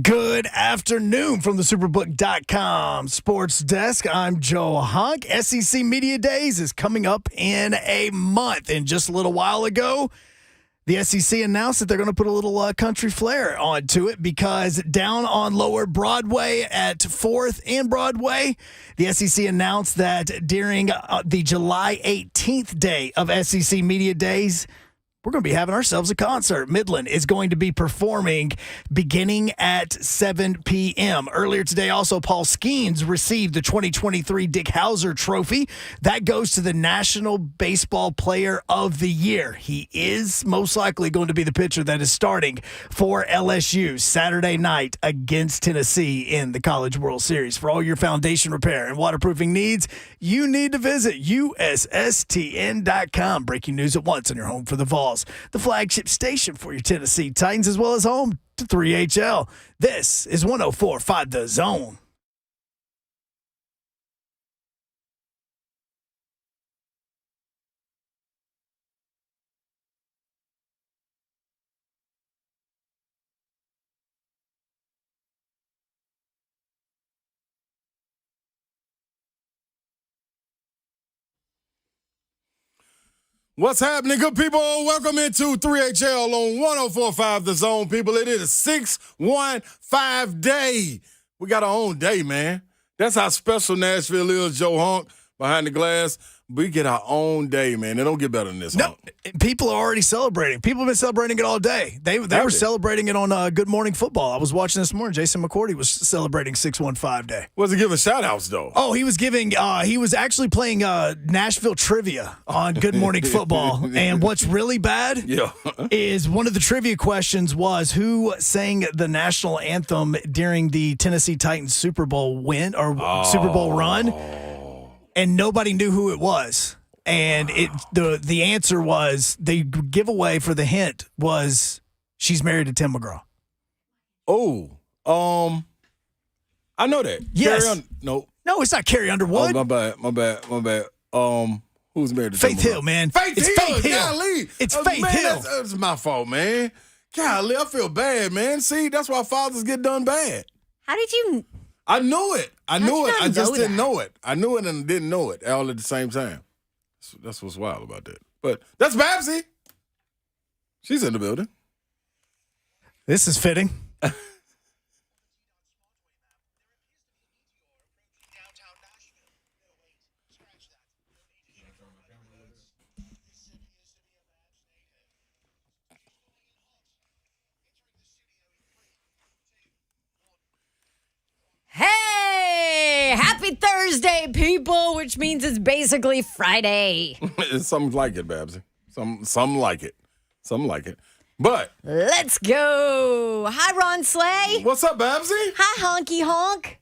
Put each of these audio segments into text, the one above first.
Good afternoon from the Superbook.com sports desk. I'm Joe Hunk. SEC Media Days is coming up in a month. And just a little while ago, the SEC announced that they're going to put a little country flair onto it because down on Lower Broadway at 4th and Broadway, the SEC announced that during the July 18th day of SEC Media Days, we're going to be having ourselves a concert. Midland is going to be performing beginning at 7 p.m. Earlier today, also, Paul Skeens received the 2023 Dick Hauser Trophy. That goes to the National Baseball Player of the Year. He is most likely going to be the pitcher that is starting for LSU Saturday night against Tennessee in the College World Series. For all your foundation repair and waterproofing needs, you need to visit USSTN.com. Breaking news at once on your home for the Vols, the flagship station for your Tennessee Titans, as well as home to 3HL. This is 104.5 The Zone. What's happening, good people? Welcome into 3HL on 104.5 The Zone, people. It is a 615 day. We got our own day, man. That's how special Nashville is, Joe Hunk, behind the glass. We get our own day, man. It don't get better than this. No, Hunk. people are already celebrating. People have been celebrating it all day. They were celebrating it on Good Morning Football. I was watching this morning. Jason McCourty was celebrating 615 day. Was he giving shout-outs, though? Oh, he was actually playing Nashville trivia on Good Morning Football. And what's really bad is one of the trivia questions was who sang the national anthem during the Tennessee Titans Super Bowl win or Super Bowl run. And nobody knew who it was. And the answer was, the giveaway for the hint was, she's married to Tim McGraw. Oh, I know that. Yes. No, it's not Carrie Underwood. Oh, my bad. Who's married to Faith Tim McGraw? Hill, man. Faith It's Hill. Faith Hill. Golly. It's Faith Hill. That's my fault, man. Golly, I feel bad, man. See, that's why fathers get done bad. How did you? I knew it. I just didn't know know it. I knew it and didn't know it all at the same time. That's what's wild about that. But that's Babsy. She's in the building. This is fitting. Hey, happy Thursday, people, which means it's basically Friday. It's something like it, Babsy. Some like it. Some like it. But Let's go. Hi, Ron Slay. what's up, Babsy? Hi, Honky Honk.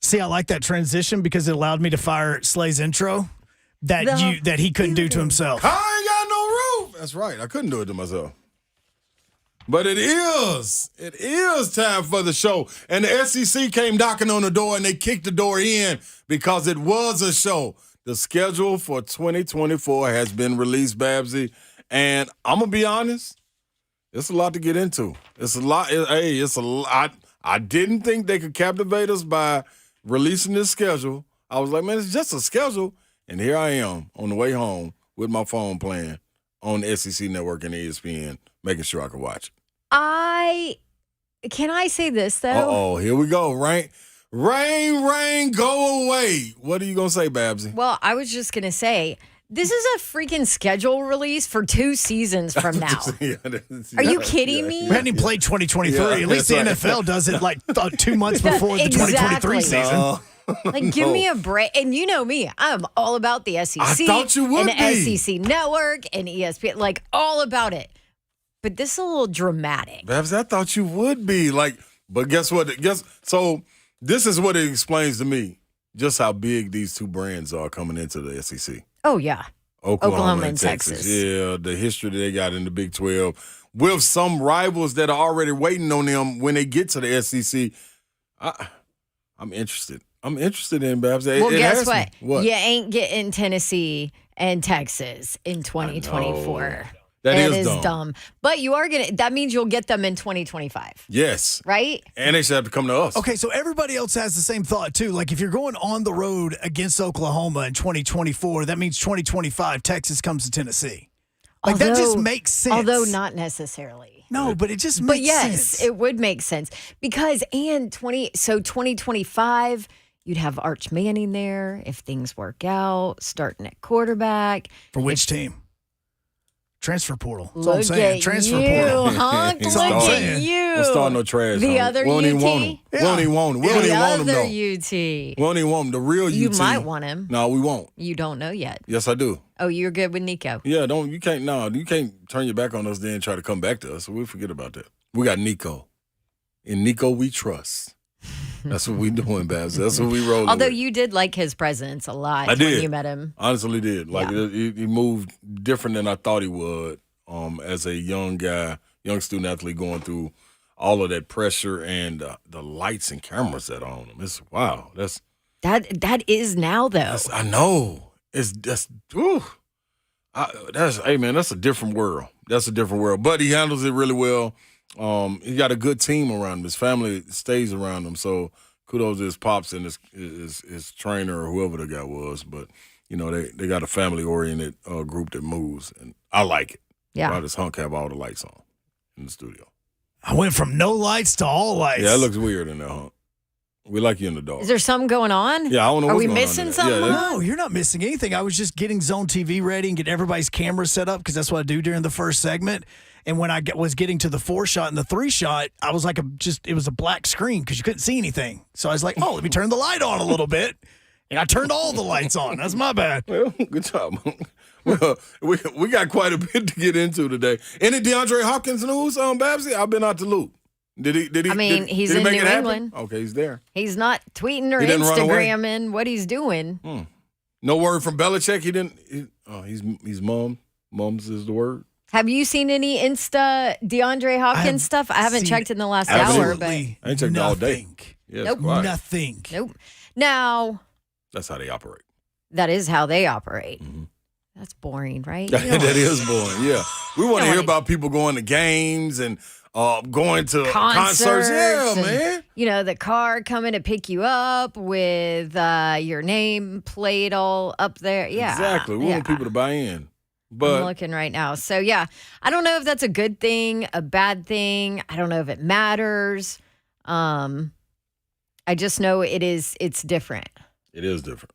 See, I like that transition because it allowed me to fire Slay's intro that he couldn't do to himself. I ain't got no roof. That's right. I couldn't do it to myself. But it is time for the show. And the SEC came knocking on the door and they kicked the door in because it was a show. The schedule for 2024 has been released, Babsy. And I'm going to be honest, it's a lot to get into. It's a lot. It's a lot. I didn't think they could captivate us by releasing this schedule. I was like, man, it's just a schedule. And here I am on the way home with my phone playing on the SEC Network and ESPN, making sure I could watch it. Can I say this, though? Uh-oh, here we go. Rain, go away. What are you going to say, Babsy? Well, I was just going to say, this is a freaking schedule release for 2 seasons from now. Are you kidding me? We hadn't even played 2023. At least the NFL does it like 2 months before the 2023 season. Like, give me a break. And you know me, I'm all about the SEC. I thought you would and be. SEC Network and ESPN, like all about it. But this is a little dramatic. Babs, I thought you would be. But guess what? So this is what it explains to me, just how big these two brands are coming into the SEC. Oh, yeah. Oklahoma and Texas. Yeah, the history that they got in the Big 12 with some rivals that are already waiting on them when they get to the SEC. I'm interested. I'm interested in Babs. Well, guess what? You ain't getting Tennessee and Texas in 2024. That It is is dumb. But that means you'll get them in 2025. Yes. Right? And they should have to come to us. Okay, so everybody else has the same thought, too. Like, if you're going on the road against Oklahoma in 2024, that means 2025, Texas comes to Tennessee. Like, that just makes sense. Although not necessarily. No, but it just makes sense. But yes, it would make sense. Because, 2025, you'd have Arch Manning there if things work out, starting at quarterback. For which team? Transfer portal. That's Look all I'm saying. at Transfer you, portal. Hunk. Look at you. We'll start no trash. The Hunk. other we don't even UT? want him. We don't even want him. We don't The even want him, other though. UT. We don't even want him. The real UT. You might want him. No, we won't. You don't know yet. Yes, I do. Oh, you're good with Nico. Yeah, you can't turn your back on us then try to come back to us. So we'll forget about that. We got Nico. In Nico we trust. That's what we doing, Babs. That's what we rolling Although with. you did like his presence a lot I did. when you met him. Honestly did. Like he moved different than I thought he would. As a young guy, young student athlete going through all of that pressure and the lights and cameras that are on him. It's wow. That is now though. I know. That's a different world. That's a different world. But he handles it really well. He got a good team around him. His family stays around him. So kudos to his pops and his trainer or whoever the guy was. But they got a family oriented group that moves, and I like it. Yeah. Why does Hunk have all the lights on in the studio? I went from no lights to all lights. Yeah, it looks weird in there, Hunk. We like you in the dark. Is there something going on? Yeah, I don't know Are what's we going on missing there. something? No, you're not missing anything. I was just getting Zone TV ready and getting everybody's camera set up because that's what I do during the first segment. And when I was getting to the 4-shot and the 3-shot, I was like, it was a black screen because you couldn't see anything. So I was like, let me turn the light on a little bit. And I turned all the lights on. That's my bad. Well, good job. Well, we got quite a bit to get into today. Any DeAndre Hopkins news on Babsy? I've been out to loop. Did he? He's in make New it happen? England. Okay, he's there. He's not tweeting or He didn't run away? Instagramming what he's doing. No word from Belichick. He didn't. He's mom. Mom's is the word. Have you seen any Insta DeAndre Hopkins stuff? I haven't checked in the last hour, but I ain't checked all day. Yeah, Nope. Nothing. nope. Now, That's how they operate. that is how they operate. That's boring, right? That is boring. Yeah, we want to hear wanna- about people going to games and going to Concerts. Yeah, and, man. The car coming to pick you up with your name plate all up there. Yeah. Exactly. We want people to buy in. I'm But looking right now. So, yeah, I don't know if that's a good thing, a bad thing. I don't know if it matters. I just know it's different. it is different.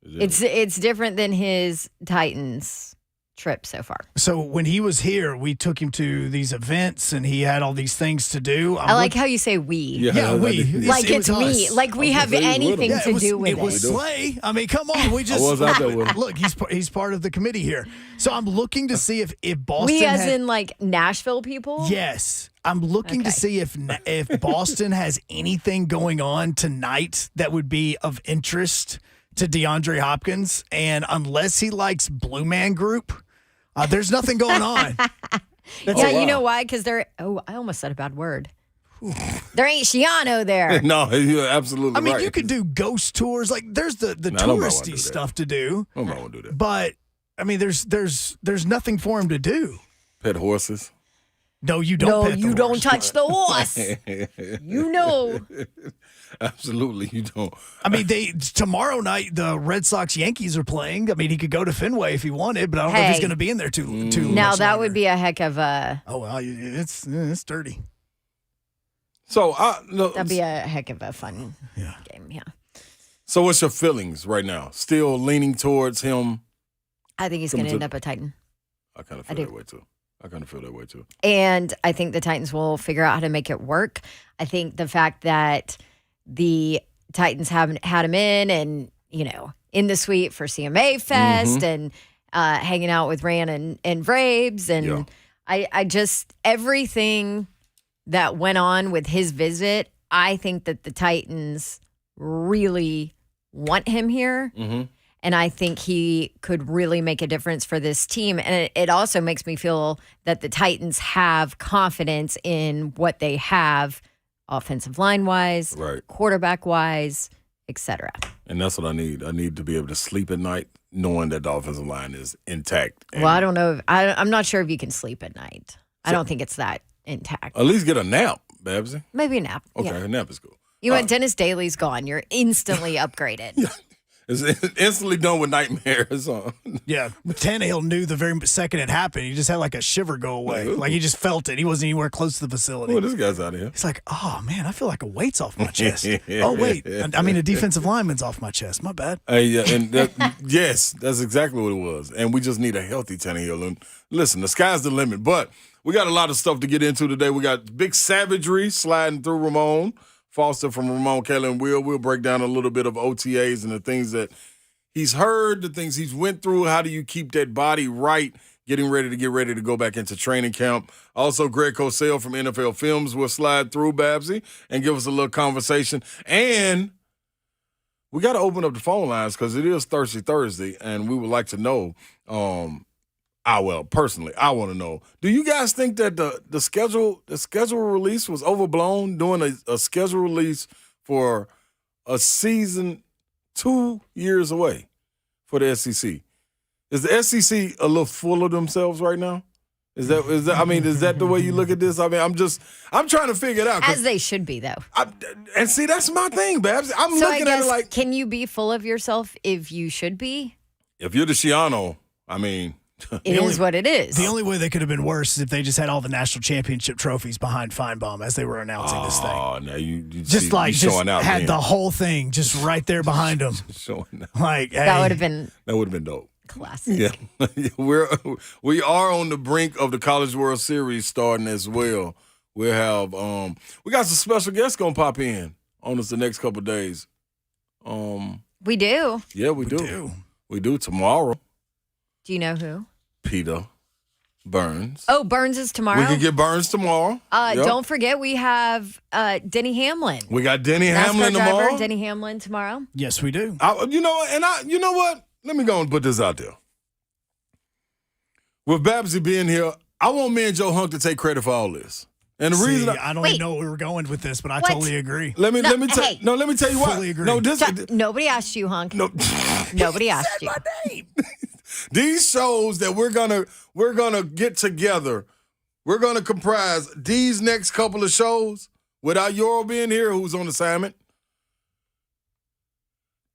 It's different than his Titans trip so far. So when he was here, we took him to these events and he had all these things to do. I like how you say we. Yeah, we. Like it's was me. us. Like we have saying he's with anything him. to do with it. was Slay. I mean, come on. We just I was out there with him. look. He's part of the committee here. So I'm looking to see if Boston. We as had, in like Nashville people? yes. I'm looking to see if Boston has anything going on tonight that would be of interest to DeAndre Hopkins, and unless he likes Blue Man Group, there's nothing going on. Yeah, you know why? Because I almost said a bad word. There ain't Shiano there. No, you're absolutely I mean, right. you could do ghost tours. Like, there's the I don't wanna do touristy that. stuff to do. I don't want to do that. But I mean, there's nothing for him to do. Pet horses. No, you don't. No, pet the you don't horse. touch the horse. You know. Absolutely, you don't. I mean, tomorrow night the Red Sox Yankees are playing. I mean, he could go to Fenway if he wanted, but I don't know if he's Hey. going to be in there too. Now much that longer. would be a heck of a. Oh well, it's dirty. So That'd be a heck of a fun Yeah. game. Yeah. So what's your feelings right now? Still leaning towards him? I think he's going to end up a Titan. I kind of I feel do. that way too. And I think the Titans will figure out how to make it work. I think the fact that the Titans haven't had him in and, in the suite for CMA Fest and hanging out with Ran and Vrabes. And Yeah. I just, everything that went on with his visit, I think that the Titans really want him here. Mm-hmm. And I think he could really make a difference for this team. And it also makes me feel that the Titans have confidence in what they have, offensive line wise, Right. quarterback wise, etc. And that's what I need. I need to be able to sleep at night knowing that the offensive line is intact. Well, I don't know. I'm not sure if you can sleep at night. I don't think it's that intact. At least get a nap, Babsy. Maybe a nap. Okay, Yeah. a nap is cool. You know what? Dennis Daly's gone. You're instantly upgraded. It's instantly done with nightmares. Yeah, Tannehill knew the very second it happened. He just had like a shiver go away. Like he just felt it. He wasn't anywhere close to the facility. Well, this guy's out of here. He's like, oh, man, I feel like a weight's off my chest. Oh, wait. I mean, a defensive lineman's off my chest. My bad. Yeah, and yes, that's exactly what it was. And we just need a healthy Tannehill. And listen, the sky's the limit. But we got a lot of stuff to get into today. We got big savagery sliding through Ramon. Foster from Ramon, Kayla, and Will. We'll break down a little bit of OTAs and the things that he's heard, the things he's went through. How do you keep that body right, get ready to go back into training camp. Also, Greg Cosell from NFL Films will slide through, Babsy, and give us a little conversation. And we got to open up the phone lines because it is Thirsty Thursday, and we would like to know, personally, I want to know, do you guys think that the schedule release was overblown, doing a schedule release for a season 2 years away for the SEC? Is the SEC a little full of themselves right now? Is that the way you look at this? I mean, I'm trying to figure it out. As they should be, though. And see, that's my thing, Babs. I'm So looking at it like, can you be full of yourself if you should be? if you're the Shiano, I mean, It is what it is. The only way they could have been worse is if they just had all the national championship trophies behind Feinbaum as they were announcing this thing. oh, now you Just you showing out. had then. the whole thing just right there behind them. Showing out. Like, that hey, would have been That would have been dope. classic. Yeah, we are on the brink of the College World Series starting as well. We'll have we got some special guests gonna pop in on us the next couple of days. We do. Yeah, we do. We do tomorrow. Do you know who? Peter Burns. Oh, Burns is tomorrow. We can get Burns tomorrow. Yep. Don't forget, we have Denny Hamlin. We got Denny NASCAR Hamlin driver, tomorrow. Denny Hamlin tomorrow. yes, we do. You know what? Let me go and put this out there. With Babsy being here, I want me and Joe Hunk to take credit for all this. And the See, reason I don't Wait. even know where we were going with this, but I What? totally agree. let me hey. tell you why. Fully agree. No, this Nobody asked you, Hunk. no. Nobody asked you. These shows that we're gonna get together, we're gonna comprise these next couple of shows without Yoro being here, who's on assignment.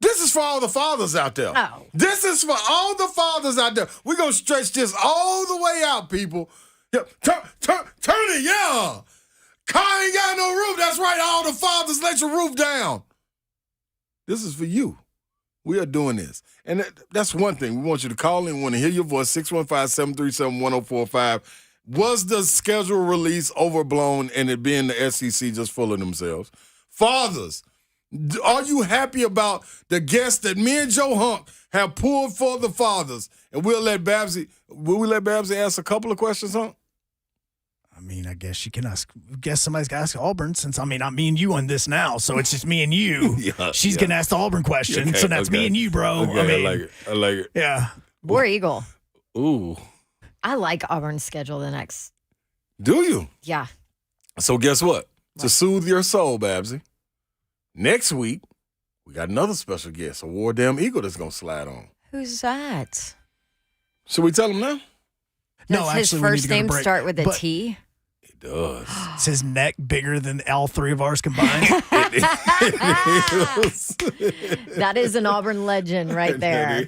This is for all the fathers out there. Oh. This is for all the fathers out there. We're gonna stretch this all the way out, people. Yeah, turn it, yeah. Car ain't got no roof. That's right. All the fathers, let your roof down. This is for you. We are doing this. And that's one thing. We want you to call in. We want to hear your voice, 615-737-1045. Was the schedule release overblown and it being the SEC just full of themselves? Fathers, are you happy about the guests that me and Joe Hunk have pulled for the fathers? And will we let Babsy ask a couple of questions, Hunk? I mean, I guess you can ask. Guess somebody's got to ask Auburn since I'm me and you on this now, so it's just me and you. She's gonna ask the Auburn question, Okay, so that's me and you, bro. Okay, I like it. Yeah. War Eagle. Ooh, I like Auburn's schedule the next. do you? Yeah. So guess what? To soothe your soul, Babsy, next week we got another special guest, a War Damn Eagle that's gonna slide on. Who's that? Should we tell him now? No, Does actually, his we need first to go to name break. start with a But T? It does. Is his neck bigger than all three of ours combined? That is an Auburn legend right there.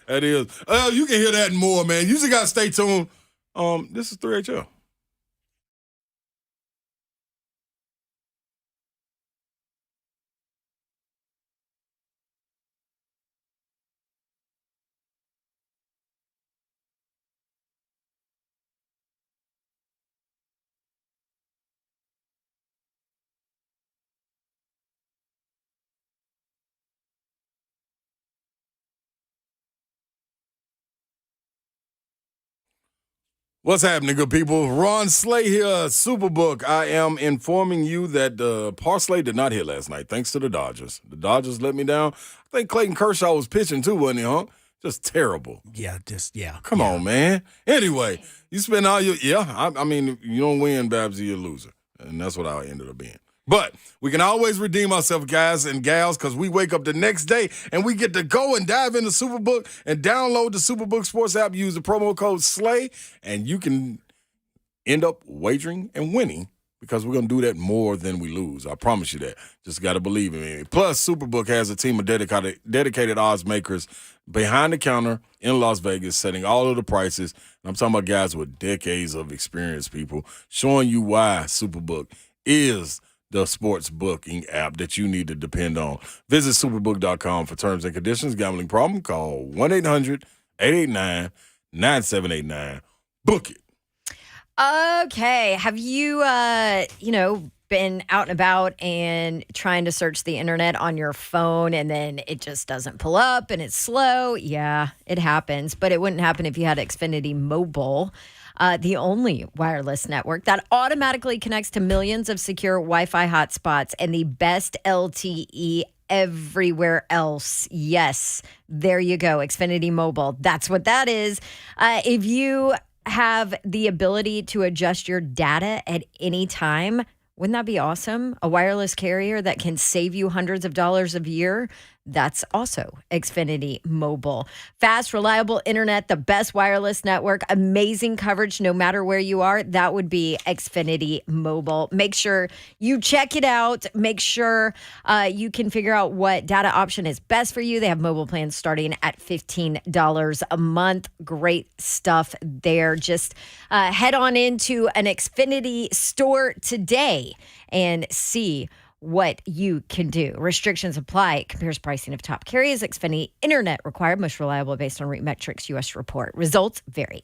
That is. You can hear that and more, man. You just gotta stay tuned. This is 3HL. What's happening, good people? Ron Slay here, Superbook. I am informing you that Parsley did not hit last night, thanks to the Dodgers. The Dodgers let me down. I think Clayton Kershaw was pitching too, wasn't he, Hunk? Just terrible. yeah. Come on, man. Anyway, you spend all your I mean, you don't win, Babsy, you're a loser. And that's what I ended up being. But we can always redeem ourselves, guys and gals, because we wake up the next day and we get to go and dive into Superbook and download the Superbook Sports app. Use the promo code SLAY, and you can end up wagering and winning because we're going to do that more than we lose. I promise you that. Just got to believe in me. Plus, Superbook has a team of dedicated odds makers behind the counter in Las Vegas, setting all of the prices. And I'm talking about guys with decades of experience, people, showing you why Superbook is the sports booking app that you need to depend on. Visit superbook.com for terms and conditions. Gambling problem? Call 1-800-889-9789. Book it. Okay. Have you, been out and about and trying to search the internet on your phone and then it just doesn't pull up and it's slow? Yeah, it happens. But it wouldn't happen if you had Xfinity Mobile, the only wireless network that automatically connects to millions of secure Wi-Fi hotspots and the best LTE everywhere else. Yes, there you go. Xfinity Mobile. That's what that is. If you have the ability to adjust your data at any time, wouldn't that be awesome? A wireless carrier that can save you hundreds of dollars a year. That's also Xfinity Mobile. Fast, reliable internet, the best wireless network, amazing coverage no matter where you are. That would be Xfinity Mobile. Make sure you check it out. Make sure you can figure out what data option is best for you. They have mobile plans starting at $15 a month. Great stuff there. Just head on into an Xfinity store today and see what you can do. Restrictions apply. It compares pricing of top carriers. Xfinity Internet required, most reliable based on REITmetrics U.S. report. Results vary.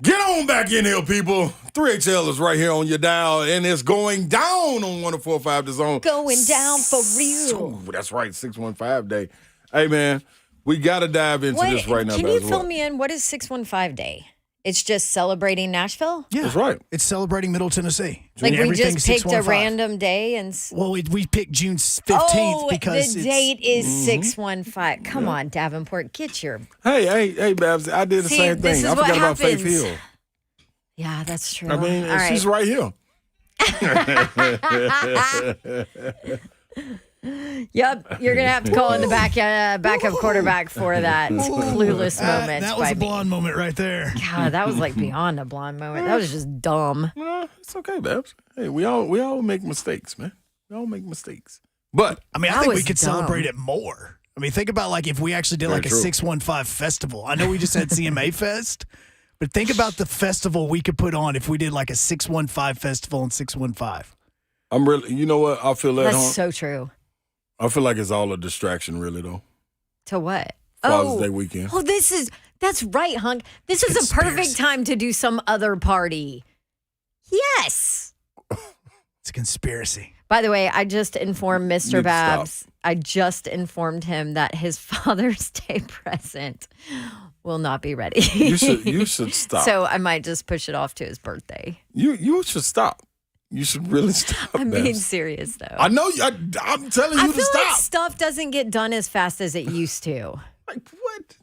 Get on back in here, people. 3HL is right here on your dial, and it's going down on 104.5 The Zone. Going down for real. That's right, 615 Day. Hey, man, we got to dive into this right now. Can you fill me in? What is 615 Day? It's just celebrating Nashville? Yeah. That's right. It's celebrating Middle Tennessee. Like, we Everything's just picked a 615. random day and... Well, we picked June 15th because the date is 615. Come on, Davenport, get your... Hey, Babs, I did the same this thing. is I what forgot about Faith happens. Hill. Yeah, that's true. I mean, All she's right. right here. Yep, you're going to have to call in the backup quarterback for that clueless moment. That was by a me. blonde moment right there. God, that was like beyond a blonde moment. That was just dumb. No, it's okay, Babs. Hey, we all make mistakes, man. We all make mistakes. But I mean, I That think we was could dumb. celebrate it more. I mean, think about like if we actually did Very like a true. 615 festival. I know we just had CMA Fest, but think about the festival we could put on if we did like a 615 festival in 615. I'm really, you know what? I feel that. That's so true. I feel like it's all a distraction, really, though. To what? Father's Day weekend. Oh, that's right, Hunk. This is a perfect Conspiracy. time to do some other party. Yes. It's a conspiracy. By the way, I just informed Need Mr. to Babs. I just informed him that his Father's Day present will not be ready. You should stop. So I might just push it off to his birthday. You should stop. You should really stop. I'm being Babs. serious, though. I know. I'm telling you I to feel stop. like stuff doesn't get done as fast as it used to. Like what?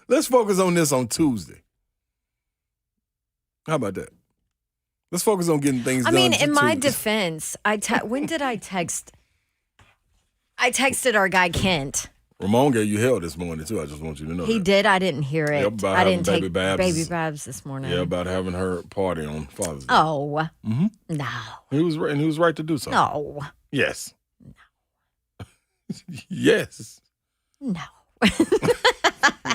Let's focus on this on Tuesday. How about that? Let's focus on getting things I done. mean, to in my Tuesday. defense, when did I text? I texted our guy Kent. Ramon gave you hell this morning too. I just want you to know He that. did. I didn't hear it. Yeah, about I didn't having take Baby Babs. Babs this morning. Yeah, about having her party on Father's Day. Oh. No. He was right, and he was right to do so. No. Yes. Yes. No.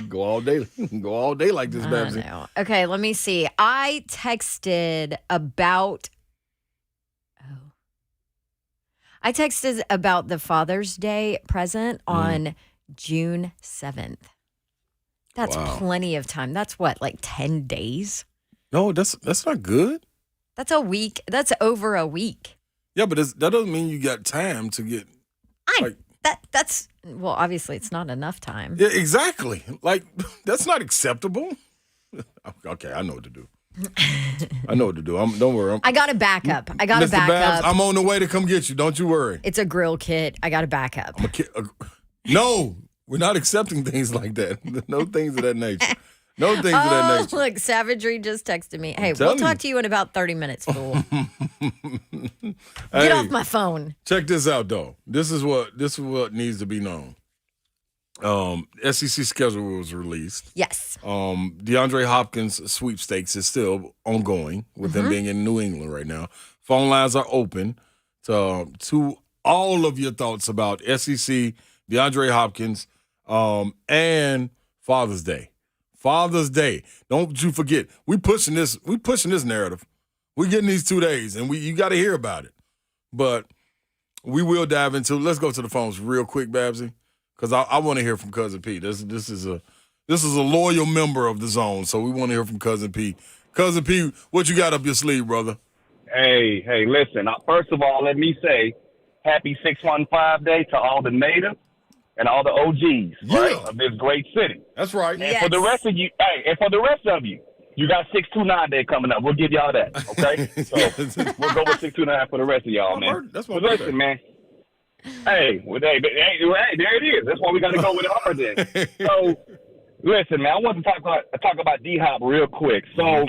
Go all day. Go all day like this, I Babs. know. Okay, let me see. I texted about the Father's Day present on June 7th. That's Wow. plenty of time. That's what, like 10 days? No, that's not good. That's a week. That's over a week. Yeah, but that doesn't mean you got time to get. That's well, obviously it's not enough time. Yeah, exactly. Like that's not acceptable. Okay, I know what to do. I know what to do. Don't worry. I got a backup. I got a Mr. Babs, backup. I'm on the way to come get you. Don't you worry. It's a grill kit. I got a backup. No, we're not accepting things like that. No things of that nature. No things of that nature. Look, Savagery just texted me. Hey, we'll telling talk you. to you in about 30 minutes, fool. Hey, Get off my phone. Check this out, though. This is what needs to be known. SEC schedule was released. Yes. DeAndre Hopkins sweepstakes is still ongoing with them being in New England right now. Phone lines are open to all of your thoughts about SEC, DeAndre Hopkins, and Father's Day. Father's Day. Don't you forget. We pushing this narrative. We're getting these 2 days, and you got to hear about it. But we will dive into. Let's go to the phones real quick, Babsy, because I want to hear from Cousin P. This is a loyal member of the zone, so we want to hear from Cousin P. Cousin P, what you got up your sleeve, brother? Hey, listen. First of all, let me say happy 615 Day to all the natives and all the OGs, right, of this great city. That's right. And Yes. for the rest of you, you got 629 Day coming up. We'll give y'all that, okay? So we'll go with 629 for the rest of y'all, man. That's my But birthday. listen, man. Hey, there it is. That's why we got to go with it hard then. So, listen, man, I want to talk about D-Hop real quick. So,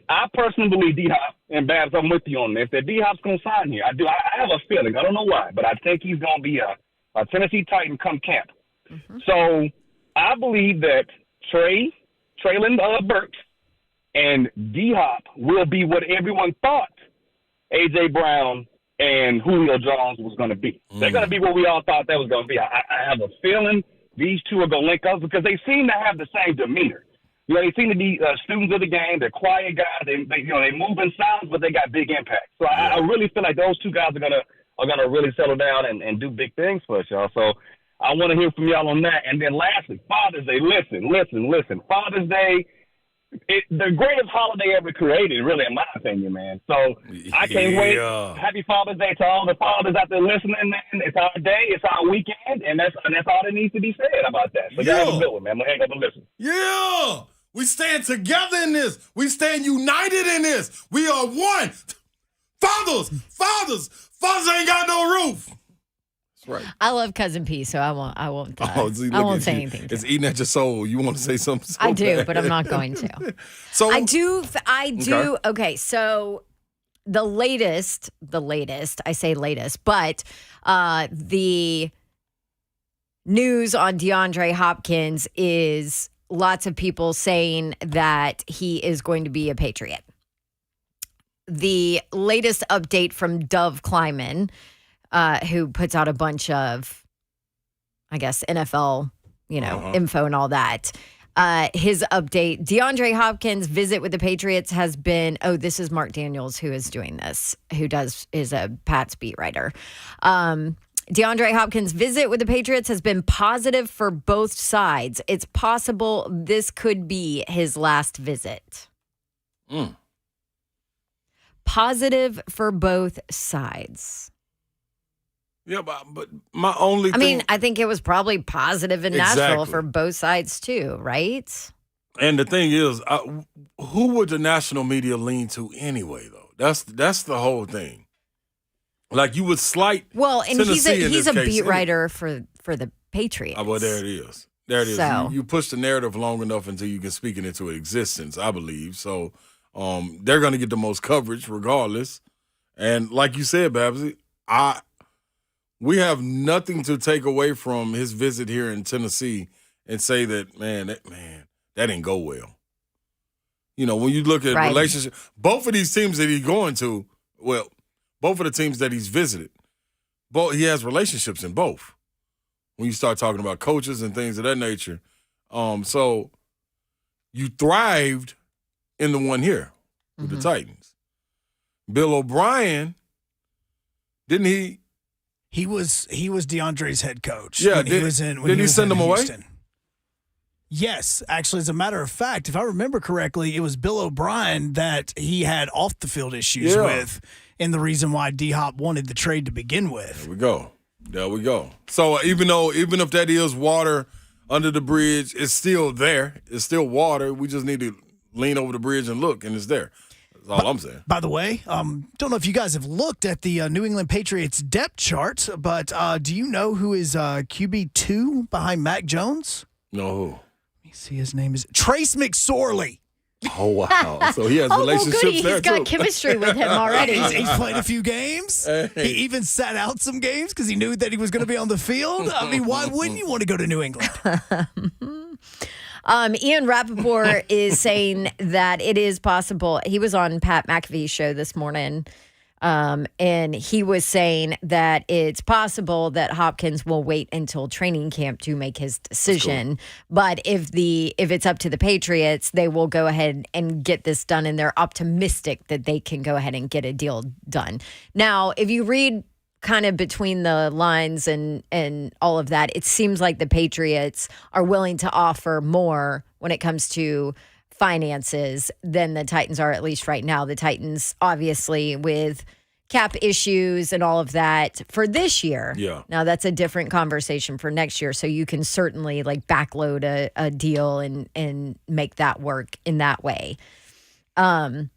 I personally believe D-Hop, and Babs, I'm with you on this, that D-Hop's going to sign here. I do. I have a feeling. I don't know why, but I think he's going to be a Tennessee Titan come camp. So, I believe that Traylon Burks and D-Hop will be what everyone thought A.J. Brown and Julio Jones was going to be. They're going to be what we all thought that was going to be. I have a feeling these two are going to link up because they seem to have the same demeanor. You know, they seem to be students of the game. They're quiet guys. They move in silence, but they got big impact. So I really feel like those two guys are gonna really settle down and do big things for us, y'all. So I want to hear from y'all on that. And then lastly, Father's Day. Listen. Father's Day, the greatest holiday ever created, really, in my opinion, man. So I can't wait. Happy Father's Day to all the fathers out there listening, man. It's our day, it's our weekend, and that's all that needs to be said about that. So y'all have a good one, man. I'm gonna hang up and listen. Yeah, we stand together in this. We stand united in this. We are one. Fathers ain't got no roof. That's right. I love Cousin P, so I won't I won't say anything. It's eating at your soul. You want to say something? So I do, bad. but I'm not going to. So I do. Okay, so the latest, I say latest, but the news on DeAndre Hopkins is lots of people saying that he is going to be a Patriot. The latest update from Dove Kleiman, who puts out a bunch of, I guess, NFL, info and all that. His update, DeAndre Hopkins' visit with the Patriots has been, this is Mark Daniels who is doing this, is a Pats beat writer. DeAndre Hopkins' visit with the Patriots has been positive for both sides. It's possible this could be his last visit. Positive for both sides. Yeah, but my only thing... I think it was probably positive in Nashville for both sides too, right? And the thing is, who would the national media lean to anyway, though? That's the whole thing. Like, you would slight Well, and Tennessee he's a beat writer for the Patriots. Well, there it is. There it is. So. You push the narrative long enough until you can speak it into existence, I believe. So they're going to get the most coverage regardless. And like you said, Babsy, we have nothing to take away from his visit here in Tennessee and say that, that didn't go well. When you look at relationship, both of these teams that he's going to, both of the teams that he's visited, he has relationships in both. When you start talking about coaches and things of that nature. So you thrived in the one here with the Titans. Bill O'Brien, didn't he? He was DeAndre's head coach. Yeah, did he send him away? Yes, actually, as a matter of fact, if I remember correctly, it was Bill O'Brien that he had off the field issues with, and the reason why D-Hop wanted the trade to begin with. There we go. So even if that is water under the bridge, it's still there. It's still water. We just need to lean over the bridge and look, and it's there. That's all I'm saying. By the way, don't know if you guys have looked at the New England Patriots depth chart, but do you know who is QB2 behind Mac Jones? No. Let me see. His name is Trace McSorley. Oh, wow. So he has relationships goody. there, He's got too. chemistry with him already. He's played a few games. He even sat out some games because he knew that he was going to be on the field. Why wouldn't you want to go to New England? Ian Rappaport is saying that it is possible. He was on Pat McAfee's show this morning, and he was saying that it's possible that Hopkins will wait until training camp to make his decision. Cool. But if it's up to the Patriots, they will go ahead and get this done, and they're optimistic that they can go ahead and get a deal done. Now, if you read kind of between the lines and all of that, it seems like the Patriots are willing to offer more when it comes to finances than the Titans are, at least right now. The Titans, obviously, with cap issues and all of that for this year. Yeah. Now, that's a different conversation for next year, so you can certainly backload a deal and make that work in that way. But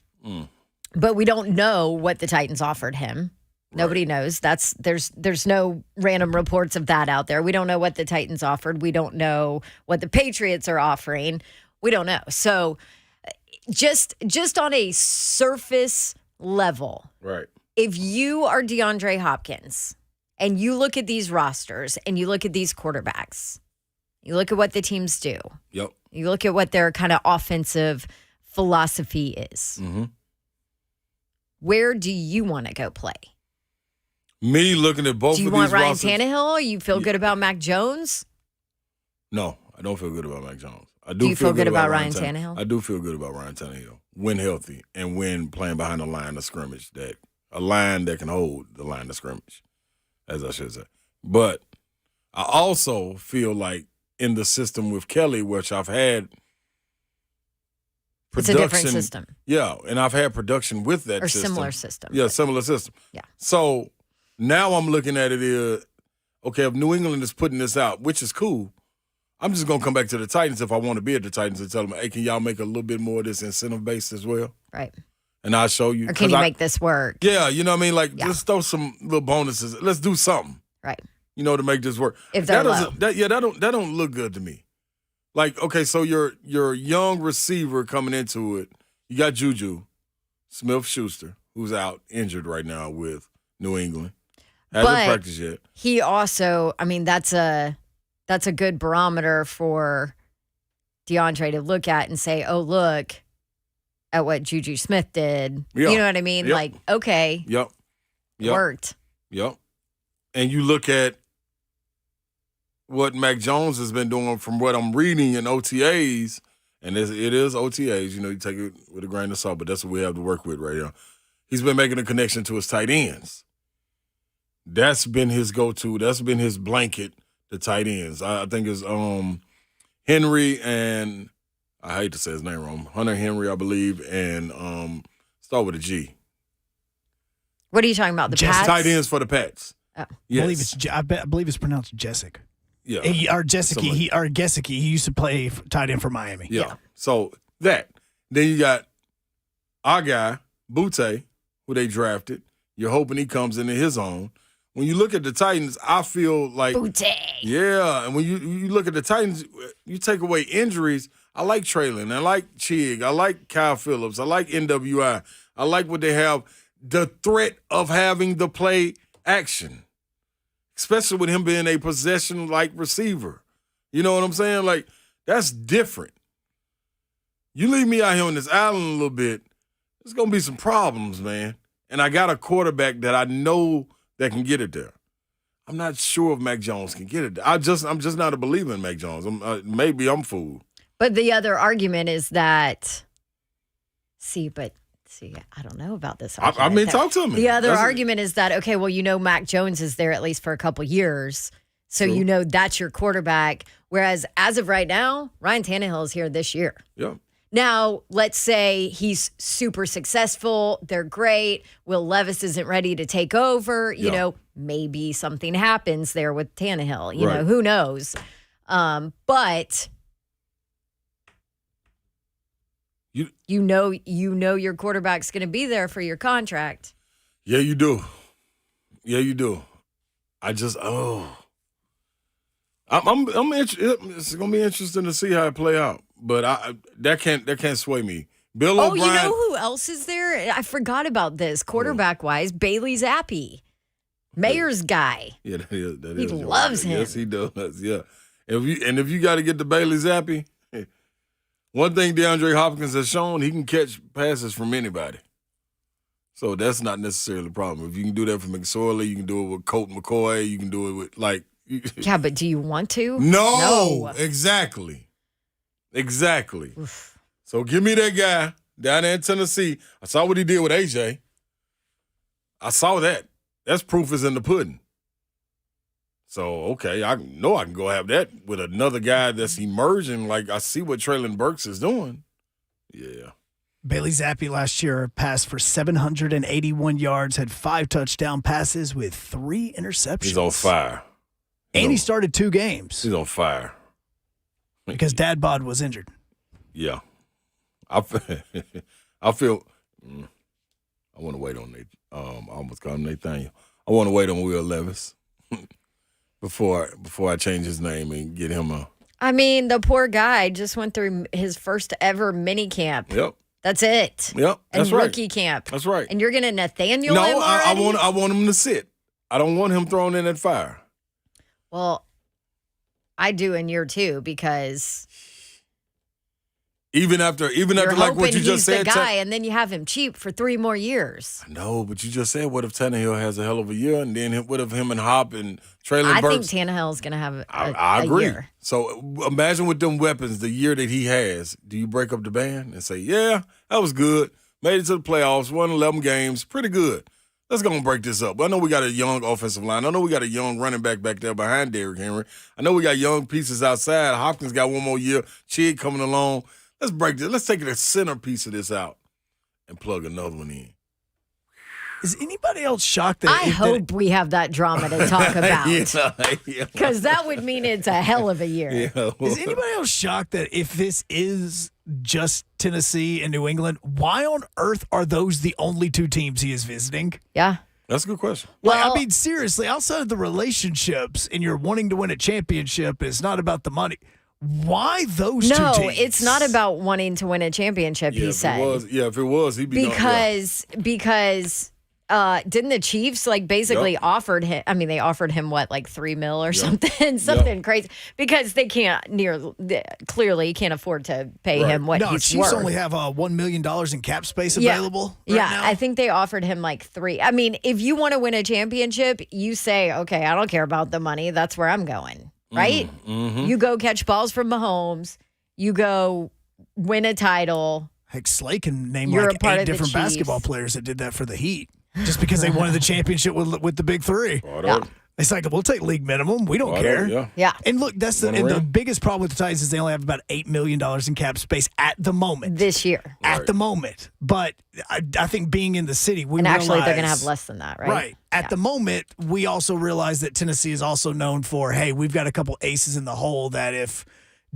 we don't know what the Titans offered him. Nobody knows. There's no random reports of that out there. We don't know what the Titans offered. We don't know what the Patriots are offering. We don't know. So just on a surface level, right? If you are DeAndre Hopkins and you look at these rosters and you look at these quarterbacks, you look at what the teams do. Yep. You look at what their kind of offensive philosophy is. Mm-hmm. Where do you want to go play? Me looking at both of these rosters. Do you want Ryan Tannehill? You feel good about Mac Jones? No, I don't feel good about Mac Jones. Do you feel good about Ryan Tannehill? I do feel good about Ryan Tannehill when healthy and when playing behind a line of scrimmage, a line that can hold the line of scrimmage, as I should say. But I also feel like in the system with Kelly, which I've had It's a different system. Yeah, and I've had production with that or system. similar system. Yeah, similar system. Yeah. So now I'm looking at it as, okay, if New England is putting this out, which is cool, I'm just going to come back to the Titans if I want to be at the Titans and tell them, hey, can y'all make a little bit more of this incentive-based as well? Right. And I'll show you. Or can you make this work? Yeah, you know what I mean? Like, just throw some little bonuses. Let's do something. Right. You know, to make this work. If they're low. That don't look good to me. Like, okay, so your young receiver coming into it, you got Juju Smith-Schuster, who's out injured right now with New England. Hasn't practiced yet. He also, I mean, that's a good barometer for DeAndre to look at and say, oh, look at what Juju Smith did. Yeah. You know what I mean? Yep. Like, okay. Yep. Worked. Yep. And you look at what Mac Jones has been doing from what I'm reading in OTAs, and it is OTAs, you know, you take it with a grain of salt, but that's what we have to work with right now. He's been making a connection to his tight ends. That's been his go-to. That's been his blanket, the tight ends. I think it's Henry and, I hate to say his name wrong, Hunter Henry, I believe, and start with a G. What are you talking about? The Pats? Tight ends for the Pats. Oh. Yes. I believe it's pronounced Jessic. Yeah. Gesicki. He used to play tight end for Miami. Yeah. So that. Then you got our guy, Butte, who they drafted. You're hoping he comes into his own. When you look at the Titans, I feel like Butte. Yeah, and when you look at the Titans, you take away injuries. I like Traylon. I like Chig. I like Kyle Phillips. I like NWI. I like what they have. The threat of having the play action, especially with him being a possession-like receiver. You know what I'm saying? Like, that's different. You leave me out here on this island a little bit, there's going to be some problems, man. And I got a quarterback that I know that can get it there. I'm not sure if Mac Jones can get it there. I'm just not a believer in Mac Jones. Maybe I'm fooled. But the other argument is that, I don't know about this. I mean, talk to me. The other argument is that, okay, well, Mac Jones is there at least for a couple years. So True. That's your quarterback. Whereas as of right now, Ryan Tannehill is here this year. Yeah. Now, let's say he's super successful. They're great. Will Levis isn't ready to take over. You know, maybe something happens there with Tannehill. You know, who knows? But you know your quarterback's going to be there for your contract. Yeah, you do. Yeah, you do. I'm it's going to be interesting to see how it play out. But that can't sway me. Bill O'Brien. You know who else is there? I forgot about this. Quarterback-wise, Bailey Zappi. Mayor's guy. Yeah, that is. He loves him. Yes, he does. Yeah. If you got to get the Bailey Zappi, one thing DeAndre Hopkins has shown, he can catch passes from anybody. So that's not necessarily a problem. If you can do that for McSorley, you can do it with Colt McCoy, you can do it with, like... Yeah, but do you want to? No. Exactly. Oof. So give me that guy down there in Tennessee. I saw what he did with AJ. I saw that. That's proof is in the pudding. So, okay, I know I can go have that with another guy that's emerging. Like, I see what Traylon Burks is doing. Yeah. Bailey Zappi last year passed for 781 yards, had 5 touchdown passes with 3 interceptions. He's on fire. And he started 2 games. He's on fire. Because Dad Bod was injured. Yeah. I feel I want to wait on Nate. I almost called him Nathaniel. I want to wait on Will Levis before I change his name and get him a. I mean, the poor guy just went through his first ever mini camp. Yep. That's it. Yep. That's right. Rookie camp. That's right. And you're gonna Nathaniel him No, I already? want him to sit. I don't want him thrown in that fire. Well, I do in year 2 because Even after you're like what you he's just said, the guy, and then you have him cheap for 3 more years. No, but you just said, what if Tannehill has a hell of a year, and then what if him and Hop and Traylon Burks? I think Tannehill's going to have I agree. a year. So imagine with them weapons, the year that he has, do you break up the band and say, yeah, that was good, made it to the playoffs, won 11 games, pretty good. Let's go and break this up. I know we got a young offensive line. I know we got a young running back there behind Derrick Henry. I know we got young pieces outside. Hopkins got 1 more year. Chig coming along. Let's break this. Let's take the centerpiece of this out and plug another one in. Is anybody else shocked that? I hope we have that drama to talk about. Yeah. Because that would mean it's a hell of a year. Yeah. Is anybody else shocked that if this is just Tennessee and New England, why on earth are those the only two teams he is visiting? Yeah. That's a good question. Like, I mean, seriously, outside of the relationships and you're wanting to win a championship, it's not about the money. Why those two teams? No, it's not about wanting to win a championship, he said. If it was, he'd be Because didn't the Chiefs basically offered him? I mean, they offered him what, like $3 million or something crazy, because they clearly can't afford to pay him what he's Chiefs worth. only have $1 million in cap space available. Right now. I think they offered him like $3 million. I mean, if you want to win a championship, you say, okay, I don't care about the money. That's where I'm going. Right? Mm-hmm. You go catch balls from Mahomes. You go win a title. Heck, Slay can name You're like a part 8 of the different Chiefs. basketball players that did that for the Heat. Just because they wanted the championship with the big three. Yeah. It's like, we'll take league minimum. We don't care. Yeah. And look, that's the biggest problem with the Titans is they only have about $8 million in cap space at the moment. This year. At the moment. But I think being in the city, And actually, they're going to have less than that, right? Right. At the moment, we also realize that Tennessee is also known for, hey, we've got a couple aces in the hole that if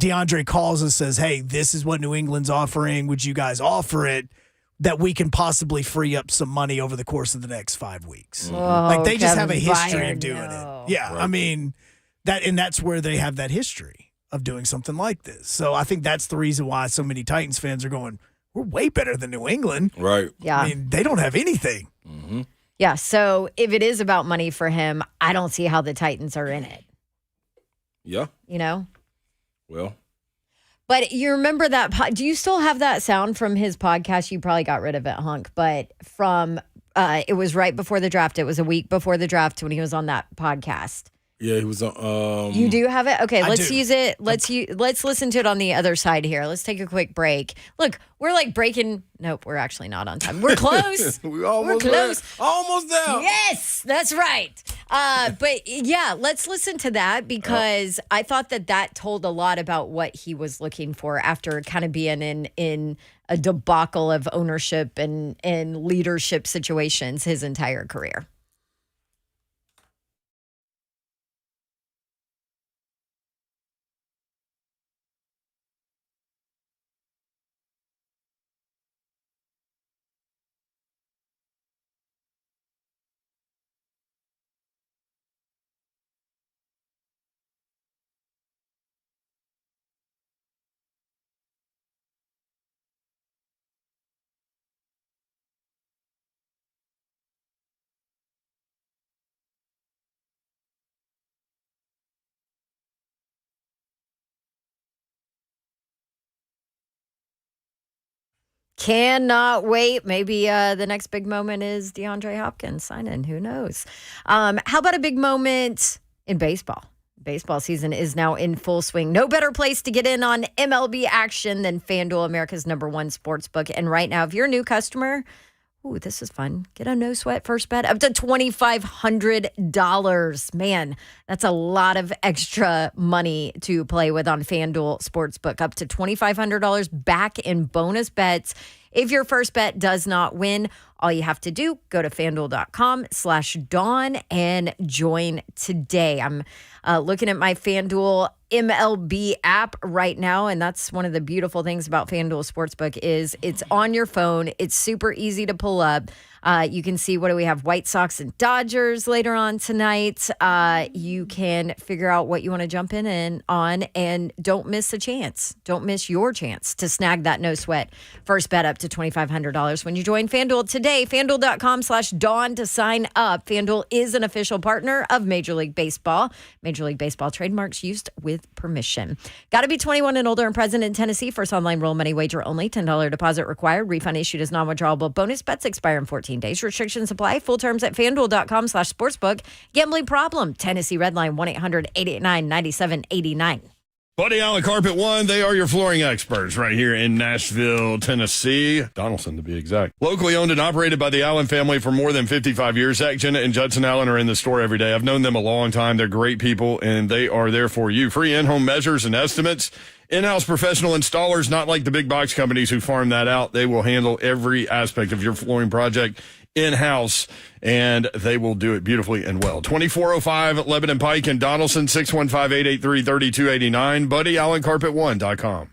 DeAndre calls us, says, hey, this is what New England's offering, would you guys offer it? That we can possibly free up some money over the course of the next 5 weeks. Oh, They just have a Kevin history Byard, of doing no. it. Yeah, Right. I mean, that's where they have that history of doing something like this. So I think that's the reason why so many Titans fans are going, we're way better than New England. Right. Yeah. I mean, they don't have anything. Mm-hmm. Yeah. So if it is about money for him, I don't see how the Titans are in it. Yeah. You know? Well. But you remember that? Do you still have that sound from his podcast? You probably got rid of it, Hunk. But from it was right before the draft. It was a week before the draft when he was on that podcast. Yeah, he was on. You do have it? Okay, let's do. use it. Let's listen to it on the other side here. Let's take a quick break. Look, we're like breaking. Nope, we're actually not on time. We're close. we almost We're close. Almost there. Yes, that's right. But yeah, let's listen to that because I thought that told a lot about what he was looking for after kind of being in a debacle of ownership and leadership situations his entire career. Cannot wait. Maybe the next big moment is DeAndre Hopkins signing. Who knows? How about a big moment in baseball? Baseball season is now in full swing. No better place to get in on MLB action than FanDuel, America's #1 sports book. And right now, if you're a new customer, ooh, this is fun. Get a no sweat first bet up to $2,500. Man, that's a lot of extra money to play with on FanDuel Sportsbook. Up to $2,500 back in bonus bets. If your first bet does not win, all you have to do, go to FanDuel.com/Dawn and join today. I'm looking at my FanDuel MLB app right now, and that's one of the beautiful things about FanDuel Sportsbook is it's on your phone. It's super easy to pull up. You can see, what do we have? White Sox and Dodgers later on tonight. You can figure out what you want to jump in on, and don't miss a chance. Don't miss your chance to snag that no sweat first bet up to $2,500 when you join FanDuel today. FanDuel.com/Dawn to sign up. FanDuel is an official partner of Major League Baseball. Major League Baseball trademarks used with permission. Got to be 21 and older and present in Tennessee. First online roll money wager only. $10 deposit required. Refund issued as non-withdrawable bonus bets expire in 14 days. Restrictions apply. Full terms at FanDuel.com/sportsbook. Gambling problem? Tennessee Redline 1-800-889-9789. Buddy Allen Carpet One, they are your flooring experts right here in Nashville, Tennessee. Donaldson, to be exact. Locally owned and operated by the Allen family for more than 55 years. Zach, Jenna, and Judson Allen are in the store every day. I've known them a long time. They're great people, and they are there for you. Free in-home measures and estimates. In-house professional installers, not like the big box companies who farm that out. They will handle every aspect of your flooring project in-house, and they will do it beautifully and well. 2405 Lebanon Pike and Donaldson, 615-883-3289, BuddyAllenCarpet1.com.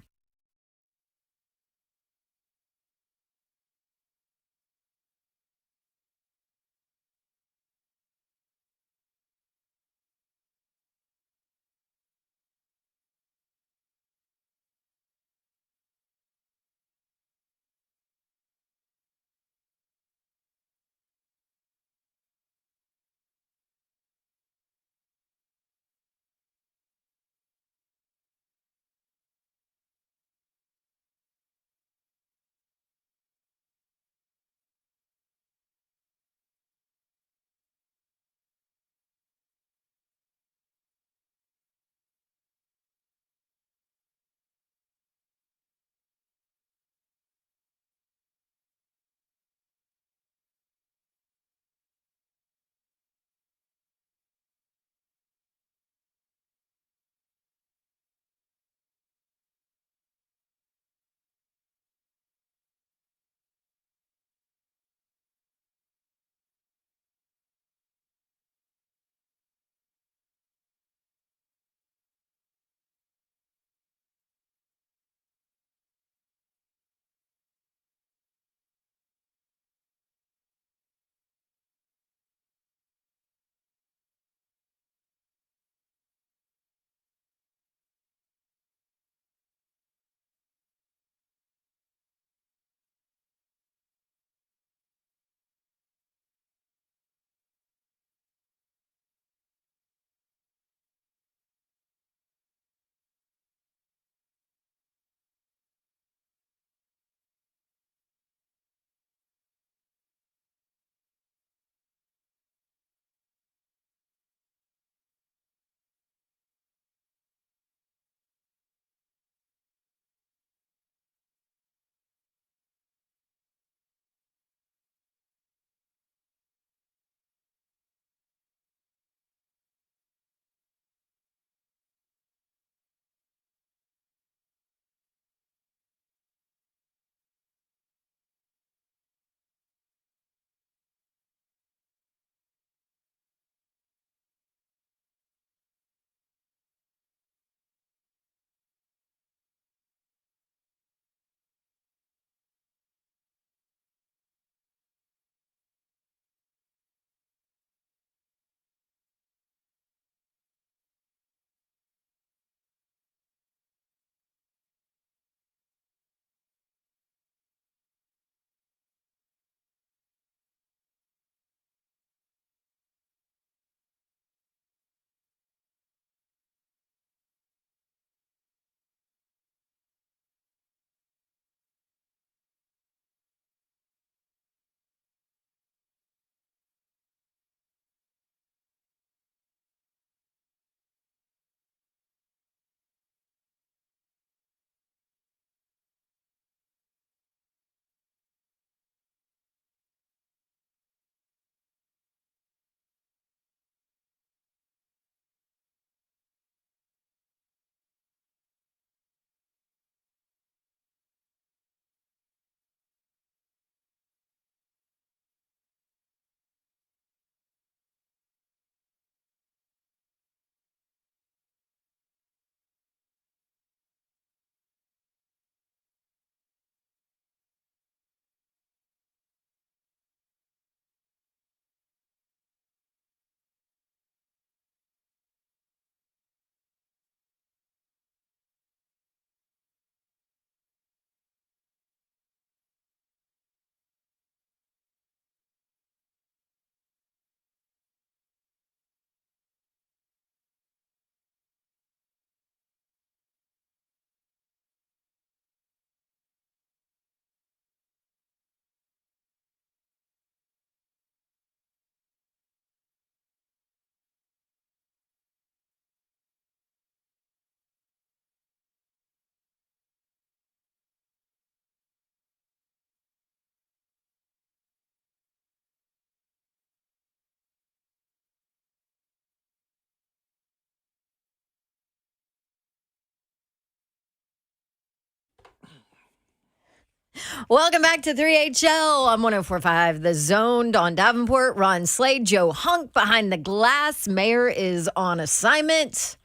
Welcome back to 3HL. I'm 104.5 The Zone. Dawn Davenport, Ron Slade, Joe Hunk behind the glass. Mayor is on assignment,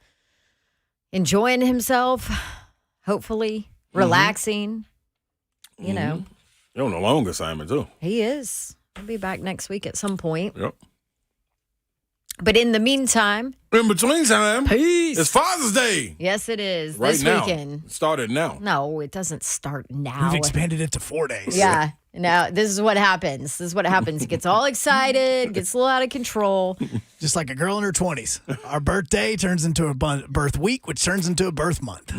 enjoying himself, hopefully, relaxing. You know. You're on a long assignment, too. He is. He'll be back next week at some point. Yep. But in the meantime, In between time, peace. it's Father's Day. Yes, it is. Right this now. weekend. It started now. No, it doesn't start now. We've expanded it to 4 days. Yeah. Now, this is what happens. This is what happens. He gets all excited, gets a little out of control. Just like a girl in her 20s. Our birthday turns into a birth week, which turns into a birth month.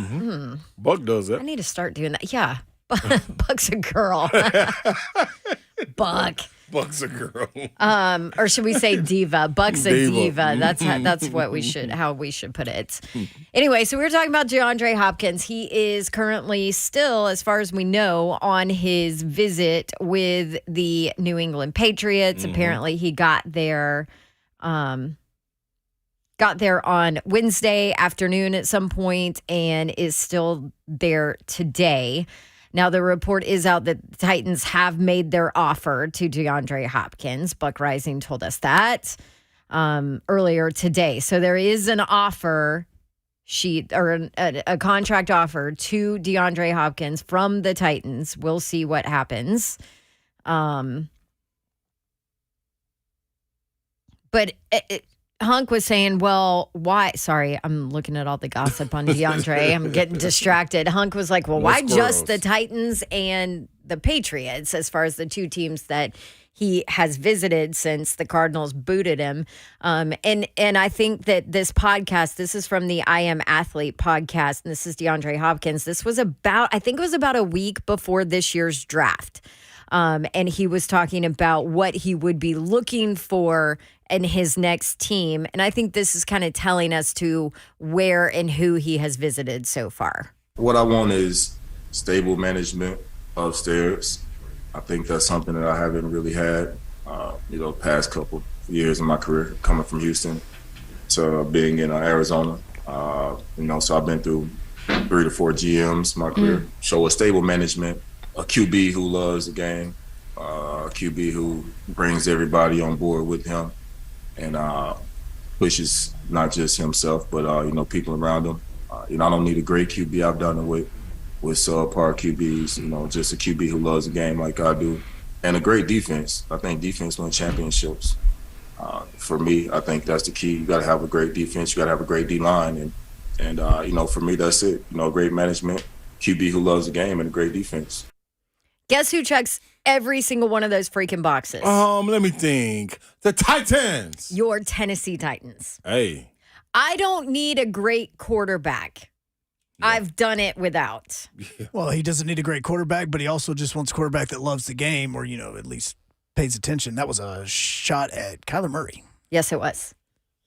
Buck does that. I need to start doing that. Yeah. Buck's a girl. Buck. Buck's a girl. Or should we say diva? Buck's a Diva. diva. That's what how we should put it. Anyway, so we were talking about DeAndre Hopkins. He is currently still, as far as we know, on his visit with the New England Patriots. Apparently, he got there on Wednesday afternoon at some point and is still there today. Now, the report is out that the Titans have made their offer to DeAndre Hopkins. Buck Rising told us that earlier today. So there is an offer sheet or a contract offer to DeAndre Hopkins from the Titans. We'll see what happens. But Hunk was saying, well, why? Sorry, I'm looking at all the gossip on DeAndre. I'm getting distracted. Hunk was like, well, why just the Titans and the Patriots as far as the two teams that he has visited since the Cardinals booted him? And I think that this podcast, this is from the I Am Athlete podcast, and this is DeAndre Hopkins. This was I think it was about a week before this year's draft. And he was talking about what he would be looking for in his next team. And I think this is kind of telling us to where and who he has visited so far. What I want is stable management upstairs. I think that's something that I haven't really had, past couple years in my career, coming from Houston to being in Arizona. So I've been through 3 to 4 GMs in my career. So a stable management, a QB who loves the game, a QB who brings everybody on board with him and pushes not just himself, but, people around him. I don't need a great QB. I've done it with subpar QBs, just a QB who loves the game like I do. And a great defense. I think defense wins championships. For me, I think that's the key. You got to have a great defense. You got to have a great D-line. And for me, that's it. Great management, QB who loves the game, and a great defense. Guess who checks every single one of those freaking boxes? Let me think. The Titans. Your Tennessee Titans. Hey. I don't need a great quarterback. Yeah. I've done it without. Well, he doesn't need a great quarterback, but he also just wants a quarterback that loves the game or, at least pays attention. That was a shot at Kyler Murray. Yes, it was.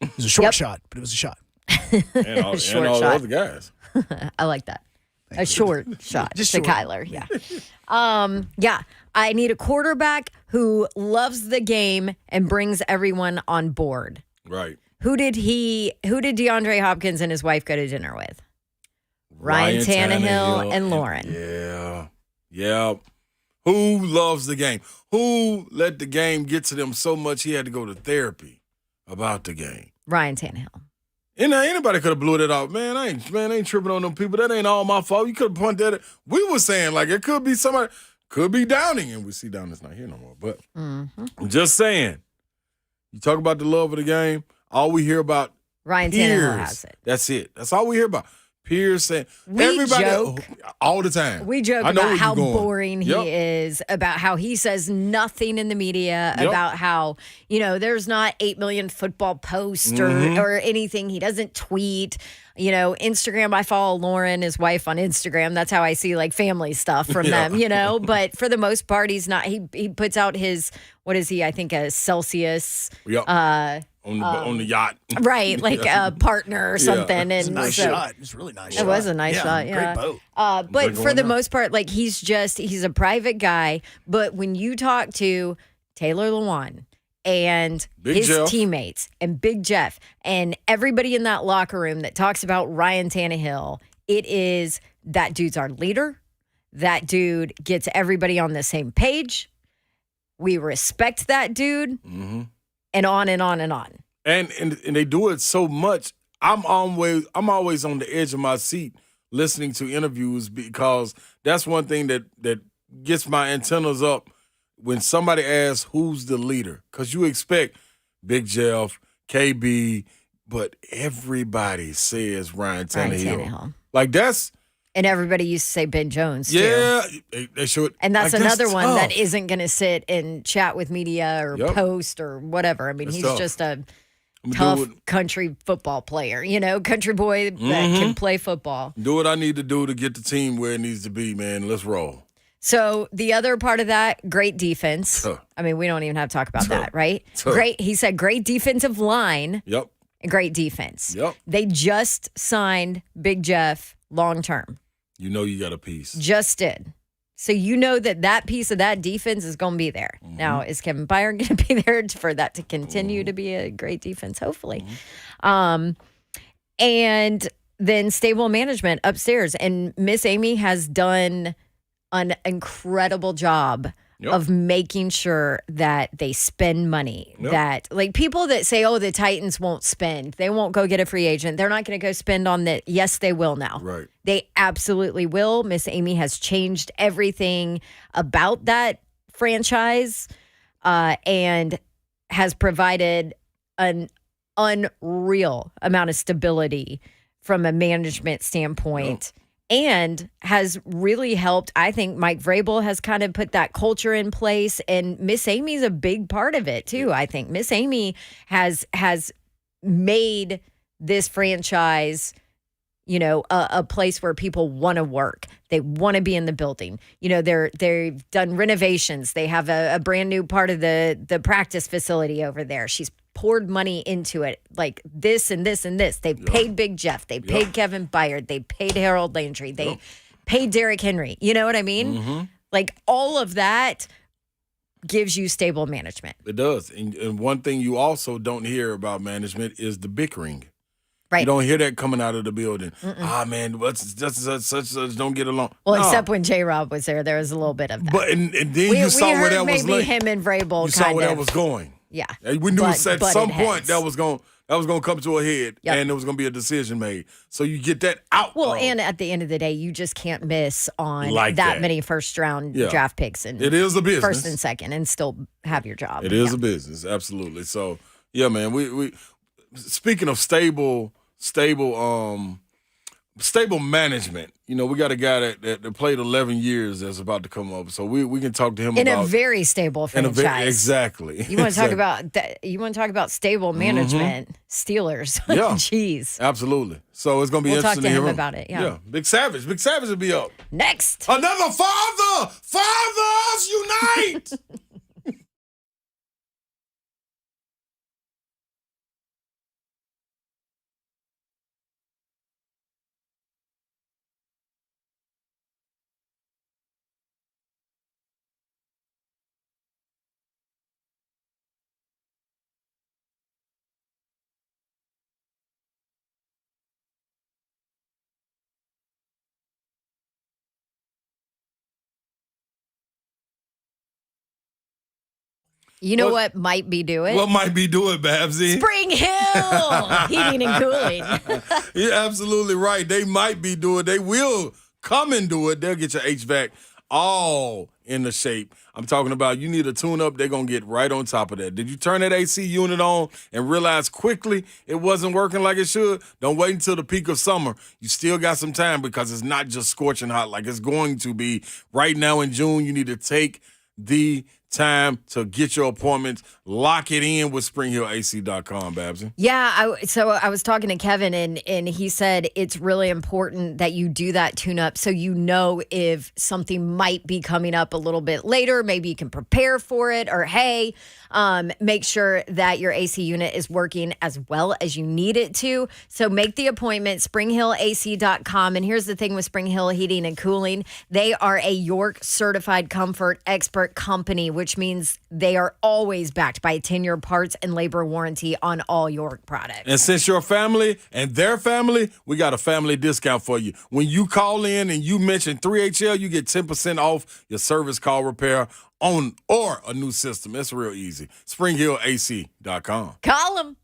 It was a short shot, but it was a shot. And all the other guys. I like that. A short shot Just to short. Kyler, yeah. I need a quarterback who loves the game and brings everyone on board. Right. Who did DeAndre Hopkins and his wife go to dinner with? Ryan Tannehill and Lauren. Yeah. Who loves the game? Who let the game get to them so much he had to go to therapy about the game? Ryan Tannehill. And anybody could have blew it off. Man, I ain't tripping on them people. That ain't all my fault. You could have pointed at it. We were saying, like, it could be somebody, could be Downing, and we see Downing's not here no more. But I'm just saying, you talk about the love of the game, all we hear about Ryan peers. Tannehill has it. That's it. That's all we hear about. Peers saying, We everybody, joke. all the time. We joke I know about where how you're going. boring he is, about how he says nothing in the media, about how, there's not 8 million football posts or anything. He doesn't tweet. Instagram, I follow Lauren, his wife, on Instagram. That's how I see like family stuff from them, But for the most part, he's not. He puts out his, what is he? I think a Celsius. On the yacht. Right, like a partner or something. It's a And nice so, shot. It's a really nice shot. It was a nice shot, yeah. Great boat. But for the most part, like he's a private guy. But when you talk to Taylor Lewan and Big his Jeff. teammates and Big Jeff and everybody in that locker room that talks about Ryan Tannehill, it is that dude's our leader. That dude gets everybody on the same page. We respect that dude, and on and on and on. And they do it so much. I'm always on the edge of my seat listening to interviews because that's one thing that gets my antennas up when somebody asks who's the leader. Because you expect Big Jeff, KB, but everybody says Ryan Tannehill. Like that's. And everybody used to say Ben Jones, too. Yeah, they should. And that's another one tough. that isn't going to sit and chat with media or post or whatever. I mean, That's he's tough. just a tough country football player, country boy that can play football. Do what I need to do to get the team where it needs to be, man. Let's roll. So the other part of that, great defense. I mean, we don't even have to talk about that, right? Great. He said great defensive line. Yep. And great defense. Yep. They just signed Big Jeff long term. You know you got a piece. Just did. So you know that piece of that defense is going to be there. Now, is Kevin Byron going to be there for that to continue to be a great defense? Hopefully. And then stable management upstairs. And Miss Amy has done an incredible job of making sure that they spend money. That, like, people that say, oh, the Titans won't spend. They won't go get a free agent. They're not going to go spend on that. Yes, they will now. Right. They absolutely will. Miss Amy has changed everything about that franchise and has provided an unreal amount of stability from a management standpoint. And has really helped. I think Mike Vrabel has kind of put that culture in place, and Miss Amy's a big part of it too. I think Miss Amy has made this franchise, a place where people want to work. They want to be in the building. They've done renovations. They have a brand new part of the practice facility over there. She's poured money into it, like this and this and this. They paid Big Jeff. They paid Kevin Byard. They paid Harold Landry. They paid Derrick Henry. You know what I mean? Like all of that gives you stable management. It does. And one thing you also don't hear about management is the bickering. Right. You don't hear that coming out of the building. Man, such don't get along. Well, except when J-Rob was there was a little bit of that. But and then you saw where that was maybe him and Vrabel You saw where that was going. Yeah. We knew at some point that was going to come to a head and there was going to be a decision made. So you get that out. Well, and at the end of the day, you just can't miss on like that many first-round draft picks. And it is a business. First and second, and still have your job. It is a business, absolutely. So, yeah, man, we speaking of stable management, we got a guy that played 11 years that's about to come up. So we can talk to him in about a very stable franchise. Exactly. You want to talk about that? You want to talk about stable management? Steelers. Yeah. Jeez. Absolutely. So it's going to be interesting to hear him about it. Yeah. Big Savage will be up next. Another fathers unite. You know what might be doing? What might be doing, Babsy? Spring Hill heating and cooling. You're absolutely right. They might be doing. They will come and do it. They'll get your HVAC all in the shape. I'm talking about you need a tune-up. They're going to get right on top of that. Did you turn that AC unit on and realize quickly it wasn't working like it should? Don't wait until the peak of summer. You still got some time because it's not just scorching hot like it's going to be. Right now in June, you need to take the time to get your appointments. Lock it in with SpringHillAC.com, Babsy. Yeah, so I was talking to Kevin, and he said it's really important that you do that tune-up so you know if something might be coming up a little bit later. Maybe you can prepare for it, or hey, make sure that your AC unit is working as well as you need it to. So make the appointment, SpringHillAC.com. And here's the thing with Spring Hill Heating and Cooling. They are a York certified comfort expert company which means they are always backed by a 10-year parts and labor warranty on all York products. And since you're family and their family, we got a family discount for you. When you call in and you mention 3HL, you get 10% off your service call repair on or a new system. It's real easy. SpringHillAC.com. Call them.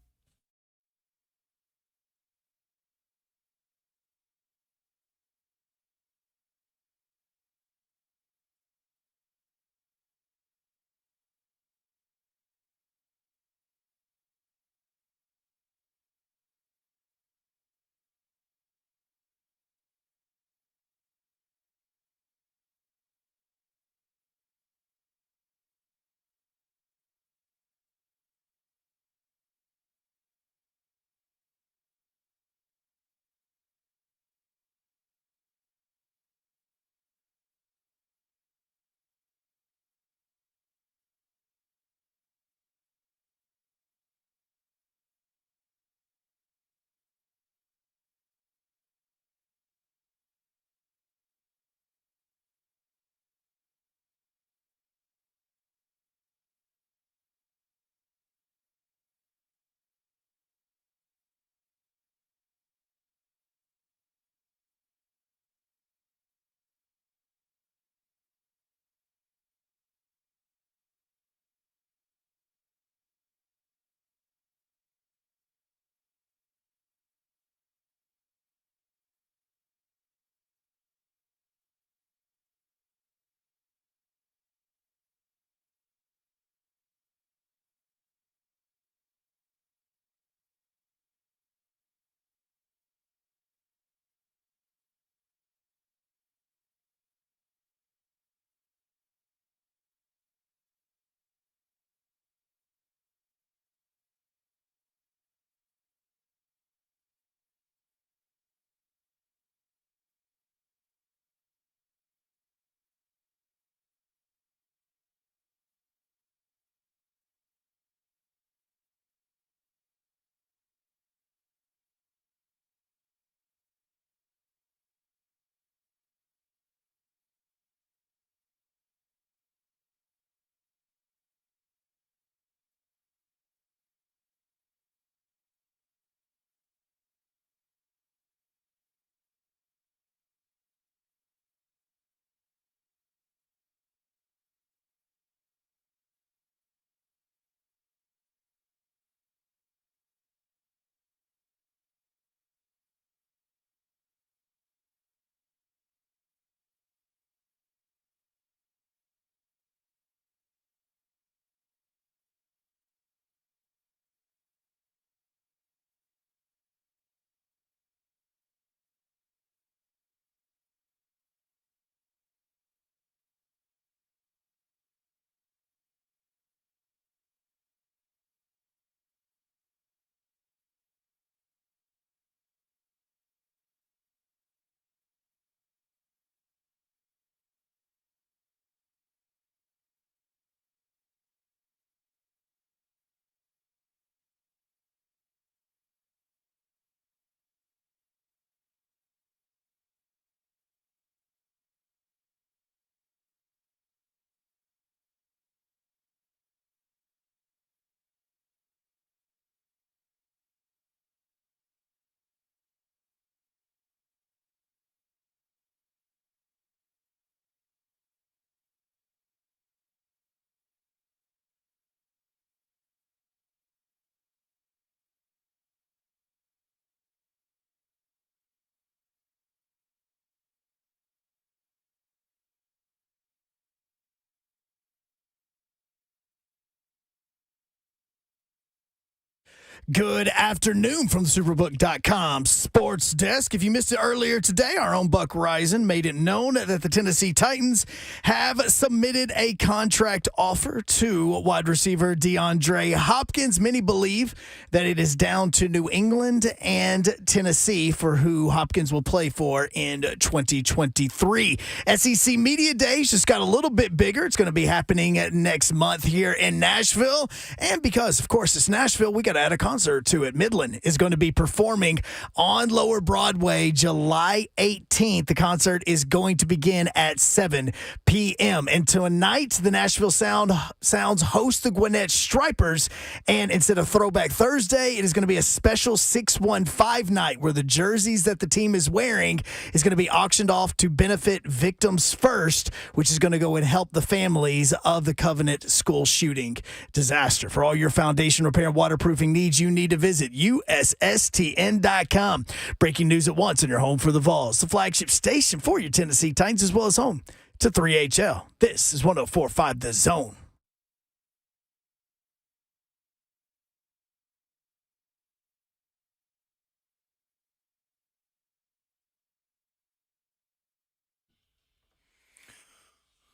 Good afternoon from the Superbook.com sports desk. If you missed it earlier today, our own Buck Reisen made it known that the Tennessee Titans have submitted a contract offer to wide receiver DeAndre Hopkins. Many believe that it is down to New England and Tennessee for who Hopkins will play for in 2023. SEC Media Days just got a little bit bigger. It's going to be happening next month here in Nashville. And because, of course, it's Nashville, we got to add a concert to it. Midland is going to be performing on Lower Broadway July 18th. The concert is going to begin at 7 p.m. And tonight, the Nashville Sounds host the Gwinnett Stripers. And instead of Throwback Thursday, it is going to be a special 615 night where the jerseys that the team is wearing is going to be auctioned off to benefit Victims First, which is going to go and help the families of the Covenant school shooting disaster. For all your foundation repair and waterproofing needs, you need to visit USSTN.com. Breaking news at once in your home for the Vols, the flagship station for your Tennessee Titans, as well as home to 3HL. This is 104.5 The Zone.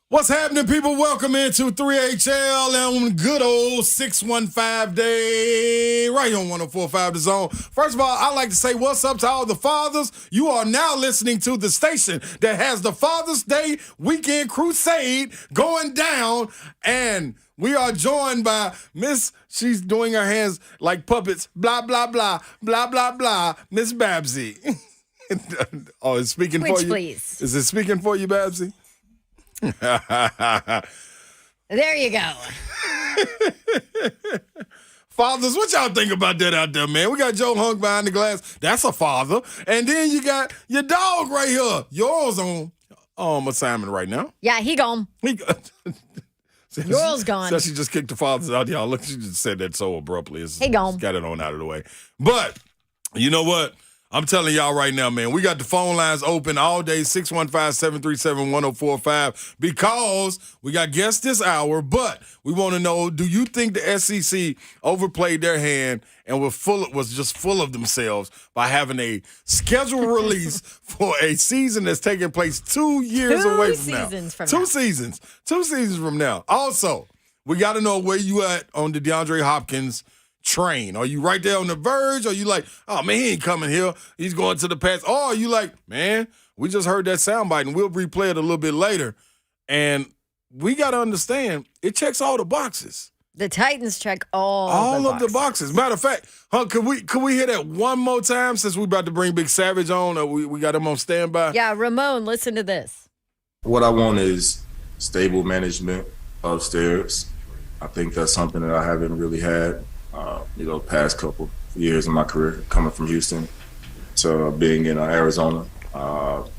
What's happening, people? Welcome into 3HL on good old 615 day, right here on 104.5 The Zone. First of all, I'd like to say what's up to all the fathers. You are now listening to the station that has the Father's Day Weekend Crusade going down, and we are joined by Miss, she's doing her hands like puppets, blah, blah, blah, blah, blah, blah, Miss Babsy. Oh, it's speaking Switch, for you? please. Is it speaking for you, Babsy? There you go. Fathers, what y'all think about that out there, man? We got Joe Hunk behind the glass. That's a father. And then you got your dog right here. Yours on assignment right now. Yeah, he gone. Yours gone. So she just kicked the fathers out. Y'all, look, she just said that so abruptly. He gone. Got it on out of the way. But you know what? I'm telling y'all right now, man, we got the phone lines open all day, 615-737-1045, because we got guests this hour, but we want to know, do you think the SEC overplayed their hand and was just full of themselves by having a scheduled release for a season that's taking place 2 years away from now? 2 seasons from now. Also, we got to know where you at on the DeAndre Hopkins train. Are you right there on the verge? Or you like, oh man, he ain't coming here, he's going to the Pats? Or are you like, man, we just heard that soundbite and we'll replay it a little bit later, and we got to understand it checks all the boxes. The Titans check all of the boxes. Matter of fact, could we hear that one more time, since we about to bring Big Savage on, or we got him on standby? Yeah, Ramon, listen to this. What I want is stable management upstairs. I think that's something that I haven't really had past couple years in my career, coming from Houston to being in Arizona. So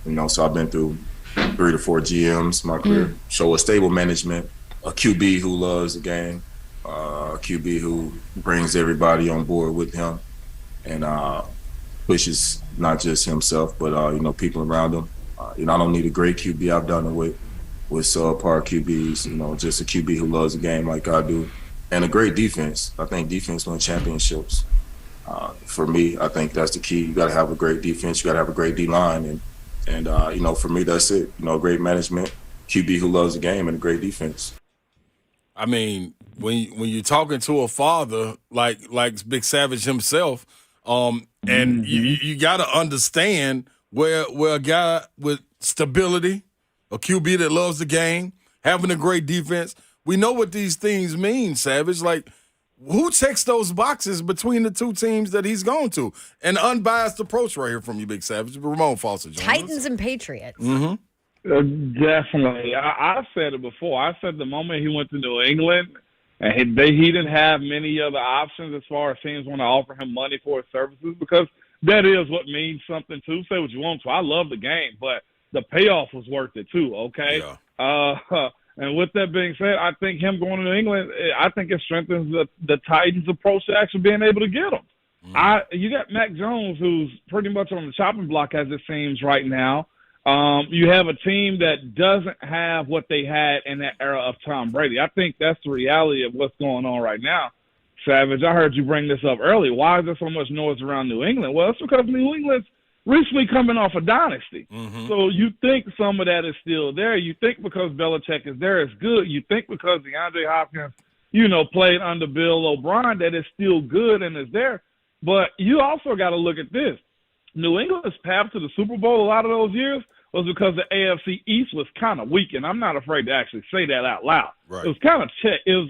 I've been through 3 to 4 GMs in my career. So a stable management, a QB who loves the game, a QB who brings everybody on board with him and pushes not just himself, but people around him. I don't need a great QB. I've done it with subpar QBs. Just a QB who loves the game like I do. And a great defense. I think defense wins championships. For me, I think that's the key. You got to have a great defense. You got to have a great D-line. And for me, that's it. Great management, QB who loves the game, and a great defense. I mean, when you're talking to a father like Big Savage himself, and you got to understand where a guy with stability, a QB that loves the game, having a great defense, we know what these things mean, Savage. Like, who checks those boxes between the two teams that he's going to? An unbiased approach right here from you, Big Savage. Ramon Foster joins us. Titans and Patriots. Mm-hmm. Definitely. I said it before. I said the moment he went to New England, and he didn't have many other options as far as teams want to offer him money for his services, because that is what means something too. Say what you want to. I love the game, but the payoff was worth it too, okay? Yeah. And with that being said, I think him going to New England, I think it strengthens the Titans' approach to actually being able to get him. You got Mac Jones, who's pretty much on the chopping block as it seems right now. You have a team that doesn't have what they had in that era of Tom Brady. I think that's the reality of what's going on right now. Savage, I heard you bring this up earlier. Why is there so much noise around New England? Well, it's because New England's recently coming off a dynasty. Mm-hmm. So you think some of that is still there. You think because Belichick is there, it's good. You think because DeAndre Hopkins, played under Bill O'Brien, that it's still good and is there. But you also got to look at this. New England's path to the Super Bowl a lot of those years was because the AFC East was kind of weak, and I'm not afraid to actually say that out loud. Right. It was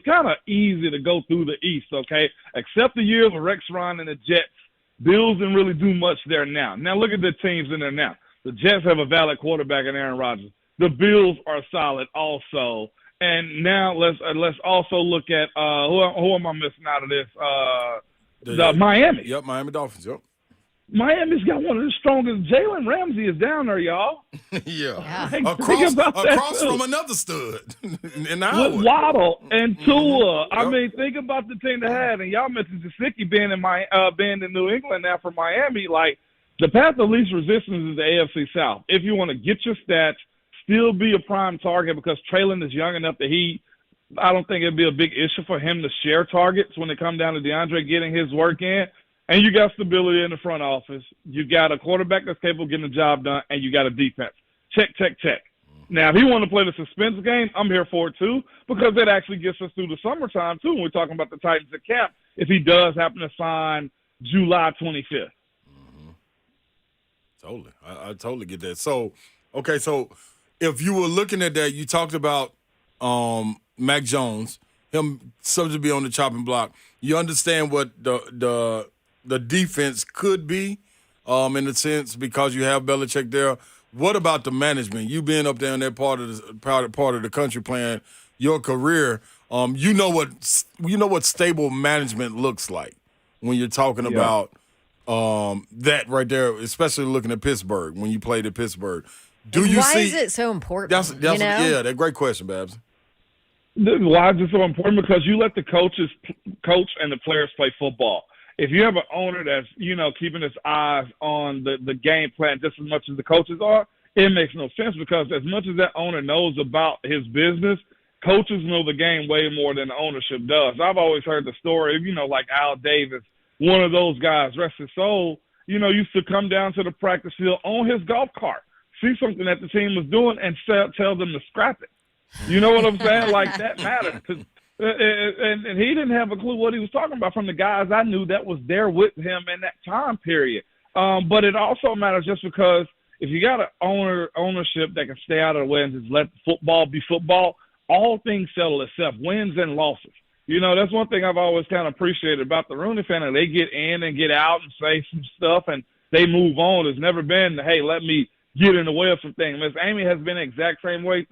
kind of easy to go through the East, okay? Except the years of Rex Ryan and the Jets. Bills didn't really do much there now. Now look at the teams in there now. The Jets have a valid quarterback in Aaron Rodgers. The Bills are solid also. And now let's also look at who am I missing out of this? The Miami. Yep, Miami Dolphins. Yep. Miami's got one of the strongest. Jalen Ramsey is down there, y'all. Yeah. Think Across about that, across too. from another stud. In With Waddle and Tua. I mean, think about the team they had. And y'all mentioned Gesicki being in New England now for Miami. Like, the path of least resistance is the AFC South. If you want to get your stats, still be a prime target, because Traylon is young enough that I don't think it'd be a big issue for him to share targets when it come down to DeAndre getting his work in. And you got stability in the front office. You got a quarterback that's capable of getting the job done, and you got a defense. Check, check, check. Now, if he want to play the suspense game, I'm here for it too, because that actually gets us through the summertime too when we're talking about the Titans at camp, if he does happen to sign July 25th. Mm-hmm. Totally. I totally get that. So, okay, so if you were looking at that, you talked about Mac Jones, him subject to be on the chopping block. You understand what the defense could be in a sense, because you have Belichick there. What about the management? You being up there in that part of the country playing your career, you know what stable management looks like when you're talking about that right there, especially looking at Pittsburgh when you played at Pittsburgh. Why is it so important? That's that's a great question, Babs. Why is it so important? Because you let the coach and the players play football. If you have an owner that's, keeping his eyes on the game plan just as much as the coaches are, it makes no sense, because as much as that owner knows about his business, coaches know the game way more than the ownership does. I've always heard the story, like Al Davis, one of those guys, rest his soul, used to come down to the practice field on his golf cart, see something that the team was doing, and tell them to scrap it. You know what I'm saying? Like, that matters. And he didn't have a clue what he was talking about from the guys I knew that was there with him in that time period. But it also matters just because if you got an ownership that can stay out of the way and just let football be football, all things settle itself, wins and losses. That's one thing I've always kind of appreciated about the Rooney family. They get in and get out and say some stuff, and they move on. There's never been, hey, let me get in the way of some things. Miss Amy has been the exact same way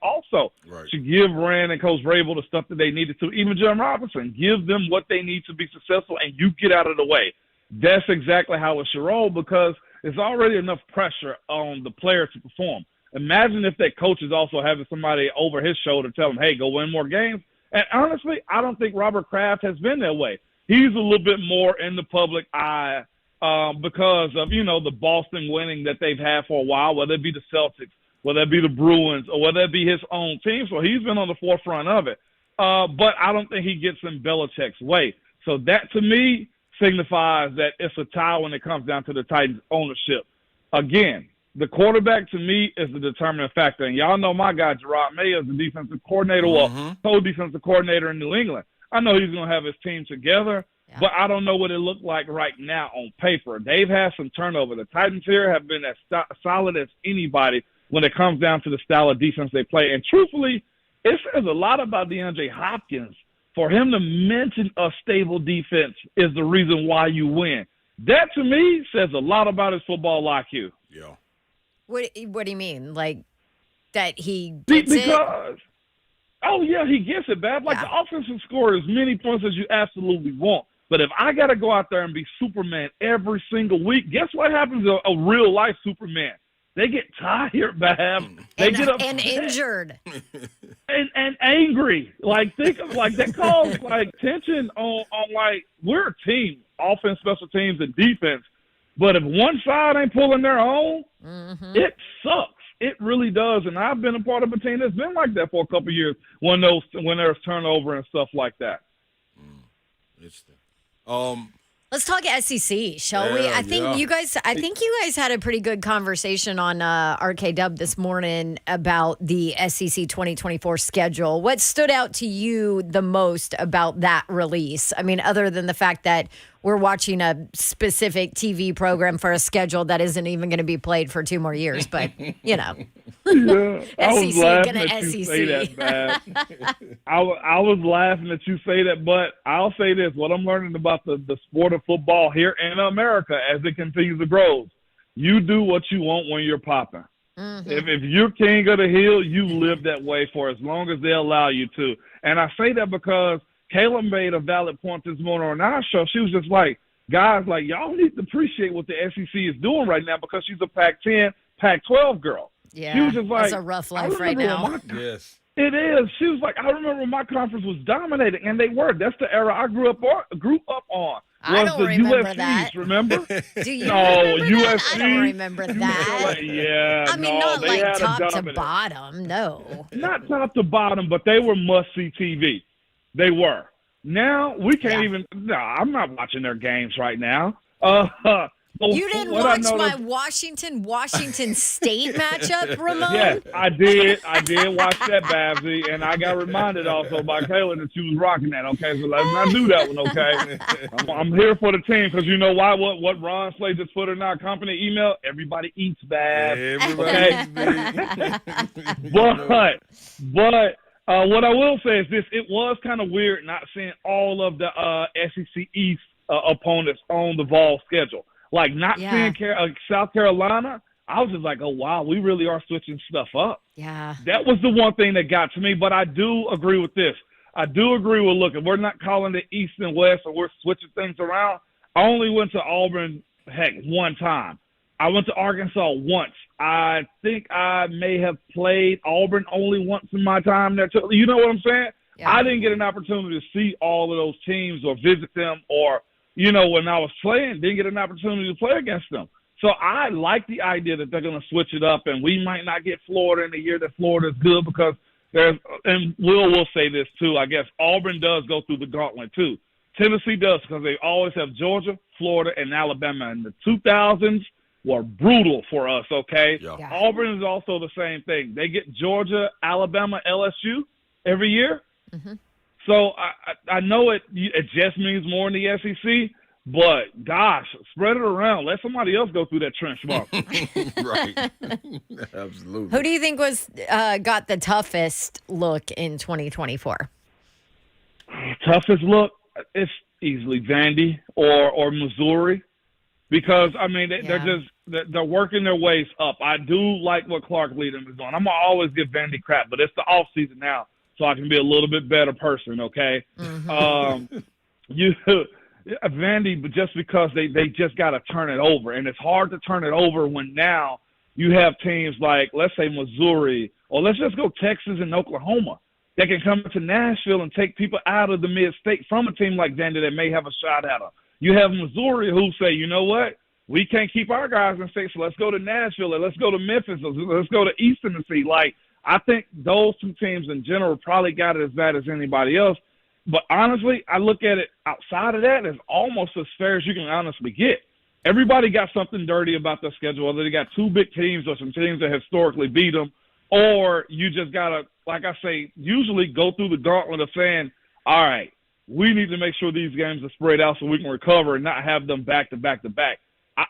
also. Right. She give Rand and Coach Vrabel the stuff that they needed to. Even Jim Robinson, give them what they need to be successful, and you get out of the way. That's exactly how it should roll, because there's already enough pressure on the player to perform. Imagine if that coach is also having somebody over his shoulder tell him, hey, go win more games. And honestly, I don't think Robert Kraft has been that way. He's a little bit more in the public eye because of, the Boston winning that they've had for a while, whether it be the Celtics, whether it be the Bruins, or whether it be his own team. So he's been on the forefront of it. But I don't think he gets in Belichick's way. So that, to me, signifies that it's a tie when it comes down to the Titans' ownership. Again, the quarterback, to me, is the determining factor. And y'all know my guy, Gerard Mayo, is the defensive coordinator, co-defensive coordinator in New England. I know he's going to have his team together, but I don't know what it looked like right now on paper. They've had some turnover. The Titans here have been as solid as anybody when it comes down to the style of defense they play. And truthfully, it says a lot about DeAndre Hopkins. For him to mention a stable defense is the reason why you win. That, to me, says a lot about his football IQ. Yeah. What do you mean? Like, that he gets it? Oh, yeah, he gets it, Bab. Like, the offensive score as many points as you absolutely want. But if I got to go out there and be Superman every single week, guess what happens to a real-life Superman? They get tired, Bab. They get upset. And injured. And angry. Like, think of, like, that causes, like, tension on, like, we're a team, offense, special teams, and defense. But if one side ain't pulling their own, it sucks. It really does. And I've been a part of a team that's been like that for a couple of years when there's turnover and stuff like that. Interesting. Let's talk SEC, shall we? I think you guys had a pretty good conversation on RK Dub this morning about the SEC 2024 schedule. What stood out to you the most about that release? I mean, other than the fact that we're watching a specific TV program for a schedule that isn't even going to be played for 2 more years. But, you know. Yeah, I was SEC laughing gonna at you SEC. say that, Bab. I was laughing that you say that, but I'll say this. What I'm learning about the sport of football here in America as it continues to grow, you do what you want when you're popping. Mm-hmm. If you're king of the hill, you live that way for as long as they allow you to. And I say that because Kayla made a valid point this morning on our show. She was just like, guys, like, y'all need to appreciate what the SEC is doing right now because she's a Pac-10, Pac-12 girl. Yeah, she was just like, that's a rough life right now. Yes. It is. She was like, I remember when my conference was dominating, and they were. That's the era I grew up on. I don't remember UFCs, that. remember? Do you No, remember that? UFC. I don't remember that. Yeah, I mean, no, not they like had a top to dominant- bottom, no. Not top to bottom, but they were must-see TV. They were. Now, we can't even – no, I'm not watching their games right now. You didn't watch my Washington State matchup, Ramon? Yes, I did. I did watch that, Babsy, and I got reminded also by Kayla that she was rocking that, okay? So let's not do that one, okay? I'm here for the team because you know why? What Ron Slade just put in our company email? Everybody eats, Bab. Okay? But what I will say is this. It was kind of weird not seeing all of the SEC East opponents on the Vol schedule. Like, not seeing South Carolina, I was just like, oh, wow, we really are switching stuff up. Yeah. That was the one thing that got to me, but I do agree with this. I do agree with, look, if we're not calling it East and West or we're switching things around, I only went to Auburn, one time. I went to Arkansas once. I think I may have played Auburn only once in my time there. Too. You know what I'm saying? Yeah. I didn't get an opportunity to see all of those teams or visit them or – you know, when I was playing, didn't get an opportunity to play against them. So I like the idea that they're going to switch it up, and we might not get Florida in the year that Florida's good because there's – and we'll say this too. I guess Auburn does go through the gauntlet too. Tennessee does because they always have Georgia, Florida, and Alabama. And the 2000s were brutal for us, okay? Yeah. Auburn is also the same thing. They get Georgia, Alabama, LSU every year. Mm-hmm. So I know it just means more in the SEC, but gosh, spread it around. Let somebody else go through that trench mark. Right. Absolutely. Who do you think was got the toughest look in 2024? Toughest look? It's easily Vandy or Missouri because, I mean, they're working their ways up. I do like what Clark Leadham is doing. I'm going to always give Vandy crap, but it's the offseason now. So I can be a little bit better person, okay? Mm-hmm. Vandy, but just because they just got to turn it over, and it's hard to turn it over when now you have teams like, let's say Missouri, or let's just go Texas and Oklahoma that can come to Nashville and take people out of the mid-state from a team like Vandy that may have a shot at them. You have Missouri who say, you know what? We can't keep our guys in state, so let's go to Nashville, or let's go to Memphis, or let's go to East Tennessee. Like, I think those two teams in general probably got it as bad as anybody else. But honestly, I look at it outside of that as almost as fair as you can honestly get. Everybody got something dirty about their schedule, whether they got two big teams or some teams that historically beat them, or you just got to, like I say, usually go through the gauntlet of saying, all right, we need to make sure these games are spread out so we can recover and not have them back to back to back.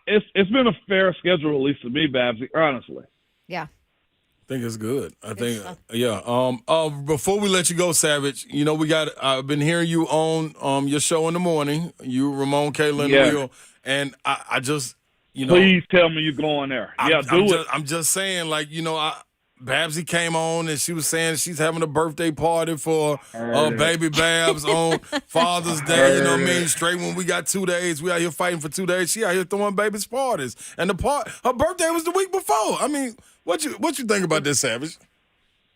It's been a fair schedule, at least to me, Babsy, honestly. Yeah. I think it's good. I think, yeah. Before we let you go, Savage, you know, I've been hearing you on your show in the morning, you, Ramon, Kayla, and Will, and I just, you know. Please tell me you're going there. I'm just saying, like, you know, Babsy came on and she was saying she's having a birthday party for baby Babs on Father's Day. You know what I mean? Straight when we got 2 days, we out here fighting for 2 days. She out here throwing baby's parties, and her birthday was the week before. I mean, what you think about this, Savage?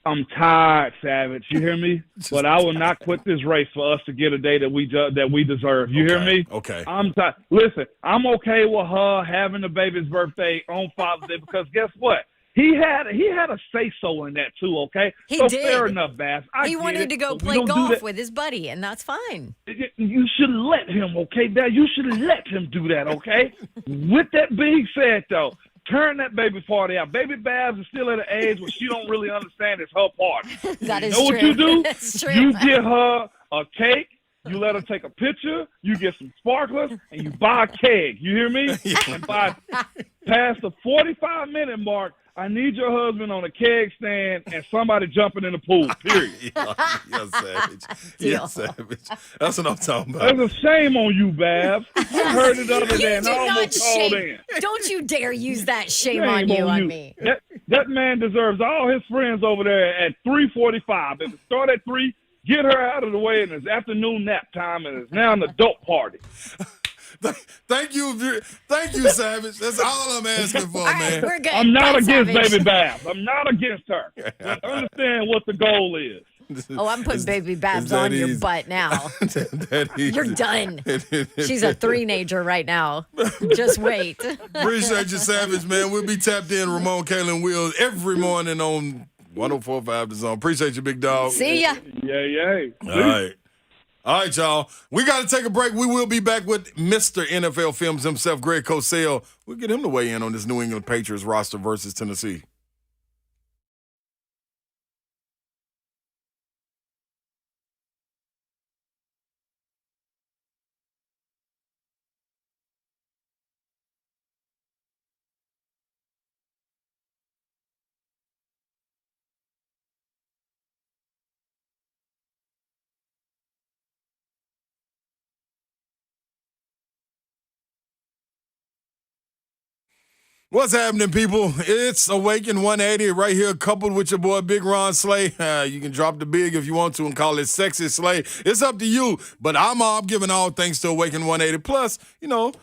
I'm tired, Savage. You hear me? But I will not quit this race for us to get a day that we deserve. You hear me? Okay. I'm tired. Listen, I'm okay with her having the baby's birthday on Father's Day because guess what? He had a say-so in that too, okay? He so did. Fair enough, Bass. He wanted to go play golf with his buddy, and that's fine. You should let him, okay, Dad? You should let him do that, okay? With that being said, though, turn that baby party out. Baby Babs is still at an age where she don't really understand it's her party. That is true. What you do? That's true. You get her a cake, You let her take a picture, you get some sparklers, and you buy a keg. You hear me? And by past the 45-minute mark, I need your husband on a keg stand and somebody jumping in the pool, period. You're savage. Deal. You're savage. That's what I'm talking about. There's a shame on you, Babs. I heard it the other You day and do I not almost called shame. in. Don't you dare use that shame on you on me. That man deserves all his friends over there at 3:45. If it start at 3, get her out of the way, and it's afternoon nap time, and it's now an adult party. Thank you, Savage. That's all I'm asking for, All right, man. we're good. I'm not Bye, against Savage. Baby Babs. I'm not against her. But understand what the goal is. Oh, I'm putting Baby Babs that on your easy? butt now. That easy. You're done. She's a 3-nager right now. Just wait. Appreciate you, Savage, man. We'll be tapped in, Ramon, Kayla, and Will, every morning on 104.5 The Zone. Appreciate you, big dog. See ya. Yeah. All right, y'all. We got to take a break. We will be back with Mr. NFL Films himself, Greg Cosell. We'll get him to weigh in on this New England Patriots roster versus Tennessee. What's happening, people? It's Awaken 180 right here, coupled with your boy Big Ron Slay. You can drop the big if you want to and call it Sexy Slay. It's up to you, but I'm giving all thanks to Awaken 180. Plus,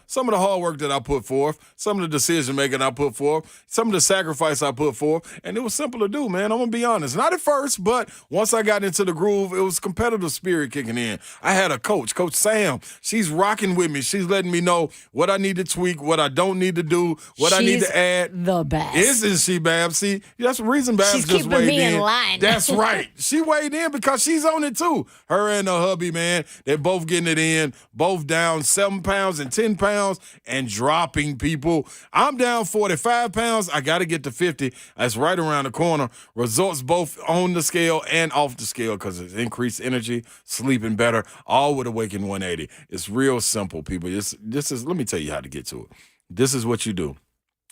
some of the hard work that I put forth, some of the decision-making I put forth, some of the sacrifice I put forth, and it was simple to do, man. I'm going to be honest. Not at first, but once I got into the groove, it was competitive spirit kicking in. I had a coach, Coach Sam. She's rocking with me. She's letting me know what I need to tweak, what I don't need to do, what I need to add. The best. Isn't she, Babs? See, that's the reason Babs She's just keeping weighed me in. in line. That's right. She weighed in because she's on it too. Her and her hubby, man, they're both getting it in, both down 7 pounds and 10 pounds and dropping, people. I'm down 45 pounds. I got to get to 50. That's right around the corner. Results both on the scale and off the scale because it's increased energy, sleeping better, all with Awaken 180. It's real simple, people. This is, let me tell you how to get to it. This is what you do.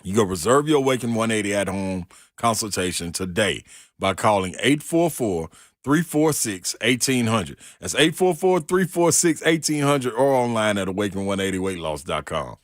You go reserve your Awaken 180 at home consultation today by calling 844-346-1800. That's 844-346-1800 or online at awaken180weightloss.com.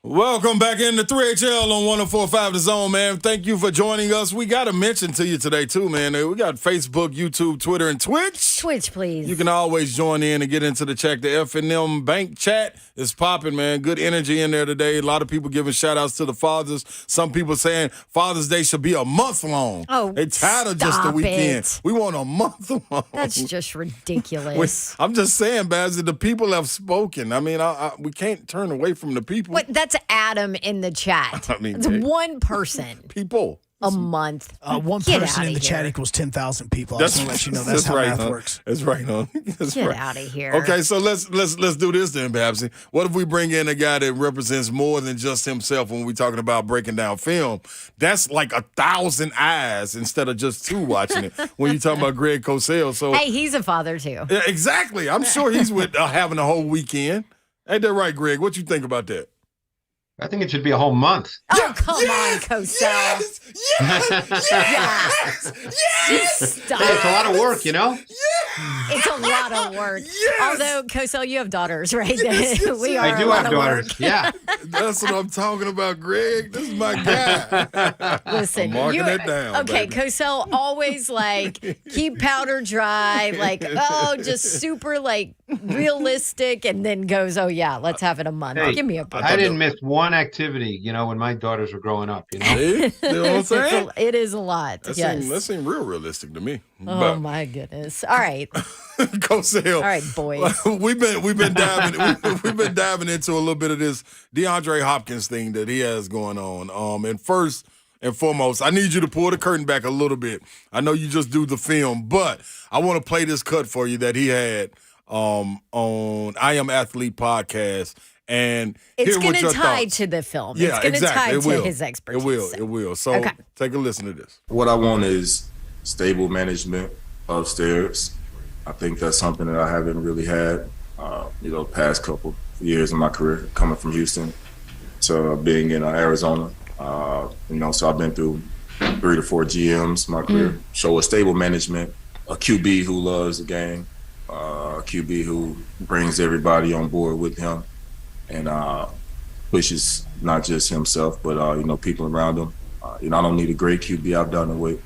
Welcome back into 3HL on 104.5 The Zone, man. Thank you for joining us. We got to mention to you today, too, man. We got Facebook, YouTube, Twitter, and Twitch. Twitch, please. You can always join in and get into the chat. The F&M Bank chat is popping, man. Good energy in there today. A lot of people giving shout-outs to the fathers. Some people saying Father's Day should be a month long. Oh, they tired of just the weekend. it. We want a month long. That's just ridiculous. I'm just saying, Bazzy, the people have spoken. I mean, we can't turn away from the people. What? That's Adam in the chat. I mean, it's one person. People. A month. One Get person outta in the here. chat equals 10,000 people. I just want to let you know that's how right, math huh? works. That's right, huh? That's Get right. out of here. Okay, so let's do this then, Babsy. What if we bring in a guy that represents more than just himself when we're talking about breaking down film? That's like 1,000 eyes instead of just 2 watching it. When you're talking about Greg Cosell, so Hey, he's a father too. yeah, exactly. I'm sure he's with having a whole weekend. Ain't that right, Greg? What you think about that? I think it should be a whole month. Oh, come on, Cosell. Yes! Just stop. Hey, it's a lot of work, you know? It's a lot of work. Yes! Although, Cosell, you have daughters, right? Yes, We are I do a lot have of work. daughters. Yeah. That's what I'm talking about, Greg. This is my guy. Listen, I'm marking it down. Okay, baby. Cosell always keep powder dry, just super realistic, and then goes, oh yeah, let's have it a month. Hey, Give me a break. I didn't miss one activity, when my daughters were growing up, See? You know what I'm saying? It is a lot. That Yes. seemed real realistic to me. Oh my goodness. All right. Cosell. All right, boys. we've been diving into a little bit of this DeAndre Hopkins thing that he has going on. And first and foremost, I need you to pull the curtain back a little bit. I know you just do the film, but I want to play this cut for you that he had on I Am Athlete podcast. And It's going to tie to the film. Yeah, it's going to exactly. tie to his expertise. It will. So Okay. take a listen to this. What I want is stable management of steroids. I think that's something that I haven't really had, past couple years in my career, coming from Houston to being in Arizona. So I've been through 3 to 4 GMs in my career. So a stable management, a QB who loves the game, a QB who brings everybody on board with him and pushes not just himself, but, people around him. I don't need a great QB. I've done it with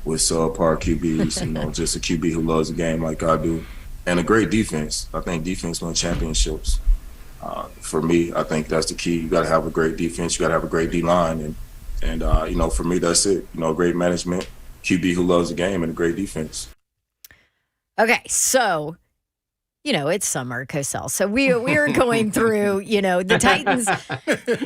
subpar QBs, just a QB who loves the game like I do. And a great defense. I think defense wins championships. For me, I think that's the key. You got to have a great defense. You got to have a great D-line. And for me, that's it. Great management, QB who loves the game, and a great defense. Okay, so it's summer, Cosell. So we're going through, the Titans.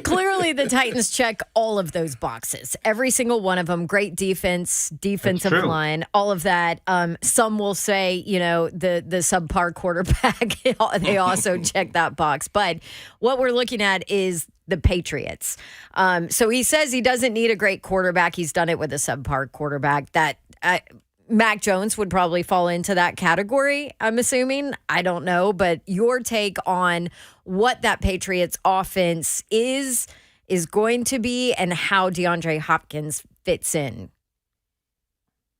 Clearly, the Titans check all of those boxes. Every single one of them. Great defense, defensive line, all of that. Some will say, the subpar quarterback. They also check that box. But what we're looking at is the Patriots. So he says he doesn't need a great quarterback. He's done it with a subpar quarterback. That Mac Jones would probably fall into that category, I'm assuming. I don't know. But your take on what that Patriots offense is going to be and how DeAndre Hopkins fits in.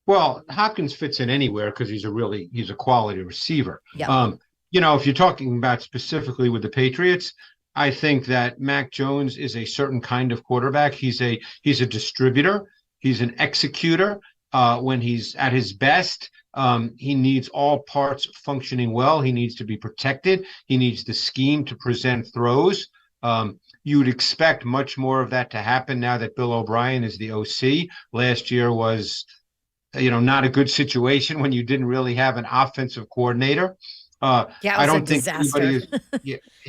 Well, Hopkins fits in anywhere because he's a quality receiver. Yeah. If you're talking about specifically with the Patriots, I think that Mac Jones is a certain kind of quarterback. He's a distributor. He's an executor. When he's at his best, he needs all parts functioning well. He needs to be protected. He needs the scheme to present throws. You would expect much more of that to happen now that Bill O'Brien is the OC. Last year was, not a good situation when you didn't really have an offensive coordinator. I don't think anybody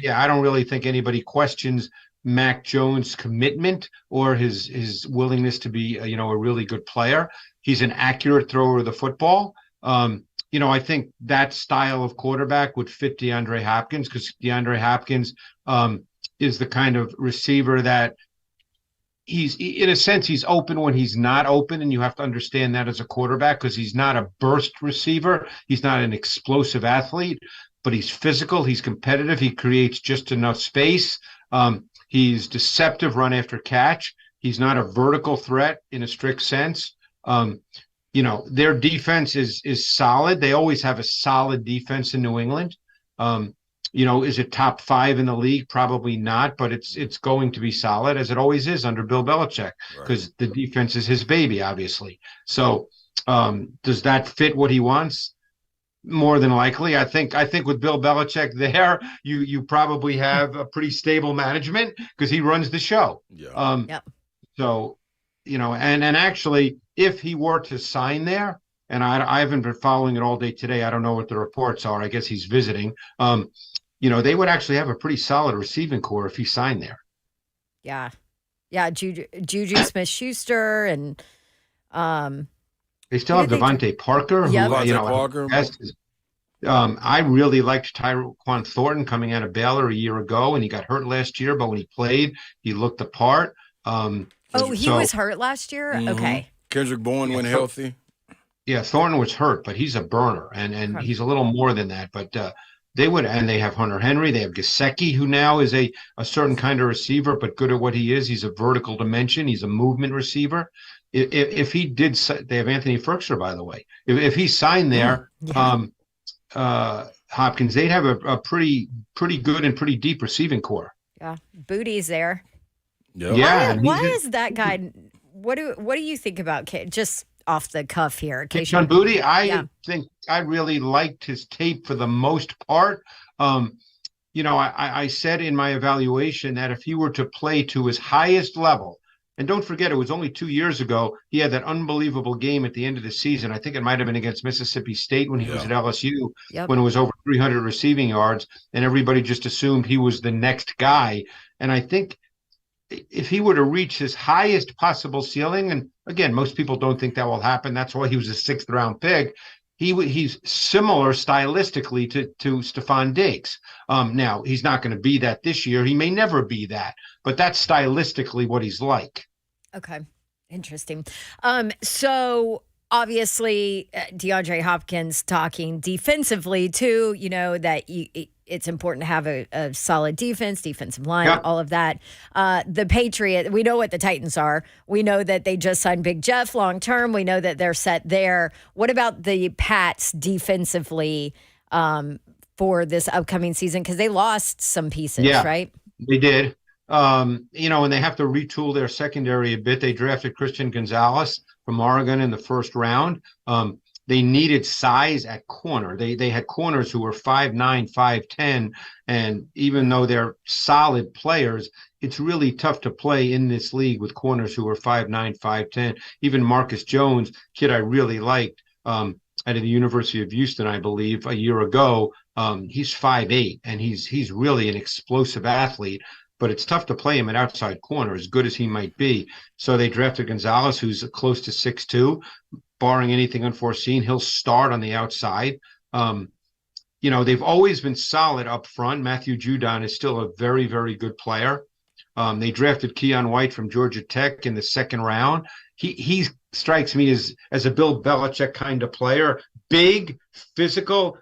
I don't really think anybody questions Mac Jones' commitment or his willingness to be, a really good player. He's an accurate thrower of the football. I think that style of quarterback would fit DeAndre Hopkins because DeAndre Hopkins is the kind of receiver that in a sense, he's open when he's not open, and you have to understand that as a quarterback because he's not a burst receiver. He's not an explosive athlete, but he's physical. He's competitive. He creates just enough space. He's deceptive run after catch. He's not a vertical threat in a strict sense. Their defense is solid. They always have a solid defense in New England. Is it top 5 in the league? Probably not, but it's going to be solid, as it always is under Bill Belichick, because the defense is his baby, obviously. So does that fit what he wants? More than likely. I think with Bill Belichick there, you probably have a pretty stable management because he runs the show. Yeah. Yep. So, and actually, if he were to sign there, and I haven't been following it all day today, I don't know what the reports are. I guess he's visiting. They would actually have a pretty solid receiving core if he signed there. Yeah. Yeah. Juju Smith-Schuster and they still have Devontae Parker, who Devontae Parker. I really liked Tyquan Thornton coming out of Baylor a year ago, and he got hurt last year, but when he played, he looked the part. He was hurt last year? Mm-hmm. Okay. Kendrick Bourne went healthy. Yeah, Thornton was hurt, but he's a burner, and he's a little more than that. But they have Hunter Henry, they have Gesicki, who now is a certain kind of receiver, but good at what he is. He's a vertical dimension. He's a movement receiver. If he did, they have Anthony Ferkser, by the way. If he signed there, Hopkins, they'd have a pretty good and pretty deep receiving core. Yeah, Booty's there. Yep. Yeah. Why is that guy? What do you think about just off the cuff here? John Booty, I think I really liked his tape for the most part. I said in my evaluation that if he were to play to his highest level, and don't forget, it was only 2 years ago, he had that unbelievable game at the end of the season. I think it might have been against Mississippi State when he was at LSU, when it was over 300 receiving yards, and everybody just assumed he was the next guy. And I think if he were to reach his highest possible ceiling, and again, most people don't think that will happen. That's why he was a 6th-round pick. He's similar stylistically to Stephon Diggs. Now, he's not going to be that this year. He may never be that, but that's stylistically what he's like. Okay. Interesting. So obviously DeAndre Hopkins talking defensively too, that it's important to have a solid defensive line, all of that. The Patriots, we know what the Titans are. We know that they just signed Big Jeff long term. We know that they're set there. What about the Pats defensively for this upcoming season? Because they lost some pieces, right? They did. And they have to retool their secondary a bit. They drafted Christian Gonzalez from Oregon in the first round. They needed size at corner. They had corners who were 5'9", 5'10", and even though they're solid players, it's really tough to play in this league with corners who are 5'9", 5'10". Even Marcus Jones, kid I really liked, out of the University of Houston, I believe, a year ago, he's 5'8", and he's really an explosive athlete. But it's tough to play him at outside corner, as good as he might be. So they drafted Gonzalez, who's close to 6'2". Barring anything unforeseen, he'll start on the outside. They've always been solid up front. Matthew Judon is still a very, very good player. They drafted Keon White from Georgia Tech in the 2nd round. He strikes me as a Bill Belichick kind of player. Big, physical,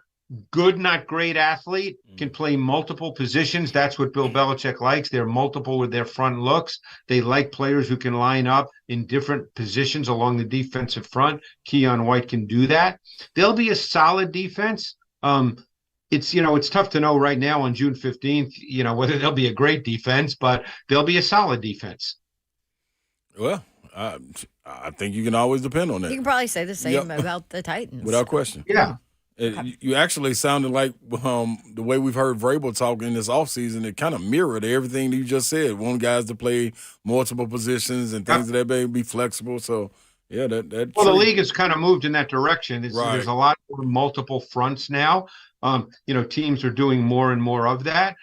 good, not great athlete, can play multiple positions. That's what Bill Belichick likes. They're multiple with their front looks. They like players who can line up in different positions along the defensive front. Keon White can do that. They'll be a solid defense. It's tough to know right now on June 15th, whether they'll be a great defense, but they'll be a solid defense. Well, I think you can always depend on that. You can probably say the same about the Titans. Without question. Yeah. You actually sounded like the way we've heard Vrabel talk in this offseason, it kind of mirrored everything that you just said. Want guys to play multiple positions and things that may be flexible. So, yeah, that. Well, the league has kind of moved in that direction. There's a lot more multiple fronts now. Teams are doing more and more of that.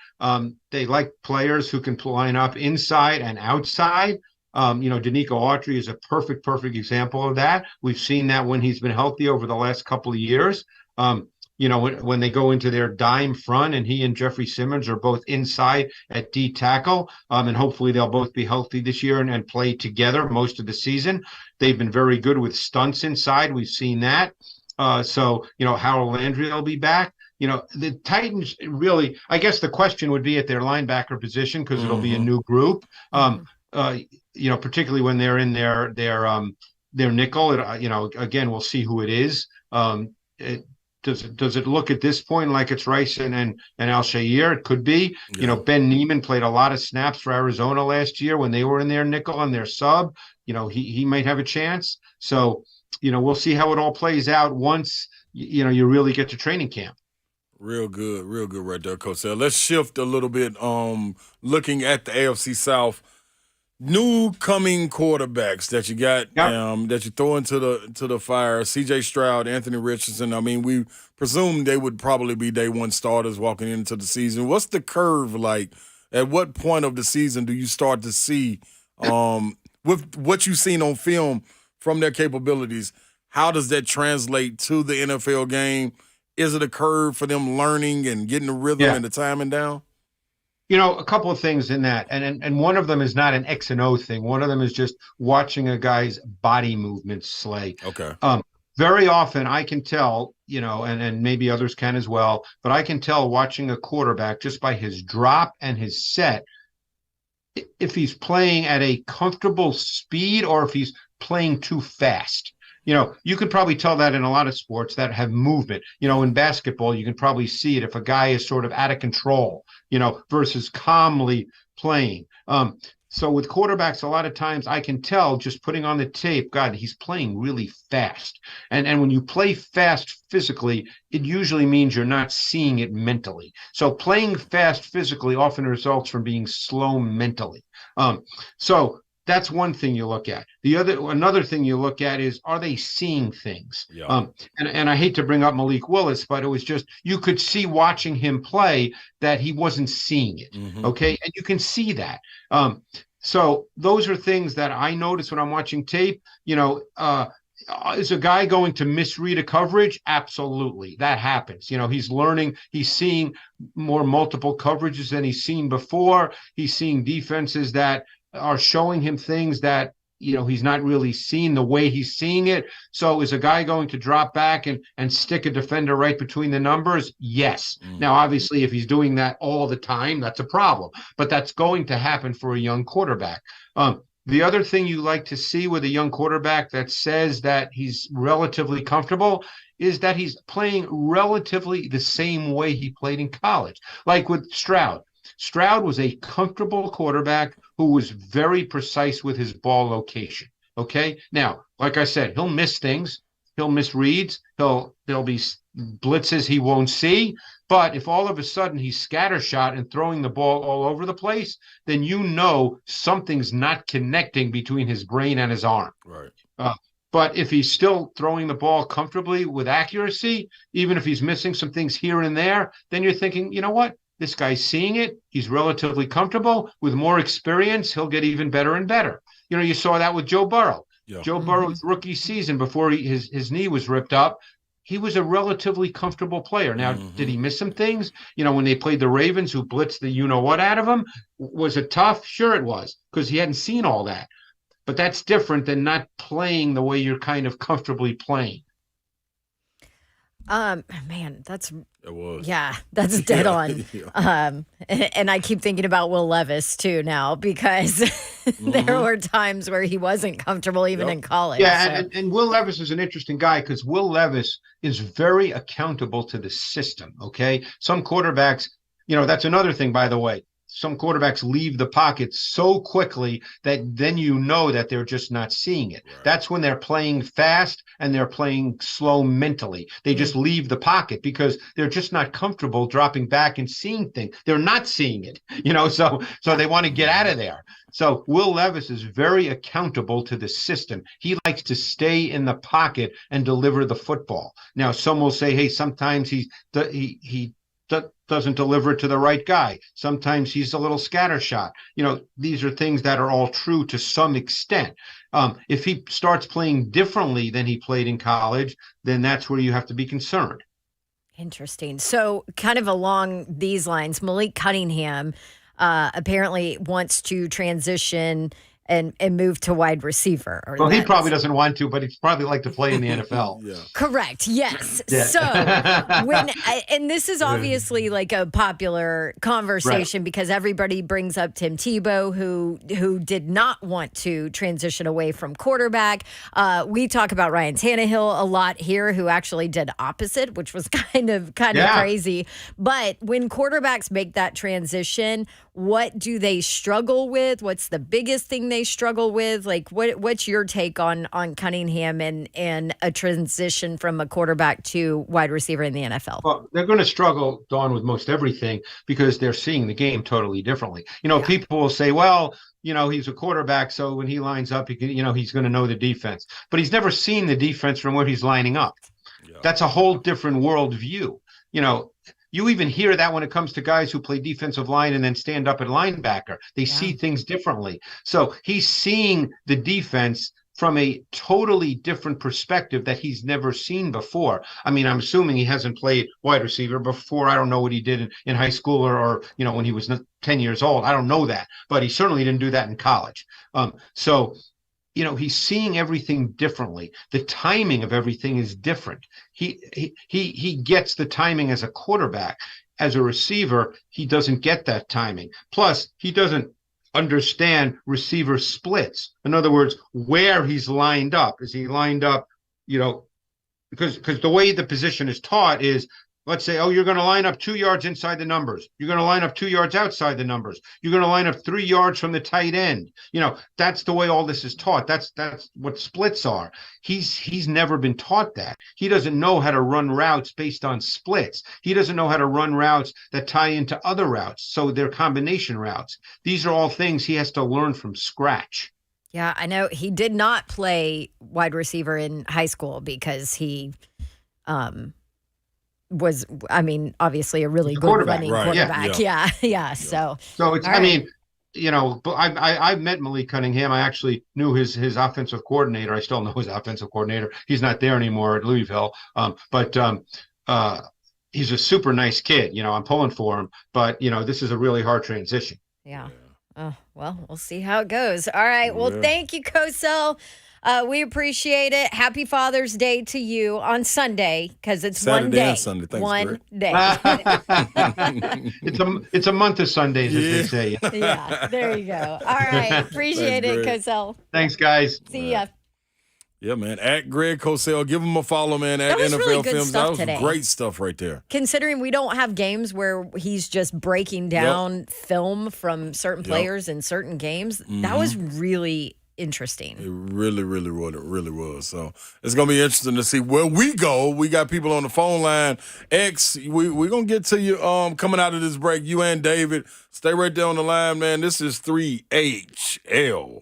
They like players who can line up inside and outside. Danico Autry is a perfect example of that. We've seen that when he's been healthy over the last couple of years. When they go into their dime front, and he and Jeffrey Simmons are both inside at D tackle, and hopefully they'll both be healthy this year and play together most of the season. They've been very good with stunts inside. We've seen that. Harold Landry will be back. The Titans really, I guess the question would be at their linebacker position, because it'll be a new group. Particularly when they're in their nickel. Again, we'll see who it is. does it look at this point like it's Rice and Al-Shaair? It could be. Yeah. Ben Neiman played a lot of snaps for Arizona last year when they were in their nickel and their sub. He might have a chance. So, we'll see how it all plays out once, you really get to training camp. Real good right there, Cosell. Let's shift a little bit. Looking at the AFC South, new coming quarterbacks that you got, that you throw into the fire. C.J. Stroud, Anthony Richardson. I mean, we presume they would probably be day one starters walking into the season. What's the curve like? At what point of the season do you start to see, with what you've seen on film from their capabilities, how does that translate to the NFL game? Is it a curve for them learning and getting the rhythm and the timing down? A couple of things in that, and one of them is not an X and O thing. One of them is just watching a guy's body movements slay. Okay. Very often I can tell, and maybe others can as well, but I can tell watching a quarterback just by his drop and his set, if he's playing at a comfortable speed or if he's playing too fast. You could probably tell that in a lot of sports that have movement. In basketball, you can probably see it if a guy is sort of out of control, versus calmly playing. So with quarterbacks, a lot of times I can tell just putting on the tape, God, he's playing really fast. And when you play fast physically, it usually means you're not seeing it mentally. So playing fast physically often results from being slow mentally. So that's one thing you look at. Another thing you look at is, are they seeing things? Yeah. And I hate to bring up Malik Willis, but it was just, you could see watching him play that he wasn't seeing it. Mm-hmm. Okay. And you can see that. So those are things that I notice when I'm watching tape. Is a guy going to misread a coverage? Absolutely. That happens. He's learning, he's seeing more multiple coverages than he's seen before. He's seeing defenses that are showing him things that he's not really seeing the way he's seeing it. So is a guy going to drop back and stick a defender right between the numbers? Yes. Now, obviously, if he's doing that all the time, that's a problem. But that's going to happen for a young quarterback. The other thing you like to see with a young quarterback that says that he's relatively comfortable is that he's playing relatively the same way he played in college. Like with Stroud. Stroud was a comfortable quarterback who was very precise with his ball location. Okay. Now, like I said, he'll miss things. He'll miss reads. There'll be blitzes he won't see. But if all of a sudden he's scattershot and throwing the ball all over the place, then something's not connecting between his brain and his arm. Right. But if he's still throwing the ball comfortably with accuracy, even if he's missing some things here and there, then you're thinking, you know what? This guy's seeing it. He's relatively comfortable. With more experience, he'll get even better and better. You saw that with Joe Burrow. Yeah. Joe Burrow's rookie season, before his knee was ripped up, he was a relatively comfortable player. Now, did he miss some things? When they played the Ravens, who blitzed the you-know-what out of him, was it tough? Sure it was, because he hadn't seen all that. But that's different than not playing the way you're kind of comfortably playing. Man, that's It was. Yeah, that's dead on. Yeah. And I keep thinking about Will Levis too now, because there were times where he wasn't comfortable even in college. Yeah, and Will Levis is an interesting guy because Will Levis is very accountable to the system, okay? Some quarterbacks, that's another thing, by the way. Some quarterbacks leave the pocket so quickly that then that they're just not seeing it. Right. That's when they're playing fast and they're playing slow mentally. They just leave the pocket because they're just not comfortable dropping back and seeing things. They're not seeing it, so they want to get out of there. So Will Levis is very accountable to the system. He likes to stay in the pocket and deliver the football. Now, some will say, hey, sometimes he doesn't deliver it to the right guy. Sometimes he's a little scattershot. These are things that are all true to some extent. If he starts playing differently than he played in college, then that's where you have to be concerned. Interesting. So kind of along these lines, Malik Cunningham apparently wants to transition and move to wide receiver. Or Well, he that's- probably doesn't want to, but he'd probably like to play in the NFL. Yeah. Correct. Yes. Yeah. So and this is obviously like a popular conversation because everybody brings up Tim Tebow, who did not want to transition away from quarterback. We talk about Ryan Tannehill a lot here, who actually did opposite, which was kind of crazy. But when quarterbacks make that transition, what do they struggle with? What's the biggest thing they struggle with? Like, what's your take on Cunningham and a transition from a quarterback to wide receiver in the NFL? Well, they're going to struggle, Dawn, with most everything because they're seeing the game totally differently. People will say, well, he's a quarterback, so when he lines up, he can, he's going to know the defense. But he's never seen the defense from where he's lining up. Yeah. That's a whole different worldview. You even hear that when it comes to guys who play defensive line and then stand up at linebacker. They see things differently. So he's seeing the defense from a totally different perspective that he's never seen before. I mean, I'm assuming he hasn't played wide receiver before. I don't know what he did in high school or when he was 10 years old. I don't know that. But he certainly didn't do that in college. He's seeing everything differently. The timing of everything is different. He gets the timing as a quarterback. As a receiver, he doesn't get that timing. Plus, he doesn't understand receiver splits. In other words, where he's lined up. Is he lined up, because the way the position is taught is, let's say, you're going to line up 2 yards inside the numbers. You're going to line up 2 yards outside the numbers. You're going to line up 3 yards from the tight end. That's the way all this is taught. That's what splits are. He's never been taught that. He doesn't know how to run routes based on splits. He doesn't know how to run routes that tie into other routes. So they're combination routes. These are all things he has to learn from scratch. Yeah, I know he did not play wide receiver in high school because he was, obviously a really good running quarterback. Yeah. So it's, I've met Malik Cunningham. I actually knew his offensive coordinator. I still know his offensive coordinator. He's not there anymore at Louisville. But he's a super nice kid. I'm pulling for him. But, this is a really hard transition. Yeah. Oh, well, we'll see how it goes. All right. Well, thank you, Cosell. We appreciate it. Happy Father's Day to you on Sunday because it's Saturday one day. And Sunday. Thanks, one Greg. day. It's a month of Sundays, as they say. Yeah, there you go. All right. Appreciate Thanks, it, Greg. Cosell. Thanks, guys. See ya. Yeah, man. At Greg Cosell. Give him a follow, man. At That was NFL really good Films. stuff That was today. great stuff right there. Considering we don't have games where he's just breaking down film from certain players in certain games, that was really interesting. It really was. So it's gonna be interesting to see where we go. We got people on the phone line. We're gonna get to you coming out of this break. You and David. Stay right there on the line, man. This is 3HL.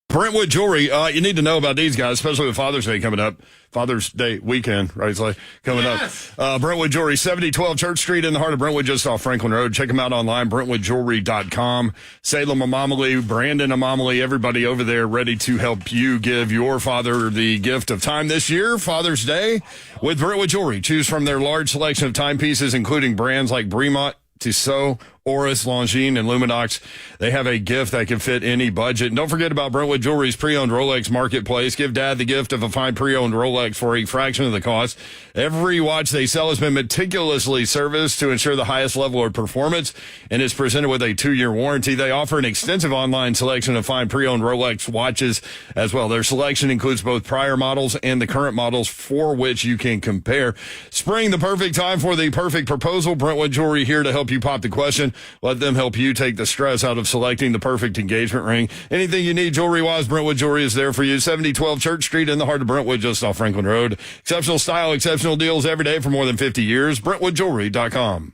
Brentwood Jewelry, you need to know about these guys, especially with Father's Day coming up. Father's Day weekend, right? It's like coming up. Brentwood Jewelry, 7012 Church Street in the heart of Brentwood, just off Franklin Road. Check them out online, BrentwoodJewelry.com. Salem Amamali, Brandon Amamali, everybody over there ready to help you give your father the gift of time this year, Father's Day, with Brentwood Jewelry. Choose from their large selection of timepieces, including brands like Bremont, Tissot, Oris, Longines, and Luminox. They have a gift that can fit any budget. And don't forget about Brentwood Jewelry's pre-owned Rolex marketplace. Give Dad the gift of a fine pre-owned Rolex for a fraction of the cost. Every watch they sell has been meticulously serviced to ensure the highest level of performance and is presented with a 2-year warranty. They offer an extensive online selection of fine pre-owned Rolex watches as well. Their selection includes both prior models and the current models for which you can compare. Spring, the perfect time for the perfect proposal. Brentwood Jewelry here to help you pop the question. Let them help you take the stress out of selecting the perfect engagement ring. Anything you need jewelry-wise, Brentwood Jewelry is there for you. 7012 Church Street in the heart of Brentwood, just off Franklin Road. Exceptional style, exceptional deals every day for more than 50 years. BrentwoodJewelry.com.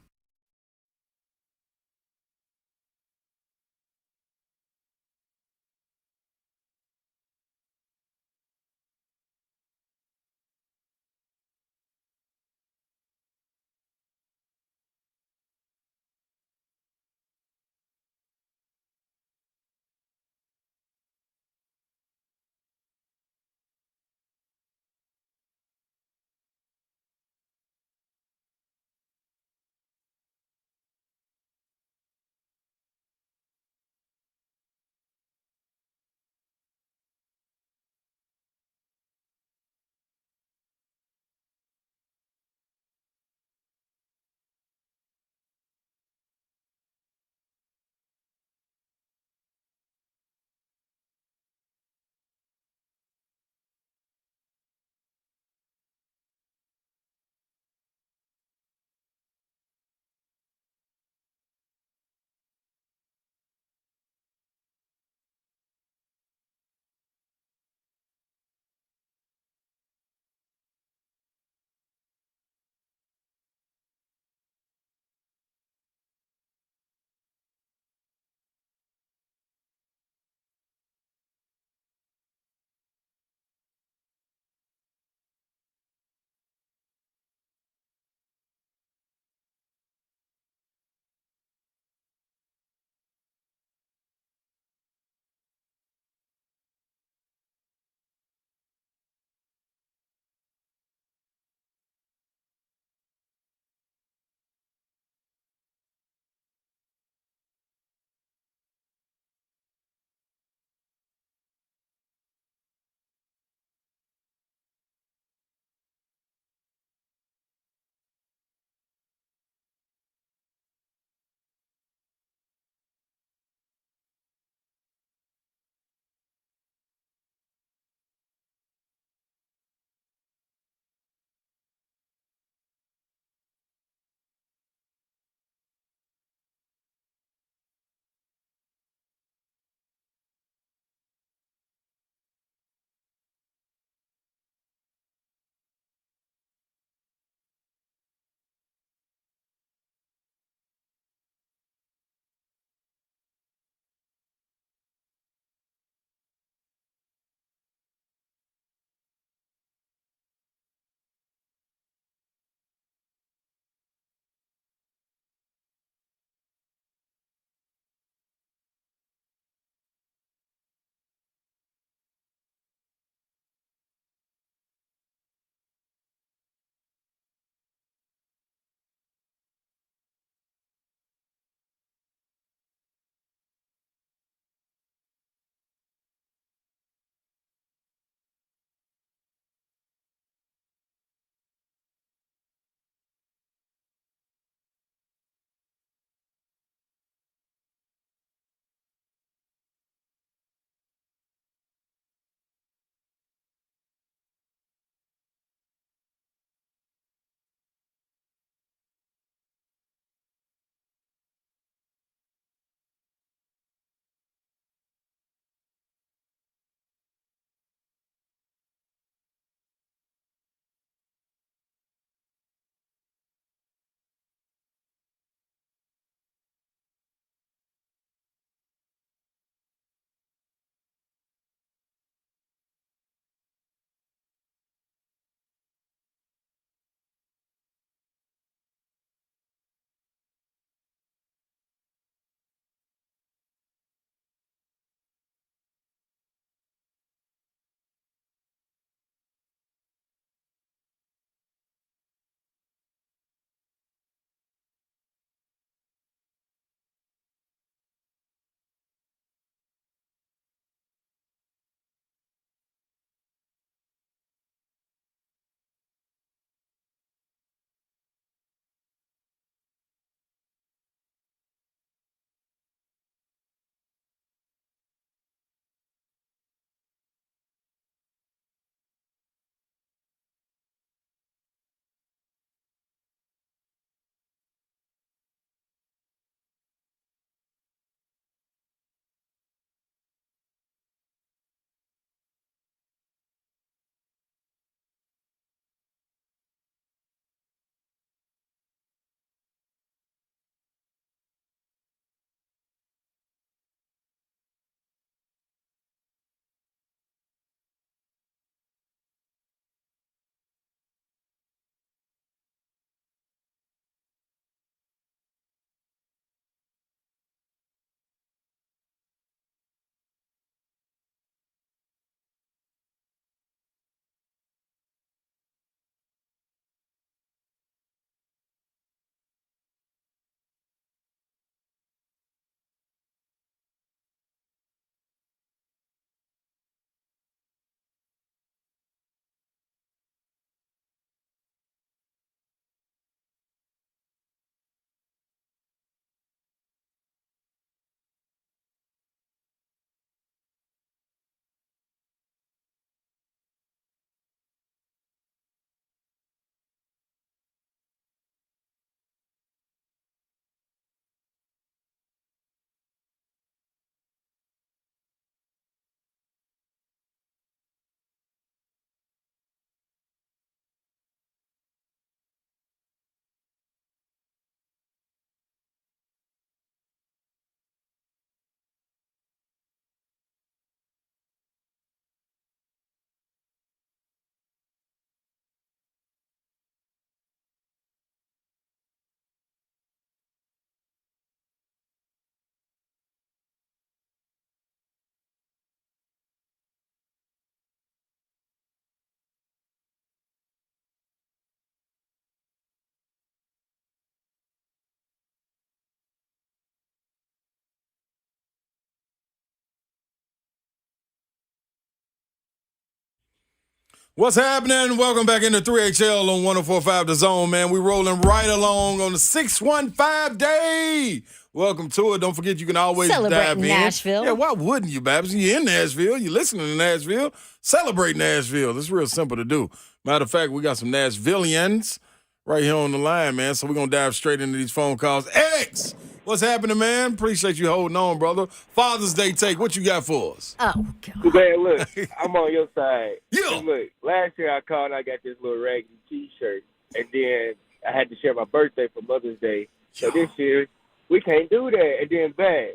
What's happening? Welcome back into 3HL on 104.5 The Zone, man. We rolling right along on the 615 day. Welcome to it. Don't forget you can always Celebrate dive in. Nashville. Yeah, why wouldn't you, Babs? You're in Nashville. You're listening to Nashville. Celebrate Nashville. It's real simple to do. Matter of fact, we got some Nashvillians right here on the line, man. So we're going to dive straight into these phone calls. X, what's happening, man? Appreciate you holding on, brother. Father's Day take. What you got for us? Oh, God. Man, look, I'm on your side. Yeah. Look, last year I called, I got this little raggedy T-shirt, and then I had to share my birthday for Mother's Day. So this year, we can't do that. And then bad.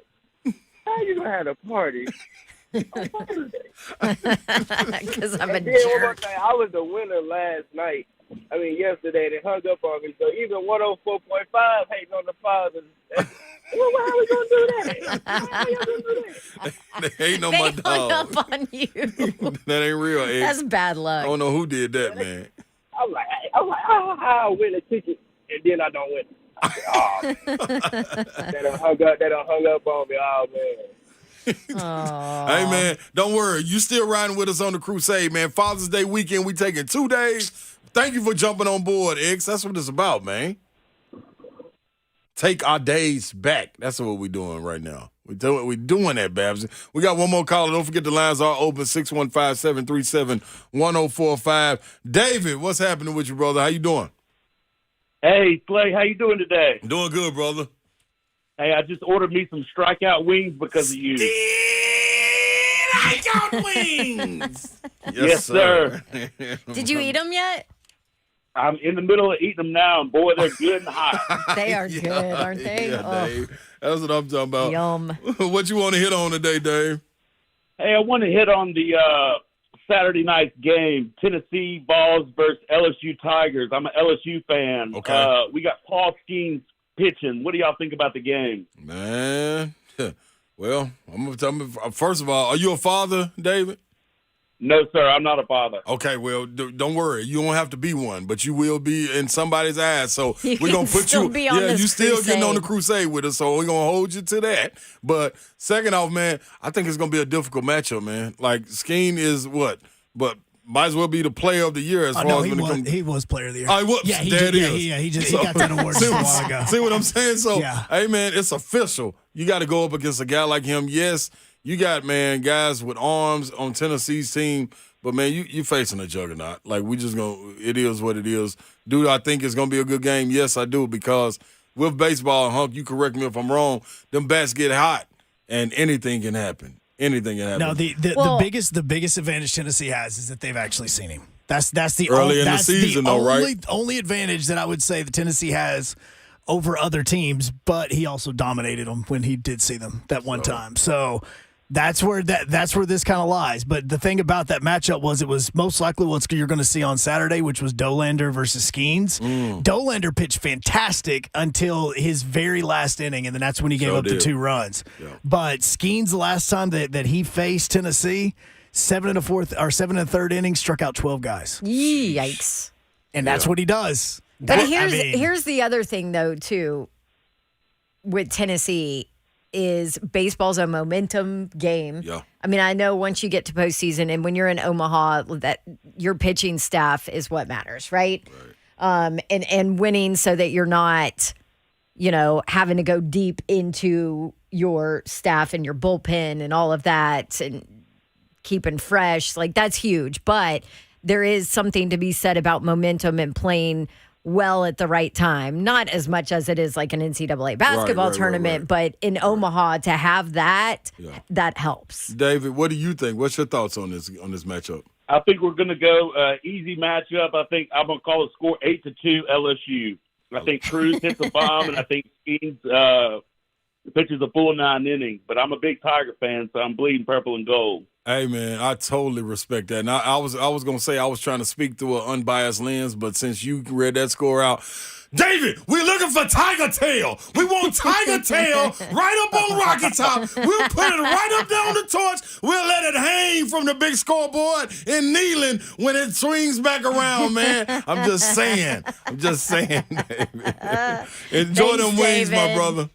How you gonna have a party on Mother's Day? Because I'm a And then one more jerk. thing, I was the winner last night. I mean, yesterday they hung up on me. So even 104.5 hating on the fathers. Well, how are we gonna do that? How y'all gonna do that? They ain't on They my hung dog. up on you. That ain't real, X. That's bad I luck. don't know who did that, man. I'm like, how I win a ticket and then I don't win? I said, oh. They done hung up on me. Oh, man. Hey, man, don't worry. You still riding with us on the crusade, man. Father's Day weekend, we taking 2 days. Thank you for jumping on board, X. That's what it's about, man. Take our days back. That's what we're doing right now. We're doing that, Babs. We got one more caller. Don't forget the lines are open, 615-737-1045. David, what's happening with you, brother? How you doing? Hey, Slay, how you doing today? Doing good, brother. Hey, I just ordered me some strikeout wings because of you. I got wings. Yes, sir. Did you eat them yet? I'm in the middle of eating them now, and boy, they're good and hot. They are good, aren't they? Yeah, Oh, Dave. That's what I'm talking about. yum. What you want to hit on today, Dave? Hey, I want to hit on the Saturday night's game, Tennessee Vols versus LSU Tigers. I'm an LSU fan. Okay. We got Paul Skeens pitching. What do y'all think about the game? Man, well, I'm gonna tell you, first of all, are you a father, David? No, sir, I'm not a father. Okay, well, don't worry. You don't have to be one, but you will be in somebody's eyes. So You we're gonna can put still you. be on this you still getting on the crusade. crusade with us. So we're gonna hold you to that. But second off, man, I think it's gonna be a difficult matchup, man. Like Skeen is what, but might as well be the player of the year as far No, as when it comes. he was player of the year. Oh, he was. Yeah, There it is. he got that award a while ago. See what I'm saying? So, Yeah. hey, man, it's official. You got to go up against a guy like him. Yes, you got, man, guys with arms on Tennessee's team, but, man, you facing a juggernaut. Like, we just going to – it is what it is. Do I think it's going to be a good game? Yes, I do, because with baseball, Hunk, you correct me if I'm wrong, them bats get hot, and anything can happen. Anything can happen. No, Well- the biggest advantage Tennessee has is that they've actually seen him. That's the Early in the that's season, the though, only, right? only advantage that I would say that Tennessee has over other teams. But he also dominated them when he did see them that one time. So that's where this kind of lies. But the thing about that matchup was it was most likely what you're going to see on Saturday, which was Dolander versus Skeens. Dolander pitched fantastic until his very last inning, and then that's when he gave Sure up the did. 2 runs. Yeah. But Skeens, the last time that he faced Tennessee, 7 1/3 innings, struck out 12 guys, Yikes. and that's what he does. But That- here's the other thing, though, too, with Tennessee is baseball's a momentum game. Yeah. I mean, I know once you get to postseason and when you're in Omaha, that your pitching staff is what matters, right? And winning so that you're not, having to go deep into your staff and your bullpen and all of that and keeping fresh. Like, that's huge. But there is something to be said about momentum and playing well at the right time. Not as much as it is like an NCAA basketball right, tournament, but in Omaha to have that, Yeah. that helps. David, what do you think? What's your thoughts on this matchup? I think we're going to go easy matchup. I think I'm going to call the score 8-2 LSU. I think Cruz hits a bomb, and I think Skeens pitches a full 9 innings. But I'm a big Tiger fan, so I'm bleeding purple and gold. Hey, man, I totally respect that. And I was going to say I was trying to speak through an unbiased lens, but since you read that score out, David, we're looking for Tiger Tail. We want Tiger Tail right up on Rocky Top. We'll put it right up there on the torch. We'll let it hang from the big scoreboard in Neyland when it swings back around, man. I'm just saying, David. Enjoy Thanks, them wings, my David. brother.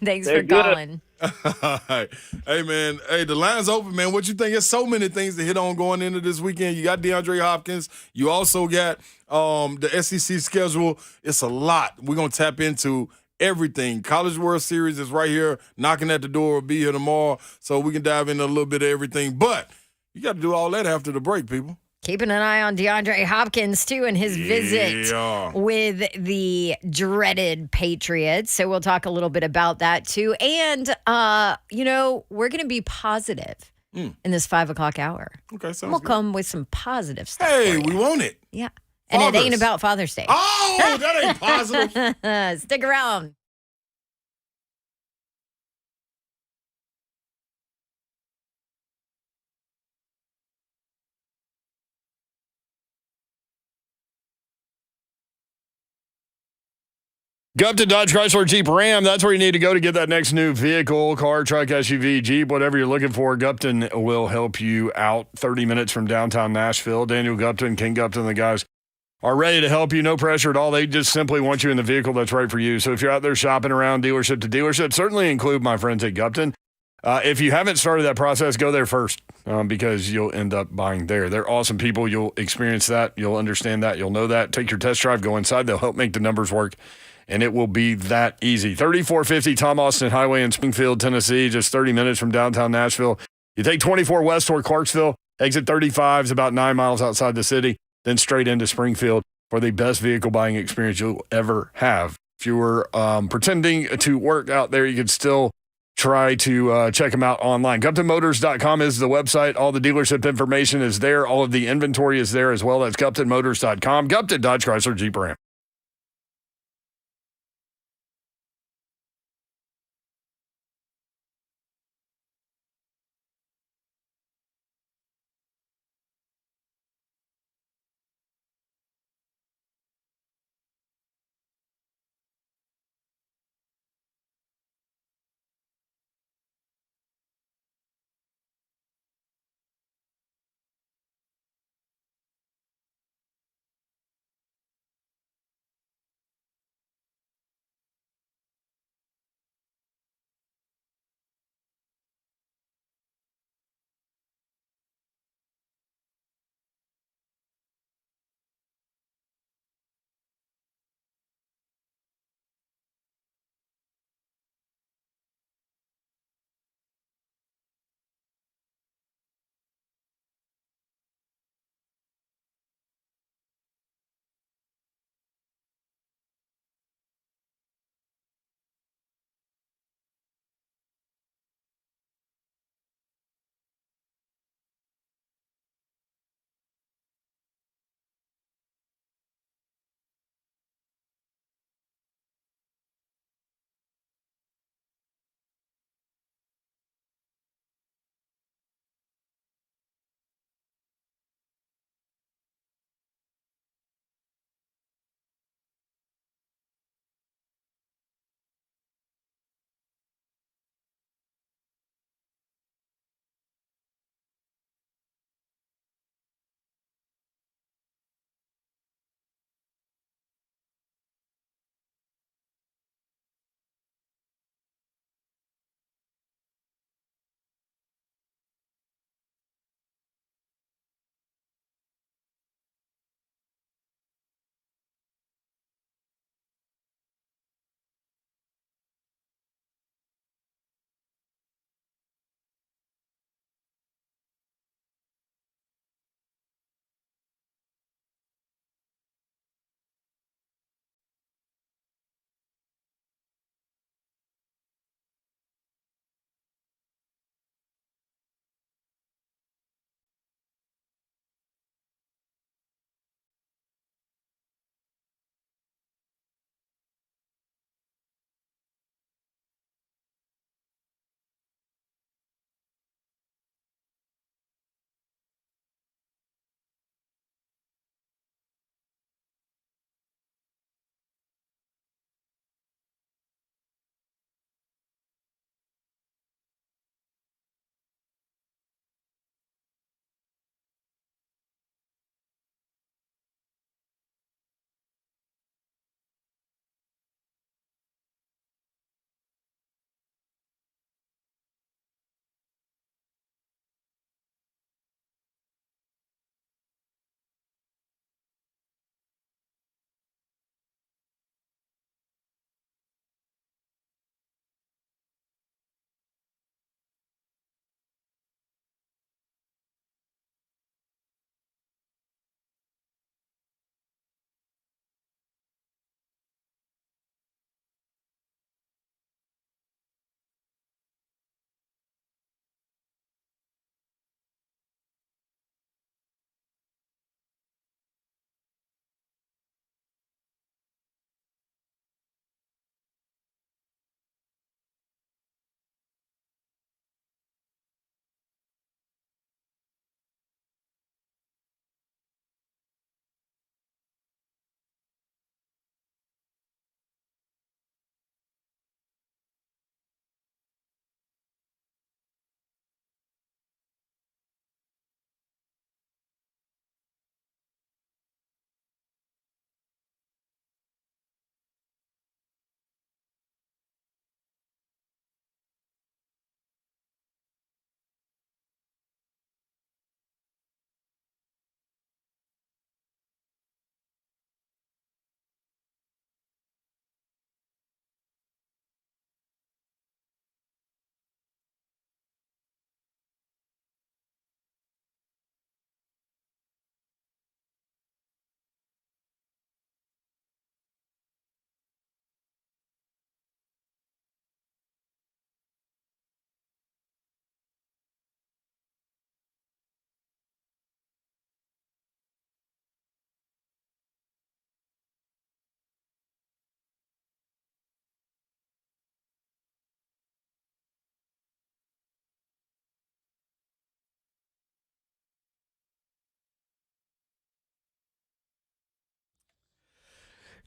Thanks They're for good. calling. Hey, man. Hey, the line's open, man. What you think? There's so many things to hit on going into this weekend. You got DeAndre Hopkins. You also got the SEC schedule. It's a lot. We're going to tap into everything. College World Series is right here, knocking at the door. Will be here tomorrow, so we can dive into a little bit of everything. But you got to do all that after the break, people. Keeping an eye on DeAndre Hopkins, too, and his visit with the dreaded Patriots. So we'll talk a little bit about that, too. And, we're going to be positive in this 5 o'clock hour. Okay, sounds We'll good. come with some positive stuff. Hey, we want it. Yeah. And it ain't about Father's Day. Oh, that ain't positive. Stick around. Go up to Dodge Chrysler Jeep Ram. That's where you need to go to get that next new vehicle, car, truck, SUV, Jeep, whatever you're looking for. Gupton will help you out. 30 minutes from downtown Nashville. Daniel Gupton, King Gupton, the guys are ready to help you. No pressure at all. They just simply want you in the vehicle that's right for you. So if you're out there shopping around dealership to dealership, certainly include my friends at Gupton. If you haven't started that process, go there first because you'll end up buying there. They're awesome people. You'll experience that. You'll understand that. You'll know that. Take your test drive. Go inside. They'll help make the numbers work. And it will be that easy. 3450 Tom Austin Highway in Springfield, Tennessee, just 30 minutes from downtown Nashville. You take 24 west toward Clarksville, exit 35 is about 9 miles outside the city, then straight into Springfield for the best vehicle buying experience you'll ever have. If you were pretending to work out there, you could still try to check them out online. GuptonMotors.com is the website. All the dealership information is there. All of the inventory is there as well. That's GuptonMotors.com. Gupton, Dodge Chrysler Jeep Ram.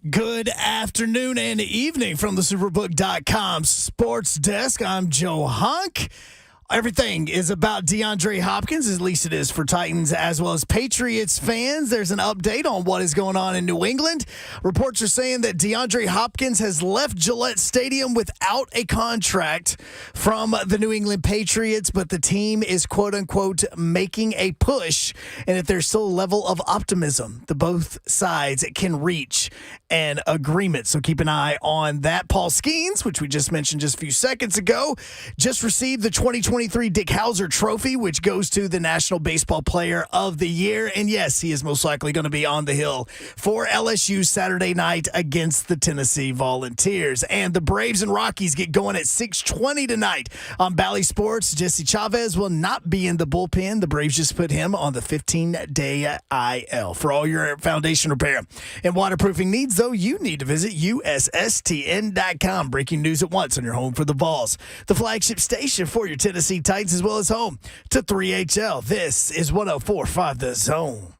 Good afternoon and evening from the Superbook.com sports desk. I'm Joe Hunk. Everything is about DeAndre Hopkins, at least it is for Titans as well as Patriots fans. There's an update on what is going on in New England. Reports are saying that DeAndre Hopkins has left Gillette Stadium without a contract from the New England Patriots, but the team is quote-unquote making a push, and if there's still a level of optimism that both sides can reach an agreement. So keep an eye on that. Paul Skeens, which we just mentioned just a few seconds ago, just received the 2023 Dick Hauser Trophy, which goes to the National Baseball Player of the Year. And yes, he is most likely going to be on the hill for LSU Saturday night against the Tennessee Volunteers. And the Braves and Rockies get going at 6:20 tonight on Bally Sports. Jesse Chavez will not be in the bullpen. The Braves just put him on the 15-day IL. For all your foundation repair and waterproofing needs, though, you need to visit USSTN.com. Breaking news at once on your home for the Vols, the flagship station for your Tennessee Titans, as well as home to 3HL. This is 104.5 The Zone.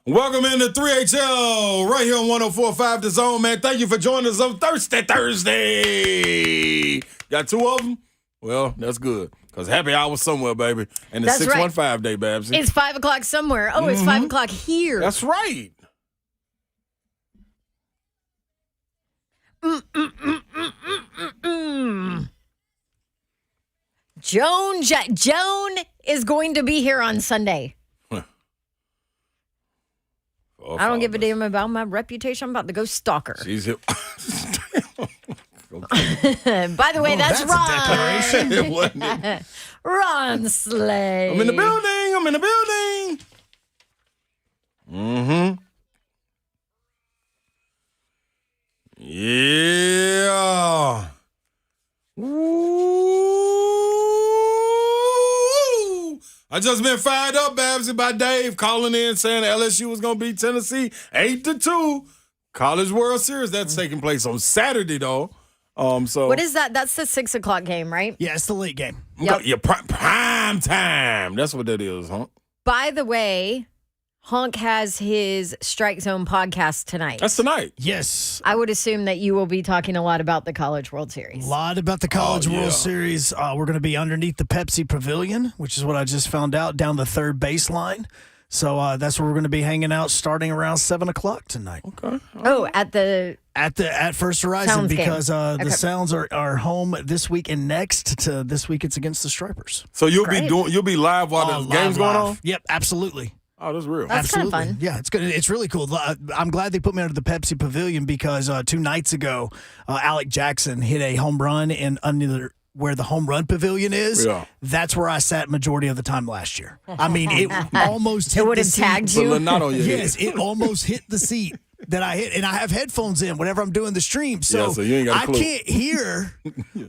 Welcome into 3HL right here on 104.5 The Zone, man. Thank you for joining us on Thursday. Got two of them? Well, that's good. Because happy hour somewhere, baby. And it's That's 615 day, Babsy. It's 5 o'clock somewhere. Oh, it's 5 o'clock here. That's right. Joan is going to be here on Sunday. I don't give a damn about my reputation. I'm about to go stalk her. She's hip. By the way, that's a Ron. declaration, wasn't it? Ron Slade. I'm in the building. Yeah. Woo. I just been fired up, Babsy, by Dave calling in saying LSU was going to beat Tennessee 8-2. College World Series, that's taking place on Saturday, though. So What is that? That's the 6 o'clock game, right? Yeah, it's the late game. Yep. Yeah, prime time. That's what that is, huh? By the way, Honk has his Strike Zone podcast tonight. That's tonight. Yes. I would assume that you will be talking a lot about the College World Series. A lot about the College World Series. We're going to be underneath the Pepsi Pavilion, which is what I just found out, down the third baseline. So that's where we're going to be hanging out starting around 7 o'clock tonight. Okay. Oh, at First Horizon, Sounds game. because the Okay. Sounds are home this week and next. To this week, it's against the Stripers. So you'll Great. be live while the game's going on? Yep, absolutely. Oh, that's real. That's kind of Absolutely. fun. Yeah, it's good. It's really cool. I'm glad they put me under the Pepsi Pavilion because 2 nights ago, Alec Jackson hit a home run under where the home run pavilion is. Yeah. That's where I sat majority of the time last year. I mean, it almost hit would the have seat. tagged you. But not on your head. Yes, it almost hit the seat that I hit, and I have headphones in whenever I'm doing the stream, so, So you ain't got a I clue. can't hear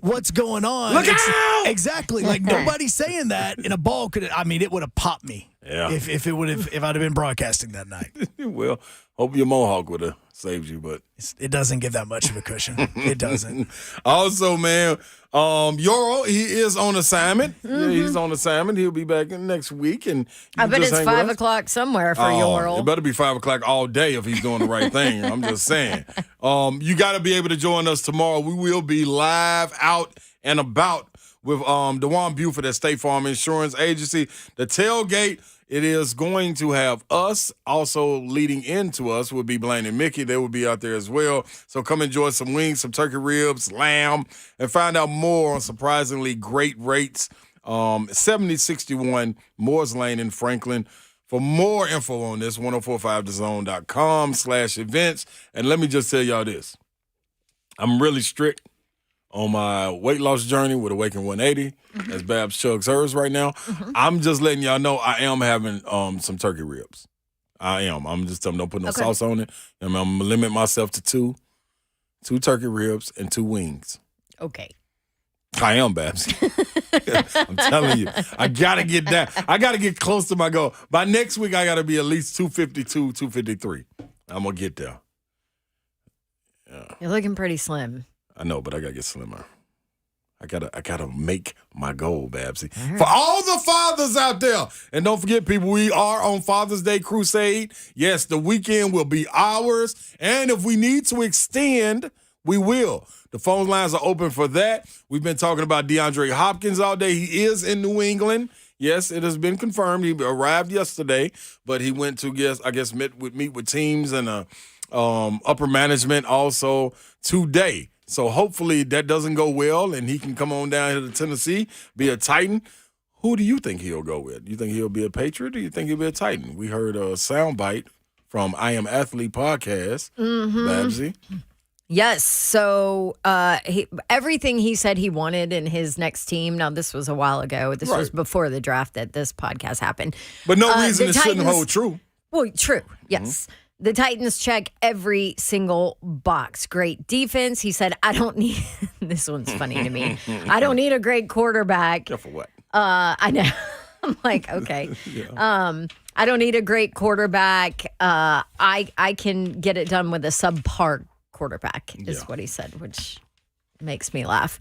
what's going on. Look out! Exactly, like nobody's saying that, and a ball could. I mean, it would have popped me. Yeah. If I'd have been broadcasting that night. Well, hope your mohawk would have saved you, but It doesn't give that much of a cushion. It doesn't. also, man, Yoro, he is on assignment. Yeah, he's on assignment. He'll be back in next week, and you I can bet just it's hang with 5 us. o'clock somewhere for It Yoral. better be 5 o'clock all day if he's doing the right thing. I'm just saying. You got to be able to join us tomorrow. We will be live out and about with DeJuan Buford at State Farm Insurance Agency. The tailgate, it is going to have us. Also leading into us will be Blaine and Mickey. They will be out there as well. So come enjoy some wings, some turkey ribs, lamb, and find out more on surprisingly great rates. 7061 Moores Lane in Franklin. For more info on this, 1045thezone.com/events. And let me just tell y'all this. I'm really strict on my weight loss journey with Awaken 180, as Babs chugs hers right now. I'm just letting y'all know I am having some turkey ribs. I am. I'm just telling them don't put no sauce on it. I'm going to limit myself to two turkey ribs and 2 wings. Okay. I am, Babs. I'm telling you. I got to get that. I got to get close to my goal. By next week, I got to be at least 252, 253. I'm going to get there. Yeah. You're looking pretty slim. I know, but I got to get slimmer. I gotta make my goal, Babsy. Right. For all the fathers out there, and don't forget, people, we are on Father's Day Crusade. Yes, the weekend will be ours, and if we need to extend, we will. The phone lines are open for that. We've been talking about DeAndre Hopkins all day. He is in New England. Yes, it has been confirmed. He arrived yesterday, but he went to meet with teams and upper management also today. So hopefully that doesn't go well, and he can come on down here to Tennessee, be a Titan. Who do you think he'll go with? You think he'll be a Patriot, or you think he'll be a Titan? We heard a soundbite from I Am Athlete podcast, Babsy. Yes. So everything he said he wanted in his next team. Now, this was a while ago. This was before the draft that this podcast happened. But no reason it shouldn't hold true. Well, true. Yes. The Titans check every single box. Great defense. He said, I don't need, this one's funny to me. I don't need a great quarterback. Yeah, for what? I know. I'm like, okay. I don't need a great quarterback. I can get it done with a subpar quarterback is what he said, which makes me laugh.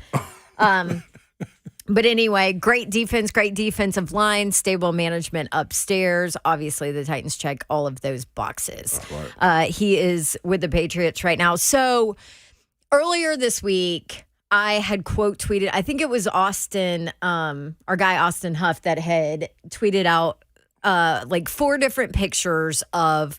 But anyway, great defense, great defensive line, stable management upstairs. Obviously, the Titans check all of those boxes. Right. He is with the Patriots right now. So earlier this week, I had quote tweeted, I think it was Austin, our guy Austin Huff, that had tweeted out like 4 different pictures of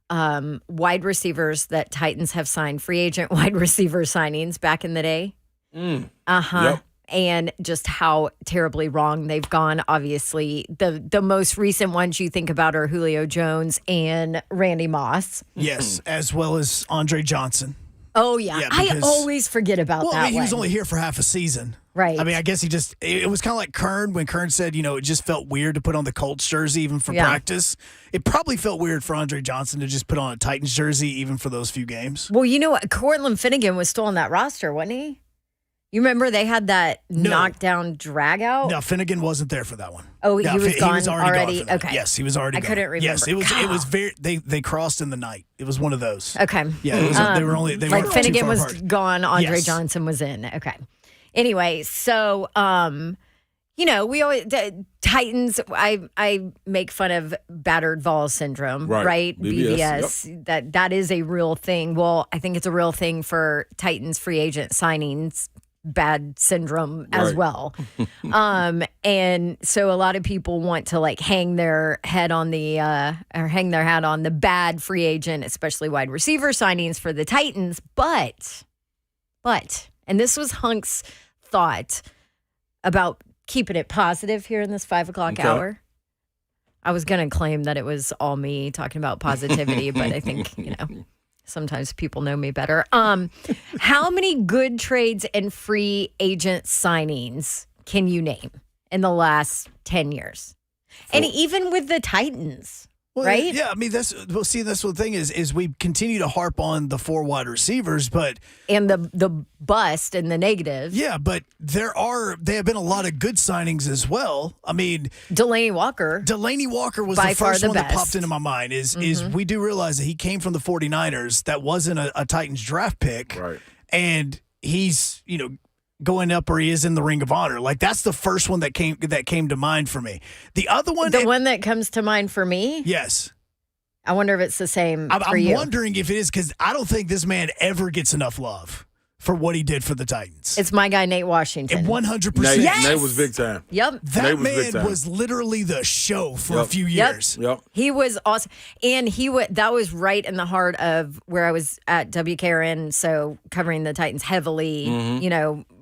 wide receivers that Titans have signed, free agent wide receiver signings back in the day. Yep. And just how terribly wrong they've gone. Obviously, the most recent ones you think about are Julio Jones and Randy Moss. Yes, as well as Andre Johnson. Oh, yeah. I always forget about that. Well, I mean, he was only here for half a season. Right. I mean, I guess it was kind of like Kern when Kern said, it just felt weird to put on the Colts jersey even for practice. It probably felt weird for Andre Johnson to just put on a Titans jersey even for those few games. Well, you know what? Cortland Finnegan was still on that roster, wasn't he? You remember they had that knockdown drag out? No, Finnegan wasn't there for that one. Oh, he was gone already? Gone okay. Yes, he was already gone. I couldn't remember. Yes, it was very they crossed in the night. It was one of those. Okay. Yeah, it was, they were only they like weren't Finnegan too far was apart. gone, Andre Johnson was in. Okay. Anyway, so we always Titans. I make fun of battered Vol syndrome, right? BVS. Yep. That is a real thing. Well, I think it's a real thing for Titans free agent signings. Bad syndrome as well. And so a lot of people want to like hang their hat on the bad free agent, especially wide receiver signings for the Titans. But, and this was Hunk's thought about keeping it positive here in this 5 o'clock hour. I was going to claim that it was all me talking about positivity, but I think, sometimes people know me better. How many good trades and free agent signings can you name in the last 10 years? And even with the Titans, right? Yeah, I mean, that's one thing is we continue to harp on the 4 wide receivers, but and the bust and the negative. Yeah, but there have been a lot of good signings as well. I mean, Delaney Walker was the first one that popped into my mind. Is we do realize that he came from the 49ers. That wasn't a Titans draft pick, right? And he's going up, or he is in the Ring of Honor. Like that's the first one that came to mind for me. The other one, one that comes to mind for me, yes. I wonder if it's the same. I'm wondering if it is, because I don't think this man ever gets enough love for what he did for the Titans. It's my guy Nate Washington. 100%. Nate was big time. Yep. That man was literally the show for a few years. Yep. He was awesome. And that was right in the heart of where I was at WKRN, so covering the Titans heavily,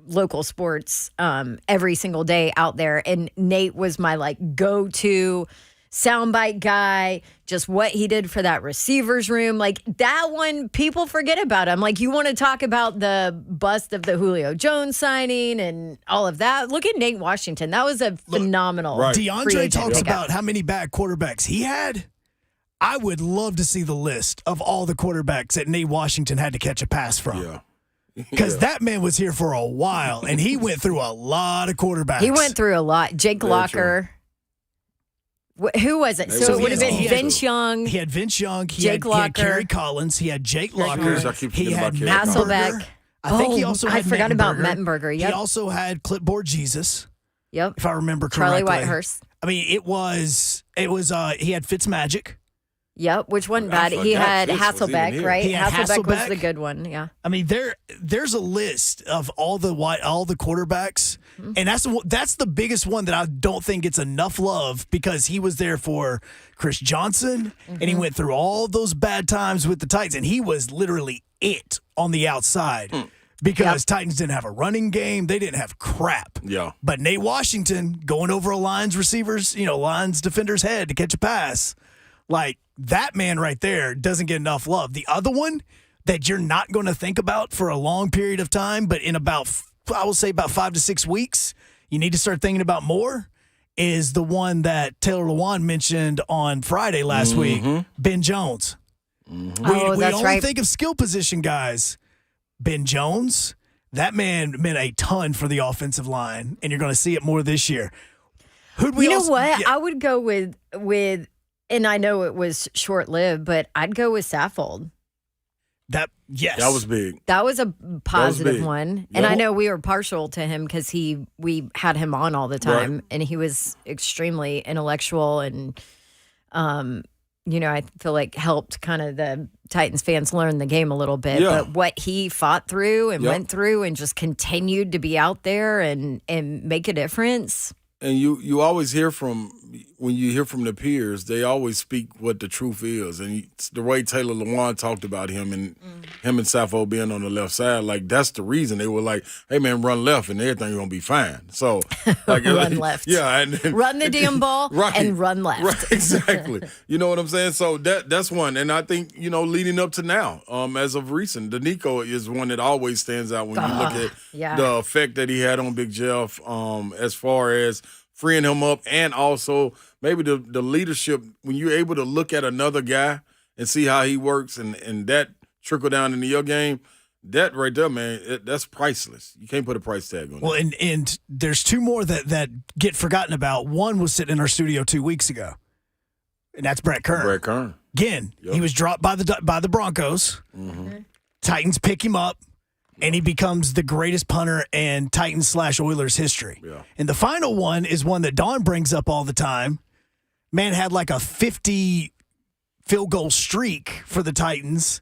local sports every single day out there. And Nate was my go-to soundbite guy, just what he did for that receivers room. Like that one, people forget about him. Like you want to talk about the bust of the Julio Jones signing and all of that. Look at Nate Washington. That was a phenomenal. Right. DeAndre talks about how many bad quarterbacks he had. I would love to see the list of all the quarterbacks that Nate Washington had to catch a pass from. Because that man was here for a while, and he went through a lot of quarterbacks. He went through a lot. Jake Locker. Who was it? So it would have been Vince Young. He had Vince Young. He Jake had Locker. Kerry Collins. He had Jake Locker. He had Hasselbeck. I think he also had forgot about Mettenberger. Yep. He also had Clipboard Jesus. Yep. If I remember correctly. Charlie Whitehurst. I mean, it was he had Fitzmagic. Yep, which wasn't bad. He had Hasselbeck, right? Hasselbeck was the good one. Yeah. I mean, there's a list of all the quarterbacks, and that's the biggest one that I don't think gets enough love because he was there for Chris Johnson, and he went through all those bad times with the Titans, and he was literally it on the outside. Because Titans didn't have a running game. They didn't have crap. Yeah. But Nate Washington going over a Lions defender's head to catch a pass, like that man right there doesn't get enough love. The other one that you're not going to think about for a long period of time, but in about 5 to 6 weeks, you need to start thinking about more, is the one that Taylor Lewan mentioned on Friday last week, Ben Jones. We only think of skill position guys. Ben Jones, that man meant a ton for the offensive line, and you're going to see it more this year. Yeah. I would go with, and I know it was short-lived, but I'd go with Saffold. That was big. That was a positive one. Yep. And I know we were partial to him because we had him on all the time, and he was extremely intellectual and, I feel like helped kind of the Titans fans learn the game a little bit. Yeah. But what he fought through and went through and just continued to be out there and make a difference. And you always hear when you hear from the peers, they always speak what the truth is. And the way Taylor Lewan talked about him and him and Saffold being on the left side, like that's the reason they were like, hey man, run left and everything's going to be fine. So like run left. Yeah. And run the damn ball and run left. Right, exactly. You know what I'm saying? So that's one. And I think, leading up to now, as of recent, Danico is one that always stands out when you look at the effect that he had on Big Jeff, as far as freeing him up, and also maybe the leadership when you're able to look at another guy and see how he works and that trickle down into your game, that right there, man, that's priceless. You can't put a price tag on it. Well, and there's two more that get forgotten about. One was sitting in our studio 2 weeks ago, and that's Brett Kern. Brett Kern. Again, he was dropped by the Broncos. Titans pick him up. And he becomes the greatest punter in Titans/Oilers history. Yeah. And the final one is one that Dawn brings up all the time. Man had like a 50 field goal streak for the Titans.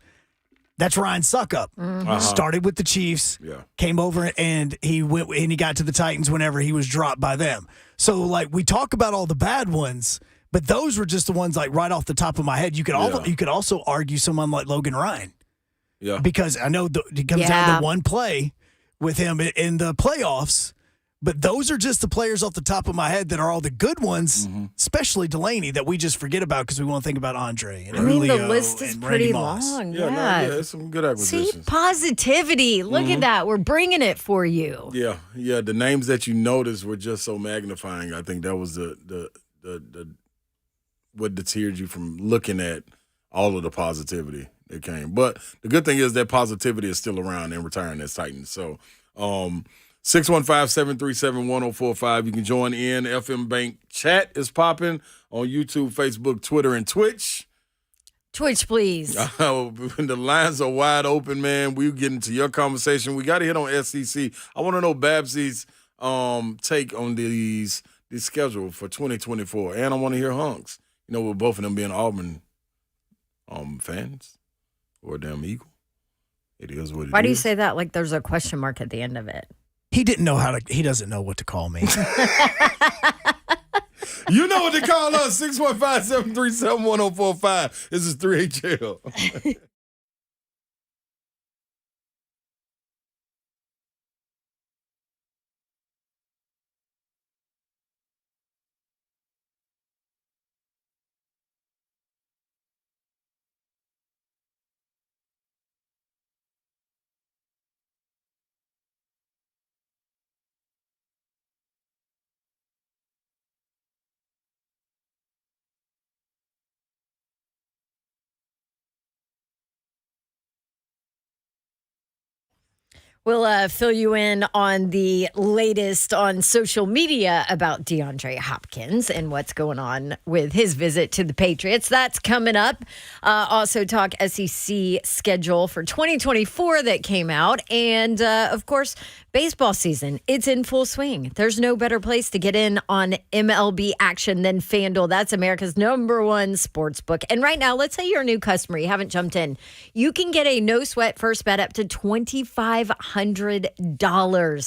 That's Ryan Suckup. Started with the Chiefs, came over, and he went and he got to the Titans whenever he was dropped by them. So like we talk about all the bad ones, but those were just the ones like right off the top of my head. You could also argue someone like Logan Ryan. Yeah. Because I know it comes down to one play with him in the playoffs, but those are just the players off the top of my head that are all the good ones, especially Delaney, that we just forget about because we want to think about Andre and Julio the list is pretty long. It's some good acquisitions. See, positivity. Look at that. We're bringing it for you. Yeah. The names that you noticed were just so magnifying. I think that was the what deterred you from looking at all of the positivity. It came. But the good thing is that positivity is still around and retiring as Titans. So 615-737-1045. You can join in. FM Bank chat is popping on YouTube, Facebook, Twitter, and Twitch. Twitch, please. The lines are wide open, man. We'll get into your conversation. We got to hit on SEC. I want to know Babsy's take on the schedule for 2024. And I want to hear Hunks. With both of them being Auburn fans. Or a damn Eagle. It is what it is. Why do you say that like there's a question mark at the end of it? He he doesn't know what to call me. You know what to call us, 615-737-1045. This is 3HL. We'll fill you in on the latest on social media about DeAndre Hopkins and what's going on with his visit to the Patriots. That's coming up. Also talk SEC schedule for 2024 that came out. And, of course, baseball season. It's in full swing. There's no better place to get in on MLB action than FanDuel. That's America's #1 sports book. And right now, let's say you're a new customer. You haven't jumped in. You can get a no-sweat first bet up to $2,500.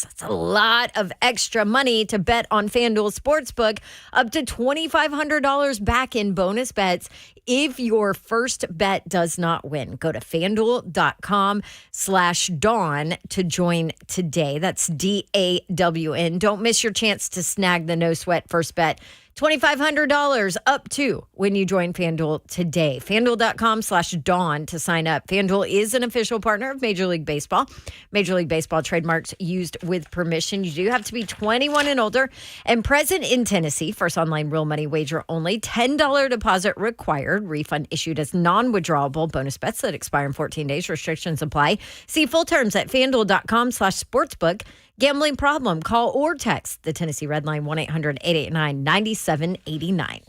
That's a lot of extra money to bet on FanDuel Sportsbook. Up to $2,500 back in bonus bets if your first bet does not win. Go to FanDuel.com/Dawn to join today. That's DAWN. Don't miss your chance to snag the no sweat first bet. $2,500 up to when you join FanDuel today. FanDuel.com/Dawn to sign up. FanDuel is an official partner of Major League Baseball. Major League Baseball trademarks used with permission. You do have to be 21 and older and present in Tennessee. First online real money wager only. $10 deposit required. Refund issued as non-withdrawable bonus bets that expire in 14 days. Restrictions apply. See full terms at FanDuel.com/sportsbook. Gambling problem? Call or text the Tennessee Red Line 1-800-889-9789.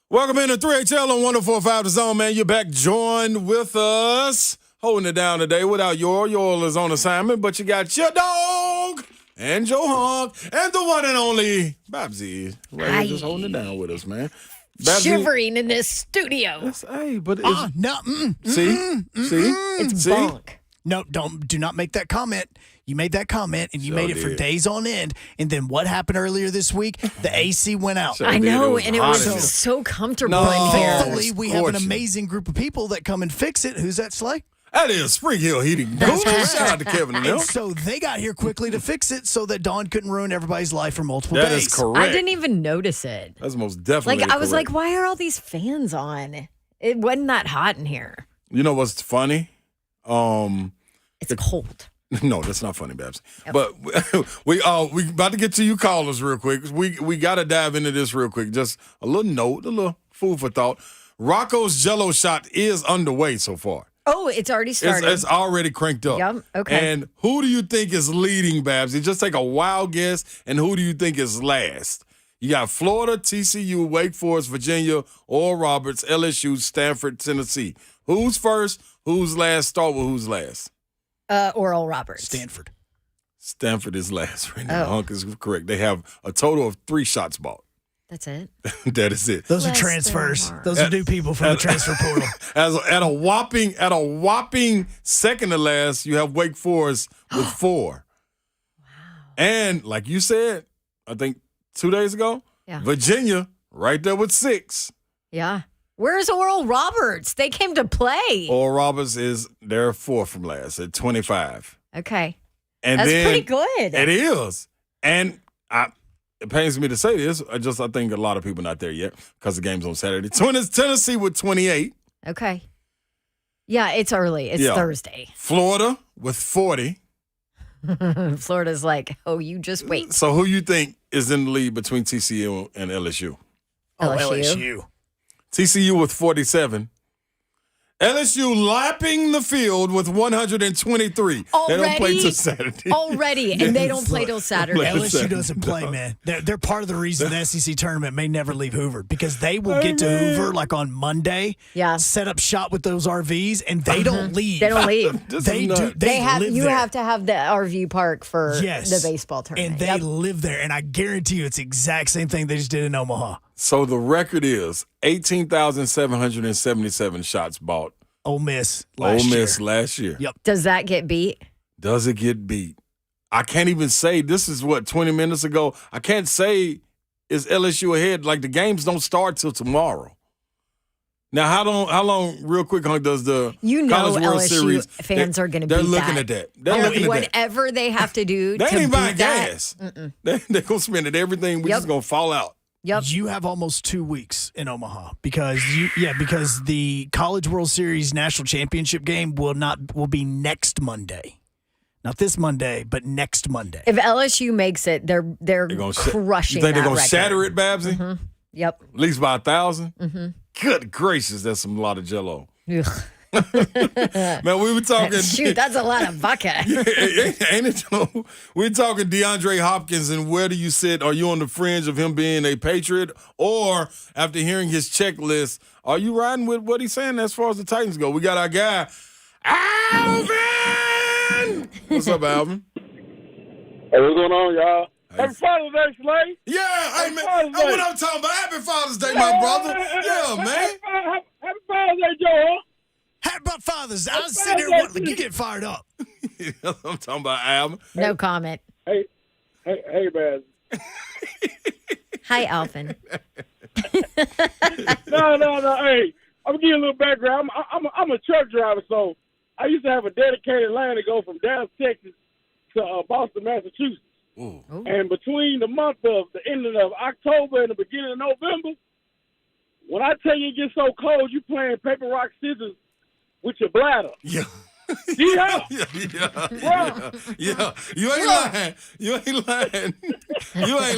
Welcome into 3HL on 104.5 The Zone, man. You're back joined with us. Holding it down today without Yoel is on assignment, but you got your dog and Joe Hunk and the one and only Babsy. Right here just holding it down with us, man. Babsy, Shivering in this studio. hey, but it's, No, see? It's See? bonk. no, do not make that comment. You made that comment, and you Sure made it for did. days on end. And then what happened earlier this week? The AC went out. Sure I did. know, It and it hot was as hell. so comfortable No. in here. Thankfully, we have an Scorching. amazing group of people that come and fix it. Who's that, Slay? That is Spring Hill Heating. Cool. Shout out to Kevin and them. And so they got here quickly to fix it so that Dawn couldn't ruin everybody's life for multiple That days. is correct. I didn't even notice it. That's most definitely Like, I was correct. like, why are all these fans on? It wasn't that hot in here. You know what's funny? It's cold. No, that's not funny, Babs. But we about to get to you callers real quick. We got to dive into this real quick. Just a little note, a little food for thought. Rocco's Jello shot is underway so far. Oh, it's already started. It's already cranked up. Yep, okay. And who do you think is leading, Babs? You just take a wild guess, and who do you think is last? You got Florida, TCU, Wake Forest, Virginia, Oral Roberts, LSU, Stanford, Tennessee. Who's first? Who's last? Start with who's last. Oral Roberts. Stanford. Stanford is last right now. Oh. Hunk is correct. They have a total of 3 shots bought. That's it. That is it. Those are Bless their transfers. heart. Those are new people from the transfer portal. At a whopping second to last, you have Wake Forest with 4. Wow. And like you said, I think 2 days ago, Yeah. Virginia right there with 6. Yeah. Where's Oral Roberts? They came to play. Oral Roberts is their 4th from last at 25. Okay. And That's then pretty good. It is. And it pains me to say this. I think a lot of people not there yet because the game's on Saturday. Tennessee with 28. Okay. Yeah, it's early. It's Yeah. Thursday. Florida with 40. Florida's like, oh, you just wait. So who you think is in the lead between TCU and LSU? LSU. TCU with 47. LSU lapping the field with 123. They don't play Already? till Saturday. Already, and they don't play till Saturday. LSU doesn't play, man. They're part of the reason the SEC tournament may never leave Hoover because they will get to Hoover like on Monday, Yeah. set up shop with those RVs, and they don't leave. They don't leave. This They is nuts. do. They have live you there. have to have the RV park for Yes. the baseball tournament. And they Yep. live there, and I guarantee you it's the exact same thing they just did in Omaha. So the record is 18,777 shots bought. Ole Miss Ole last Miss year. last year. Yep. Does that get beat? Does it get beat? I can't even say. This is 20 minutes ago. I can't say is LSU ahead. Like the games don't start till tomorrow. Now, how long? Real quick, Hunk, does the College World LSU Series? fans are going to be They're looking at that. They're looking at that. Whatever they have to do They to ain't beat buying that. gas. They're gonna spend it everything. We're Yep. just gonna fall out. Yep. You have almost 2 weeks in Omaha because the College World Series National Championship game will be next Monday. Not this Monday, but next Monday. If LSU makes it, they're gonna crushing You think that they're gonna record. shatter it, Babsy? Yep. At least by 1,000. Good gracious, that's a lot of Jello. Ugh. Man, we were talking. Shoot, that's a lot of vodka. Ain't it though? We're talking DeAndre Hopkins, and where do you sit? Are you on the fringe of him being a Patriot, or after hearing his checklist, are you riding with what he's saying as far as the Titans go? We got our guy, Alvin. What's up, Alvin? Hey, what's going on, y'all? Happy Father's Day, Slay. Yeah, hey man, Father's that's Day. what I'm talking about. Happy Father's Day, my brother. Yeah, man. Happy Father's Day, Joe. Happy about Father's Day. I was sitting there wanting you get fired up. I'm talking about Alvin. No comment. Hey, man. Hi, Alvin. No. Hey, I'm gonna give you a little background. I'm a truck driver, so I used to have a dedicated line to go from Dallas, Texas, to Boston, Massachusetts. Ooh. And between the month of the ending of October and the beginning of November, when I tell you it gets so cold, you playing paper, rock, scissors with your bladder. Yeah. Yeah. Yeah. You ain't lying. You ain't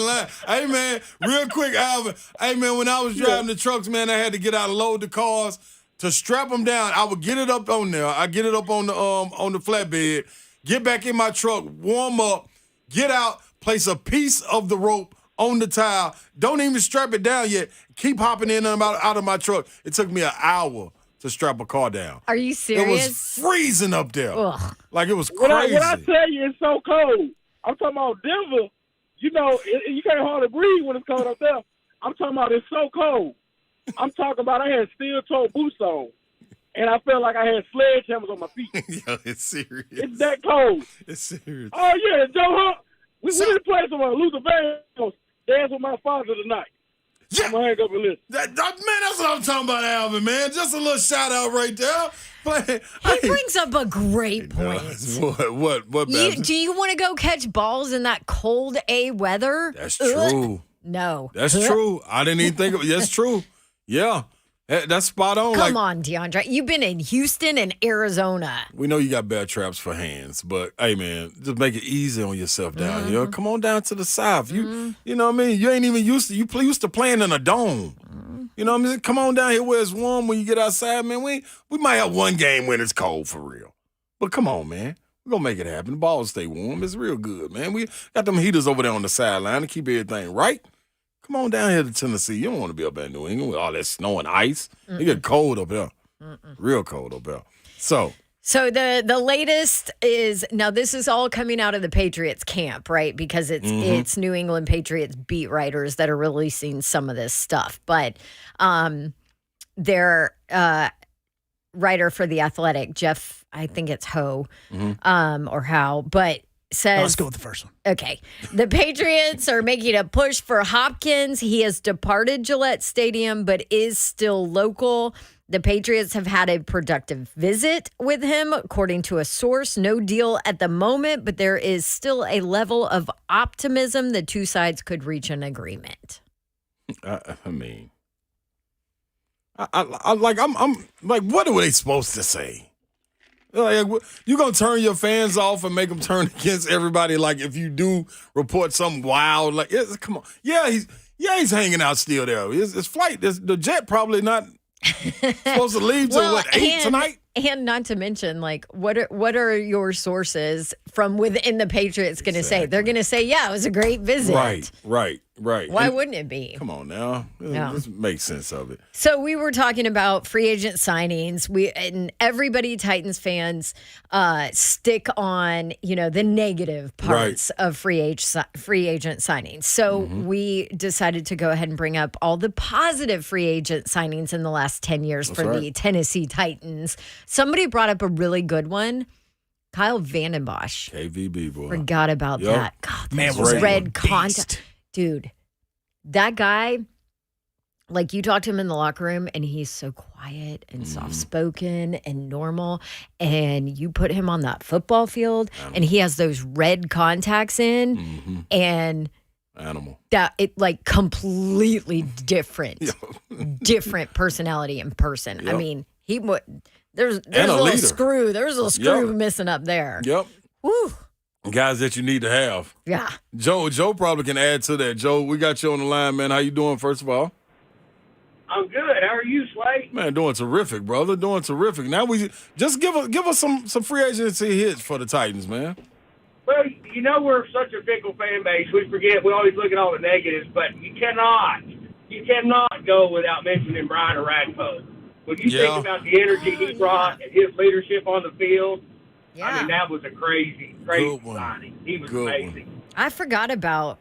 lying. Hey, man, real quick, Alvin. Hey, man, when I was driving the trucks, man, I had to get out and load the cars. To strap them down, I would get it up on there. I get it up on the flatbed, get back in my truck, warm up, get out, place a piece of the rope on the tile. Don't even strap it down yet. Keep hopping in and out of my truck. It took me an hour to strap a car down. Are you serious? It was freezing up there. Ugh. Like it was When crazy. I tell you it's so cold, I'm talking about Denver. You know, you can't hardly breathe when it's cold up there. I'm talking about it's so cold. I'm talking about I had steel-toe boots on, and I felt like I had sledgehammers on my feet. Yo, it's serious. It's that cold. It's serious. Oh, yeah, Joe Hunt. We need to play some Luther Vandross, Dance with My Father tonight. Yeah. I'm going to hang up and listen. Man, that's what I'm talking about, Alvin, man. Just a little shout-out right there. He brings up a great point. What, Babs? Do you want to go catch balls in that cold A weather? That's true. No. That's true. I didn't even think of it. That's true. Yeah. That's spot on. Come on, DeAndre. You've been in Houston and Arizona. We know you got bear traps for hands, but hey, man, just make it easy on yourself down here. Come on down to the South. You know what I mean? You ain't even used to playing in a dome. You know what I mean? Come on down here where it's warm when you get outside, man. We might have one game when it's cold for real. But come on, man. We're going to make it happen. The ball stay warm. It's real good, man. We got them heaters over there on the sideline to keep everything right. Come on down here to Tennessee. You don't want to be up in New England with all that snow and ice. It get cold up here. Real cold up here. So the latest is, now this is all coming out of the Patriots camp, right? Because it's New England Patriots beat writers that are releasing some of this stuff. But their writer for The Athletic, Jeff, I think it's Ho, or How, but says, let's go with the first one. Okay. The Patriots are making a push for Hopkins. He has departed Gillette Stadium, but is still local. The Patriots have had a productive visit with him, according to a source. No deal at the moment, but there is still a level of optimism the two sides could reach an agreement. I'm like, what are they supposed to say? Like, you gonna turn your fans off and make them turn against everybody? Like, if you do report something wild, like, come on, he's hanging out still there. His flight, the jet probably not supposed to leave till 8 tonight. And not to mention, like, what are your sources from within the Patriots going to say? They're going to say, yeah, it was a great visit. Right. Why wouldn't it be? Come on now. Let's make sense of it. So we were talking about free agent signings. And everybody, Titans fans, stick on, the negative parts of free agent signings. So we decided to go ahead and bring up all the positive free agent signings in the last 10 years the Tennessee Titans. Somebody brought up a really good one. Kyle Vandenbosch. KVB, boy. Forgot about that. God, man, was was red contact. Dude, that guy, like, you talk to him in the locker room and he's so quiet and soft-spoken and normal, and you put him on that football field and he has those red contacts in and animal. That it, like, completely different personality in person. I mean, he would. There's a little screw. There's a little screw missing up there. Yep. Woo. Guys that you need to have. Yeah. Joe probably can add to that. Joe, we got you on the line, man. How you doing, first of all? I'm good. How are you, Slade? Man, doing terrific, brother. Doing terrific. Now we just give us some free agency hits for the Titans, man. Well, we're such a fickle fan base. We forget. We always look at all the negatives, but you cannot go without mentioning Brian Orakpo. When you think about the energy he brought and his leadership on the field, I mean, that was a crazy signing. He was amazing. I forgot about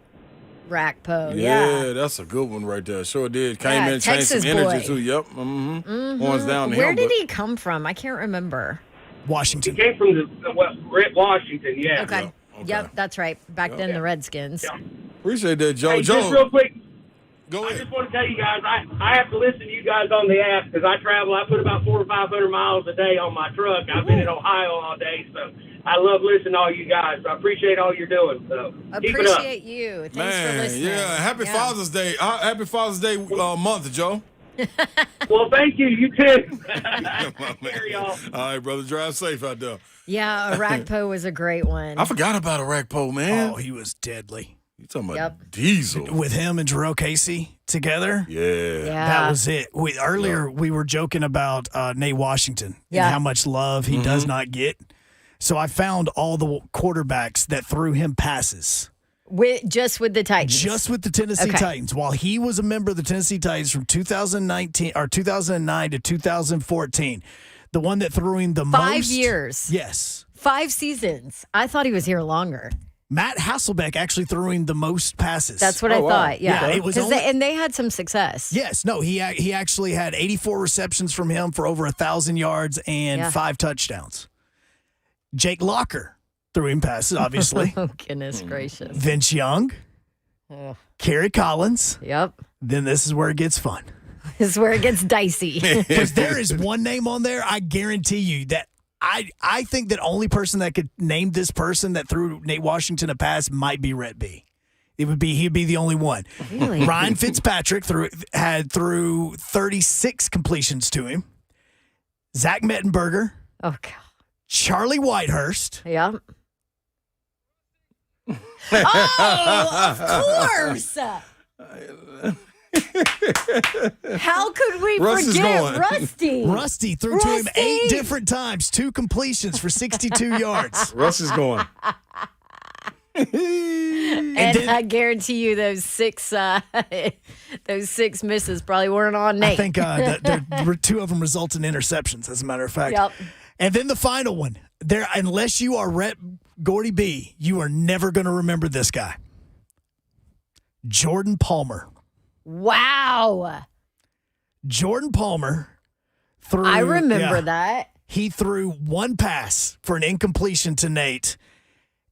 Rakpo. Yeah, that's a good one right there. Sure did. Came in, changed some energy too. Yep. Horns down. Where did he come from? I can't remember. Washington. He came from Washington. Yeah. Okay. Yep, that's right. Back then, the Redskins. Yeah. Appreciate that, Joe. Hey, Joe, just real quick. Go ahead. I just want to tell you guys, I have to listen to you guys on the app because I travel. I put about 400 or 500 miles a day on my truck. I've been in Ohio all day, so I love listening to all you guys. So I appreciate all you're doing. So keep it up. Appreciate you. Thanks for listening. Yeah. Happy Father's Day. Happy Father's Day month, Joe. Well, thank you. You too. Carry on. All right, brother. Drive safe out there. Yeah, Orakpo was a great one. I forgot about Orakpo, man. Oh, he was deadly. You talking about Diesel. With him and Jerome Casey together? Yeah. That was it. Earlier, we were joking about Nate Washington and how much love he does not get. So I found all the quarterbacks that threw him passes. Just with the Titans. Just with the Tennessee Okay. Titans. While he was a member of the Tennessee Titans from 2009 to 2014, the one that threw him the most. 5 years. Yes. 5 seasons. I thought he was here longer. Matt Hasselbeck actually threw him the most passes. That's what I thought. Yeah, it was they had some success. Yes, no, he actually had 84 receptions from him for over 1,000 yards and 5 touchdowns. Jake Locker threw him passes, obviously. Oh, goodness gracious. Vince Young, Kerry Collins. Yep. Then this is where it gets fun. This is where it gets dicey. Because there is one name on there, I guarantee you that I think that only person that could name this person that threw Nate Washington a pass might be Rhett B. He'd be the only one. Really? Ryan Fitzpatrick threw 36 completions to him. Zach Mettenberger. Oh, God. Charlie Whitehurst. Yeah. Oh, of course. How could we Rusty's forget going. Rusty? Rusty threw to him 8 different times, 2 completions for 62 yards. Russ is going. And I guarantee you those 6 misses probably weren't on Nate. I think there were 2 of them result in interceptions, as a matter of fact. Yep. And then the final one. Unless you are Rhett Gordy B, you are never going to remember this guy. Jordan Palmer. Wow. Jordan Palmer threw. I remember that. He threw 1 pass for an incompletion to Nate.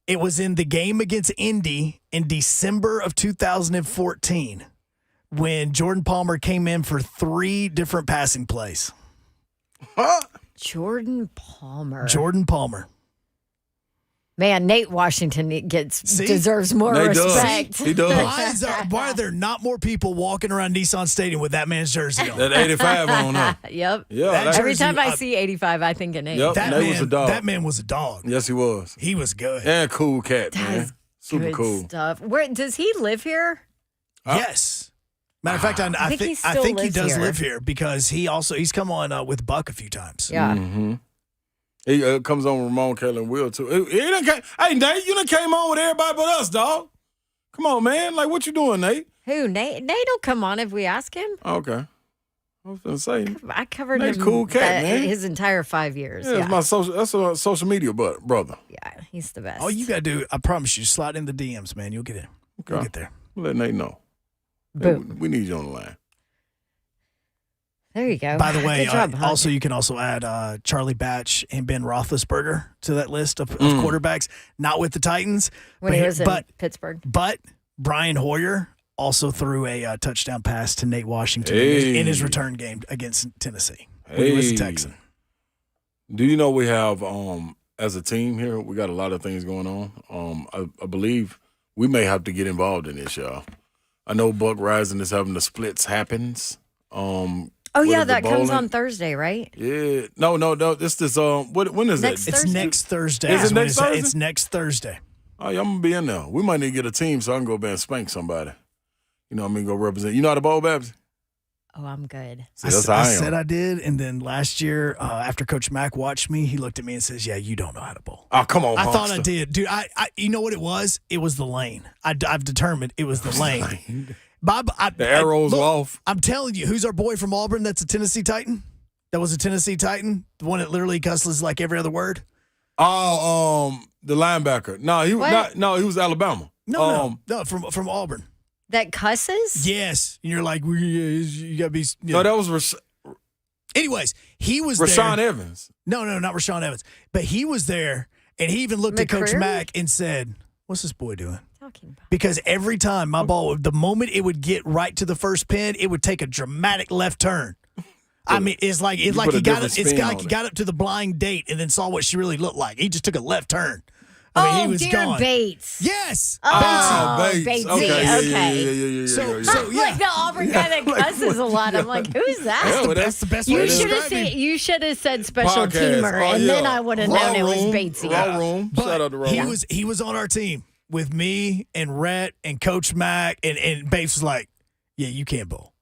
It was in the game against Indy in December of 2014 when Jordan Palmer came in for 3 different passing plays. Jordan Palmer. Jordan Palmer. Man, Nate Washington deserves more Nate respect. does. He does. Why are there not more people walking around Nissan Stadium with that man's jersey on? That 85 on her. Yep. Yeah. Every time I see 85, I think of Nate. Yep. That Nate man was a dog. That man was a dog. Yes, he was. He was good. And cool cat, That man. is Super good cool. stuff. Where does he live here? Yes. Matter of fact, I think he think still he lives does here. live here because he's come on with Buck a few times. Yeah. Mm-hmm. He comes on with Ramon, Kayla, and Will, too. Hey, Nate, you done came on with everybody but us, dog. Come on, man. Like, what you doing, Nate? Who? Nate? Nate will come on if we ask him. Okay. I was going to say. I covered Nate's him cool cat, man. his entire 5 years. Yeah, that's a social media brother. Yeah, he's the best. All you got to do, I promise you, slide in the DMs, man. You'll get in. Okay. You'll get there. Let Nate know. Boom. We need you on the line. There you go. By the way, Good job, Hunt. also you can also add Charlie Batch and Ben Roethlisberger to that list of quarterbacks. Not with the Titans, when he was in Pittsburgh. But Brian Hoyer also threw a touchdown pass to Nate Washington Hey. in his return game against Tennessee when he was a Texan. Do you know we have, as a team here, we got a lot of things going on. I believe we may have to get involved in this, y'all. I know Buck Rising is having the splits happens. Oh, yeah, that comes on Thursday, right? Yeah. No. This is, when is Next it? It's next Thursday. Is it next Thursday? It's next Thursday. Oh, yeah, I'm going to be in there. We might need to get a team so I can go back and spank somebody. You know what I mean? Go represent. You know how to bowl, Babs? Oh, I'm good. See, that's how I am. said I did, and then last year, after Coach Mack watched me, he looked at me and says, "Yeah, you don't know how to bowl." Oh, come on, I thought I Punkster. did, dude. I you know what it was? It was the lane. I've determined it was the lane. Bob, The arrows look, off. I'm telling you, who's our boy from Auburn? That's a Tennessee Titan. That was a Tennessee Titan. The one that literally cusses like every other word. Oh, the linebacker. No, he was What? not. No, he was Alabama. No, from Auburn. That cusses? Yes, and you're like, you gotta be. No, that was Anyways, he was Rashawn there. Evans. No, not Rashawn Evans. But he was there, and he even looked at Coach McCreary? Mack and said, "What's this boy doing?" Talking about. Because every time my ball, the moment it would get right to the first pin, it would take a dramatic left turn. I mean, it's like put a he got different it. It's spin like on he it. got up to the blind date and then saw what she really looked like. He just took a left turn. I mean, he was dear gone. Bates. Yes. Oh, Bates. Batesy. Okay. Yeah. So Like the Auburn guy that cusses a lot. I'm like, who's that? Yeah, That's the best way You to should have describe him. You should have said special Podcast. teamer, Oh, and yeah. then I would have Raw known it was room. Batesy. Raw room. But Shout out to Raw he room. was on our team with me and Rhett and Coach Mack and Bates was like, "Yeah, you can't bowl."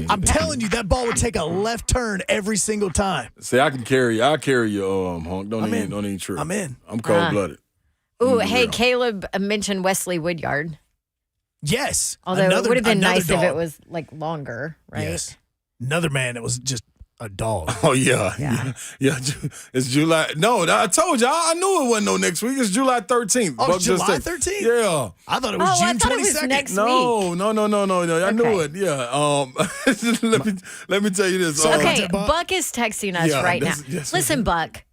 I'm telling you, that ball would take a left turn every single time. See, I can carry you. I'll carry you, Hunk. Don't I'm even in. trip. I'm in. I'm cold blooded. Ooh, hey, Caleb mentioned Wesley Woodyard. Yes. Although it would have been nice dog. if it was like longer, right? Yes. Another man that was just a dog. Oh, yeah. It's July. No, I told you. I knew it wasn't no next week. It's July 13th. Oh, it's July 13th? Yeah. I thought it was June 22nd. Next No. week. No. I knew it. Yeah. Let me tell you this. Okay, Buck is texting us right now. Yes, Listen, Buck.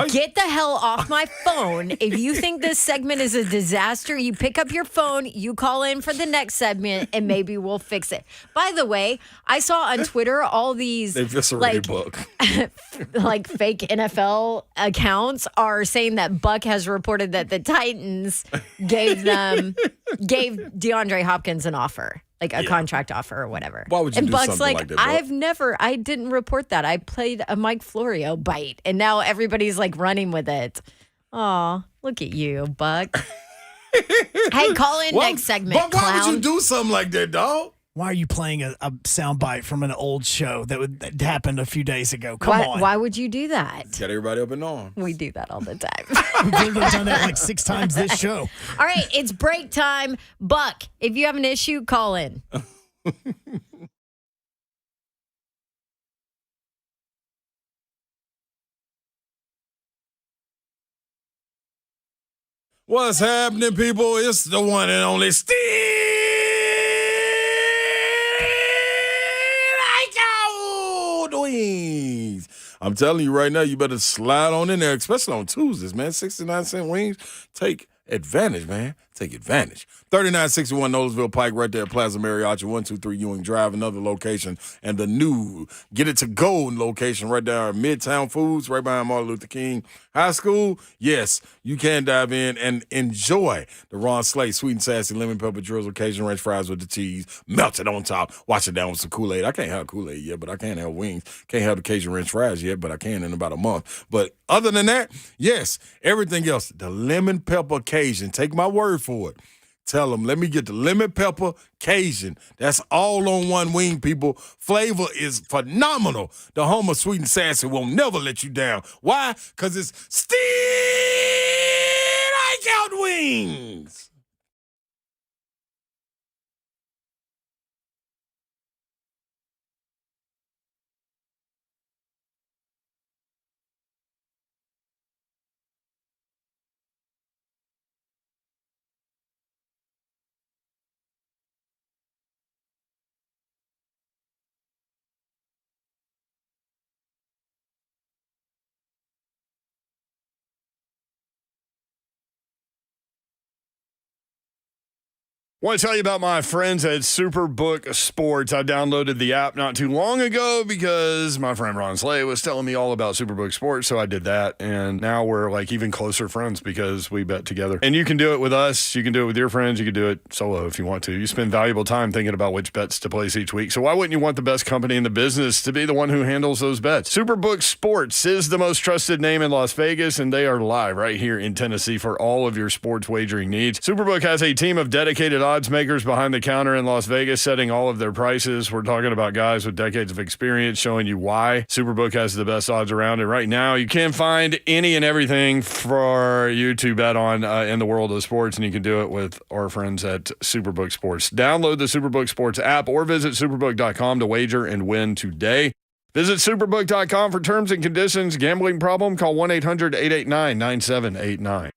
Get the hell off my phone. If you think this segment is a disaster, you pick up your phone, you call in for the next segment, and maybe we'll fix it. By the way, I saw on Twitter all these They eviscerated Buck. like fake NFL accounts are saying that Buck has reported that the Titans gave DeAndre Hopkins an offer. Like a contract offer or whatever. Why would you and do Buck's something like that, Buck? I didn't report that. I played a Mike Florio bite, and now everybody's like running with it. Aw, look at you, Buck. Hey, call in next segment, Buck, why clown. would you do something like that, dog? Why are you playing a soundbite from an old show that happened a few days ago? Come on. Why would you do that? Got everybody up in arms. We do that all the time. We've literally done that like 6 times this show. All right, it's break time. Buck, if you have an issue, call in. What's happening, people? It's the one and only Steve. Wings. I'm telling you right now, you better slide on in there, especially on Tuesdays, man. 69-cent wings. Take advantage, man. Take advantage. 3961 Noblesville Pike, right there at Plaza Mariachi, 123 Ewing Drive, another location, and the new Get It to Go location right there at Midtown Foods, right behind Martin Luther King High School. Yes, you can dive in and enjoy the Ron Slate sweet and sassy lemon pepper drizzle Cajun ranch fries with the cheese melted on top. Wash it down with some Kool-Aid. I can't have Kool-Aid yet, but I can have wings. Can't have the Cajun ranch fries yet, but I can in about a month. But other than that, yes, everything else, the lemon pepper Cajun. Take my word for it. Tell them, let me get the lemon pepper Cajun. That's all on one wing, people. Flavor is phenomenal. The home of sweet and sassy will never let you down. Why? Because it's still like out wings. Want to tell you about my friends at Superbook Sports. I downloaded the app not too long ago because my friend Ron Slay was telling me all about Superbook Sports, so I did that. And now we're like even closer friends because we bet together. And you can do it with us. You can do it with your friends. You can do it solo if you want to. You spend valuable time thinking about which bets to place each week. So why wouldn't you want the best company in the business to be the one who handles those bets? Superbook Sports is the most trusted name in Las Vegas, and they are live right here in Tennessee for all of your sports wagering needs. Superbook has a team of dedicated odds makers behind the counter in Las Vegas setting all of their prices. We're talking about guys with decades of experience showing you why Superbook has the best odds around. And right now, you can find any and everything for you to bet on in the world of sports, and you can do it with our friends at Superbook Sports. Download the Superbook Sports app or visit superbook.com to wager and win today. Visit superbook.com for terms and conditions. Gambling problem? Call 1-800-889-9789.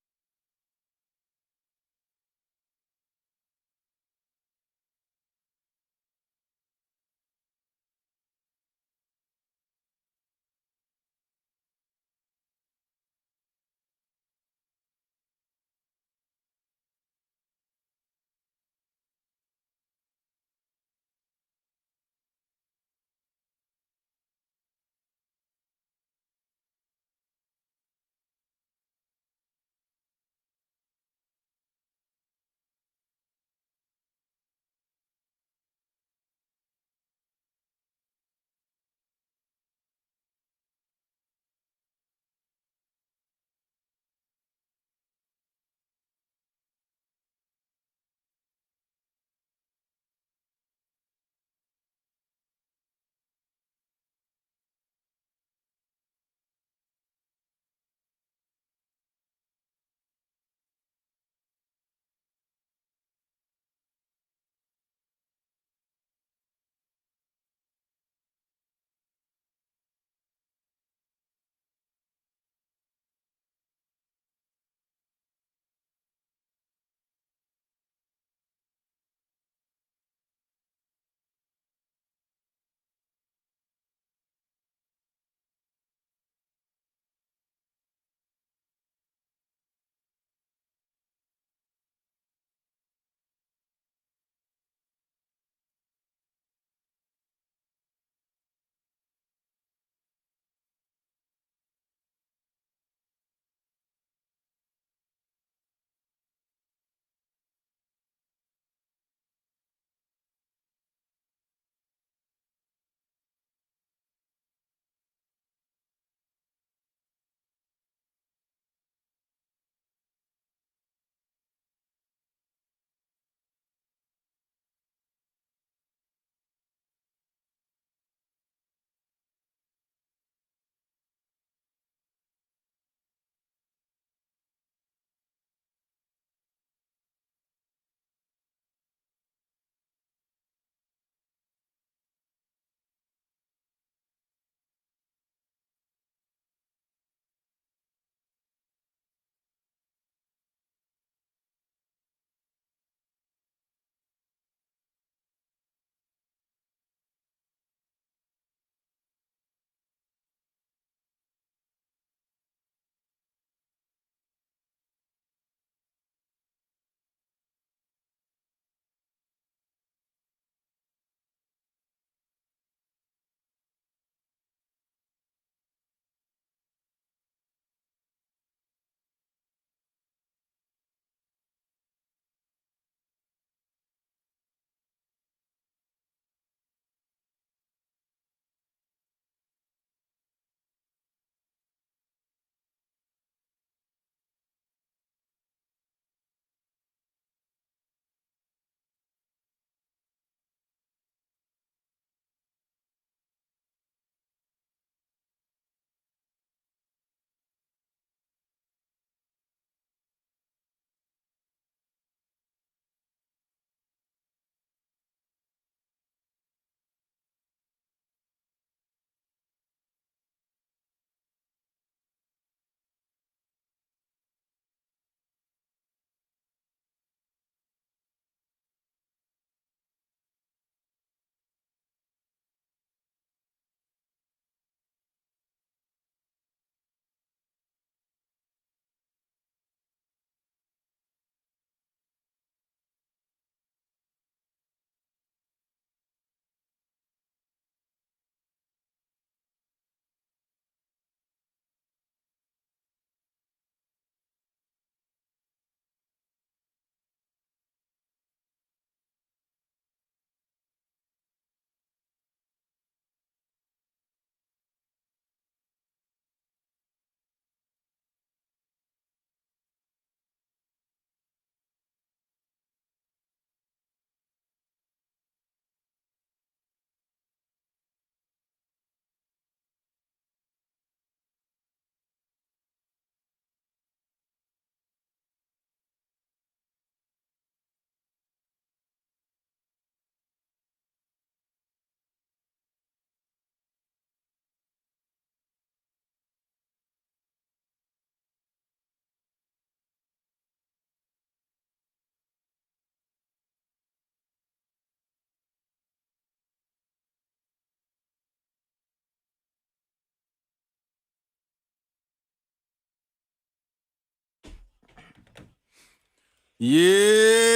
Yeah.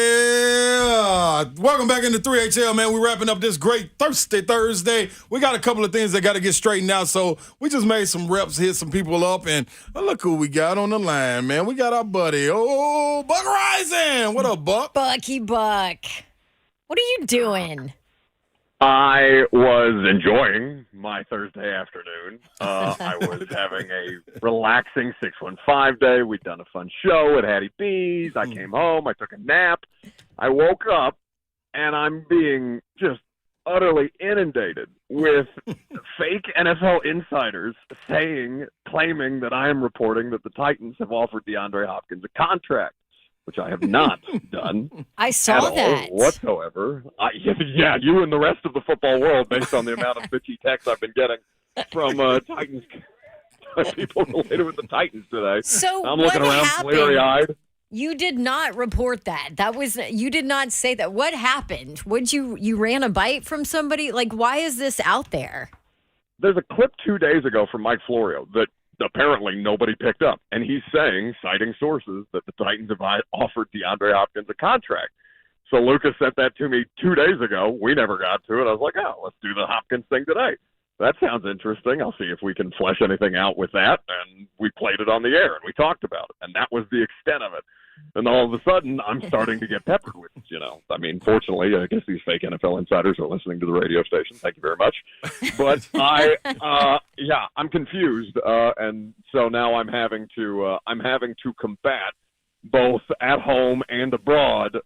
Welcome back into 3HL, man. We're wrapping up this great Thursday. We got a couple of things that got to get straightened out, so we just made some reps, hit some people up, and look who we got on the line, man. We got our buddy, Buck Rising. What up, Buck? Bucky Buck. What are you doing? I was enjoying my Thursday afternoon. I was having a relaxing 615 day. We'd done a fun show at Hattie B's. I came home. I took a nap. I woke up, and I'm being just utterly inundated with fake NFL insiders claiming that I am reporting that the Titans have offered DeAndre Hopkins a contract, which I have not done. I saw that whatsoever. Yeah, you and the rest of the football world, based on the amount of bitchy texts I've been getting from Titans people related with the Titans today. So I'm looking around bleary-eyed. You did not report that. You did not say that. What happened? You ran a bite from somebody? Like, why is this out there? There's a clip 2 days ago from Mike Florio that apparently nobody picked up. And he's saying, citing sources, that the Titans have offered DeAndre Hopkins a contract. So Lucas sent that to me 2 days ago. We never got to it. I was like, let's do the Hopkins thing today. That sounds interesting. I'll see if we can flesh anything out with that. And we played it on the air, and we talked about it. And that was the extent of it. And all of a sudden, I'm starting to get peppered with, fortunately, I guess these fake NFL insiders are listening to the radio station. Thank you very much. But I'm confused. And so now I'm having to combat both at home and abroad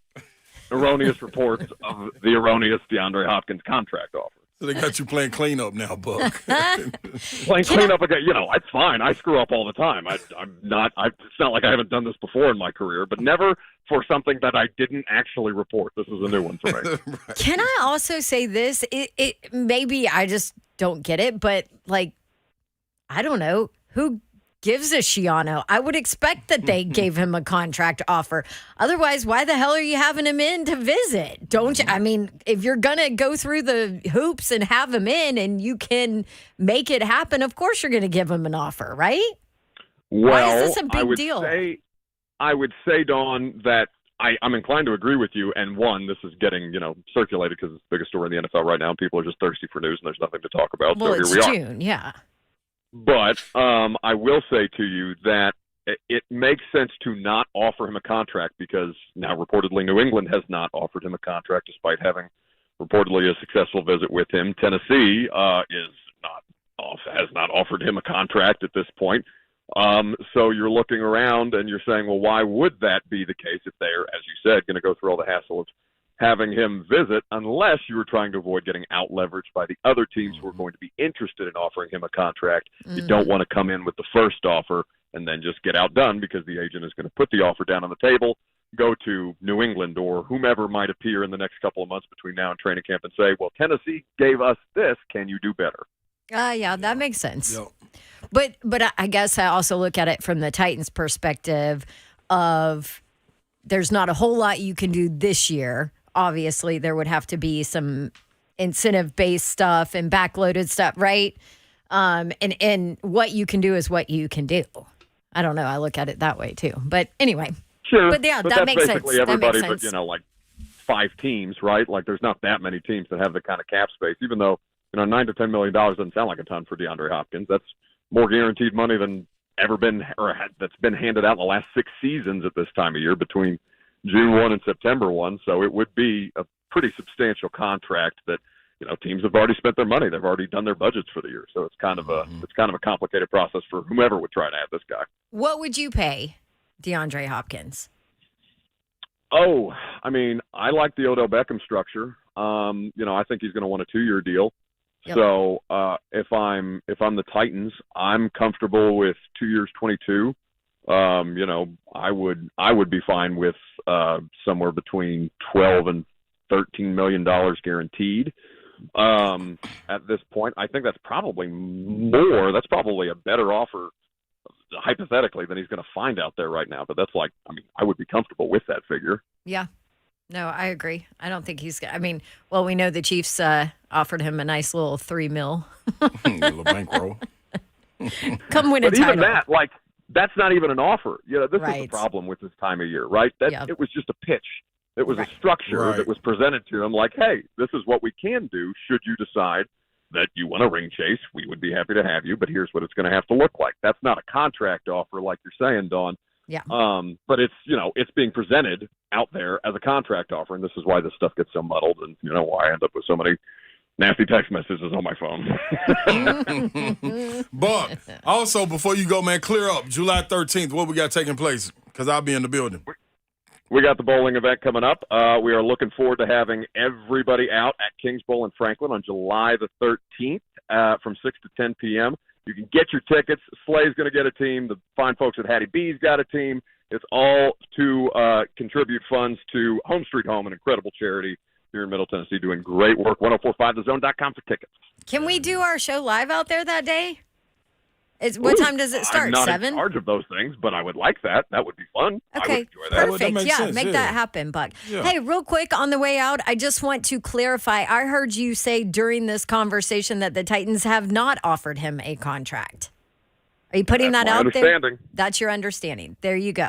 erroneous reports of the erroneous DeAndre Hopkins contract offer. So they got you playing cleanup now, Buck. Playing cleanup again. It's fine. I screw up all the time. It's not like I haven't done this before in my career, but never for something that I didn't actually report. This is a new one for me. Right. Can I also say this? It maybe I just don't get it, but I don't know who gives a Shiano. I would expect that they gave him a contract offer. Otherwise, why the hell are you having him in to visit? Don't you? I mean, if you're going to go through the hoops and have him in and you can make it happen, of course you're going to give him an offer, right? Well, why is this a big deal? I would say, Dawn, that I'm inclined to agree with you. And one, this is getting, circulated because it's the biggest story in the NFL right now. People are just thirsty for news and there's nothing to talk about. Well, so it's here we are. June, yeah. But I will say to you that it makes sense to not offer him a contract because now reportedly New England has not offered him a contract despite having reportedly a successful visit with him. Tennessee has not offered him a contract at this point. So you're looking around and you're saying, well, why would that be the case if they're, as you said, going to go through all the hassle of having him visit, unless you were trying to avoid getting out-leveraged by the other teams who are going to be interested in offering him a contract. You don't want to come in with the first offer and then just get outdone because the agent is going to put the offer down on the table, go to New England or whomever might appear in the next couple of months between now and training camp and say, well, Tennessee gave us this. Can you do better? Yeah, that makes sense. Yep. But I guess I also look at it from the Titans' perspective of there's not a whole lot you can do this year. Obviously, there would have to be some incentive-based stuff and backloaded stuff, right? And what you can do is what you can do. I don't know. I look at it that way, too. But anyway. Sure. But yeah, that that's makes basically sense. everybody that makes sense. but, 5 teams, right? Like, there's not that many teams that have the kind of cap space, even though, $9 to $10 million doesn't sound like a ton for DeAndre Hopkins. That's more guaranteed money than ever been that's been handed out in the last 6 seasons at this time of year between June 1 and September 1. So it would be a pretty substantial contract that, teams have already spent their money. They've already done their budgets for the year. So it's kind of a complicated process for whomever would try to have this guy. What would you pay DeAndre Hopkins? Oh, I like the Odell Beckham structure. I think he's going to want a 2-year deal. Yep. So if I'm the Titans, I'm comfortable with 2 years, 22. I would be fine with somewhere between $12 and $13 million guaranteed. At this point, I think that's probably more. That's probably a better offer, hypothetically, than he's going to find out there right now. But that's I would be comfortable with that figure. Yeah. No, I agree. I don't think he's. We know the Chiefs offered him a nice little $3 million. A little bankroll. Come win a but title. even that, That's not even an offer. This is the Right. problem with this time of year, right? Yep. It was just a pitch. It was Right. a structure Right. that was presented to them like, hey, this is what we can do should you decide that you want a ring chase. We would be happy to have you, but here's what it's going to have to look like. That's not a contract offer like you're saying, Dawn. Yeah. But it's, it's being presented out there as a contract offer, and this is why this stuff gets so muddled and, why I end up with so many nasty text messages on my phone. But also, before you go, man, clear up. July 13th, what we got taking place? Because I'll be in the building. We got the bowling event coming up. We are looking forward to having everybody out at Kings Bowl in Franklin on July the 13th from 6 to 10 p.m. You can get your tickets. Slay's going to get a team. The fine folks at Hattie B's got a team. It's all to contribute funds to Home Street Home, an incredible charity here in Middle Tennessee, doing great work. 1045thezone.com for tickets. Can we do our show live out there that day? What time does it start? I'm not 7? in charge of those things, but I would like that. That would be fun. I Okay, would enjoy that. perfect. makes Yeah, sense, make yeah. that happen, Buck. Yeah. Hey, real quick on the way out, I just want to clarify. I heard you say during this conversation that the Titans have not offered him a contract. Are you putting That's that my out there? understanding. That's your understanding. There you go.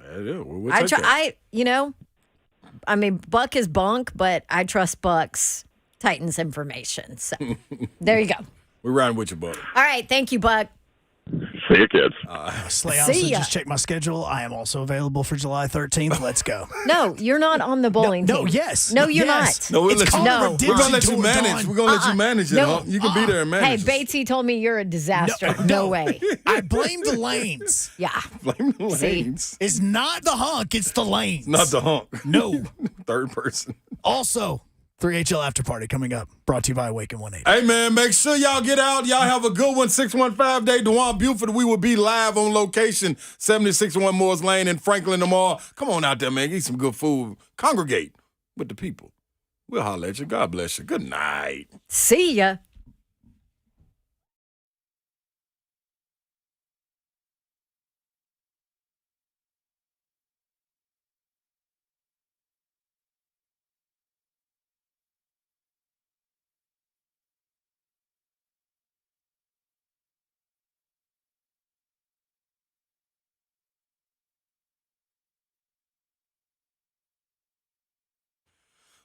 Yeah, we'll take that. I mean, Buck is bunk, but I trust Buck's Titans information. So there you go. We're riding with you, buddy. All right. Thank you, Buck. See you, kids. Slay See Allison, ya. just check my schedule. I am also available for July 13th. Let's go. No, you're not on the bowling No, team. yes. No, you're Yes. not. No, we'll It's let you. called No. We're gonna let you Redemption manage. Tour, We're gonna let you manage it. No. Huh? You can be there and Hey, manage. Batesy told me you're a disaster. No, No way. I blame the lanes. Yeah. Blame the See? lanes. It's not the hunk, it's the lanes. Not the hunk. No. Third person. Also, 3HL After Party coming up, brought to you by Awaken 180. Hey, man, make sure y'all get out. Y'all have a good one. 615 day, DeJuan Buford. We will be live on location, 7601 Moores Lane in Franklin tomorrow. Come on out there, man. Eat some good food. Congregate with the people. We'll holler at you. God bless you. Good night. See ya.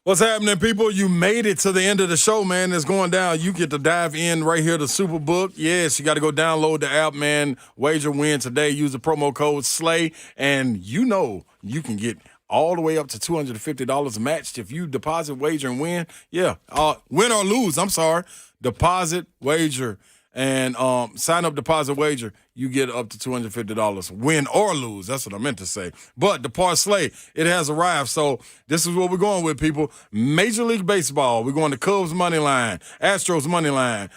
What's happening, people? You made it to the end of the show, man. It's going down. You get to dive in right here to Superbook. Yes, you got to go download the app, man. Wager win today. Use the promo code SLAY, and you can get all the way up to $250 matched if you deposit, wager, and win. Yeah, win or lose. I'm sorry. Deposit, wager, and sign up, deposit, wager. You get up to $250. Win or lose. That's what I meant to say. But the parlay, it has arrived. So this is what we're going with, people. Major League Baseball. We're going to Cubs money line, Astros money line.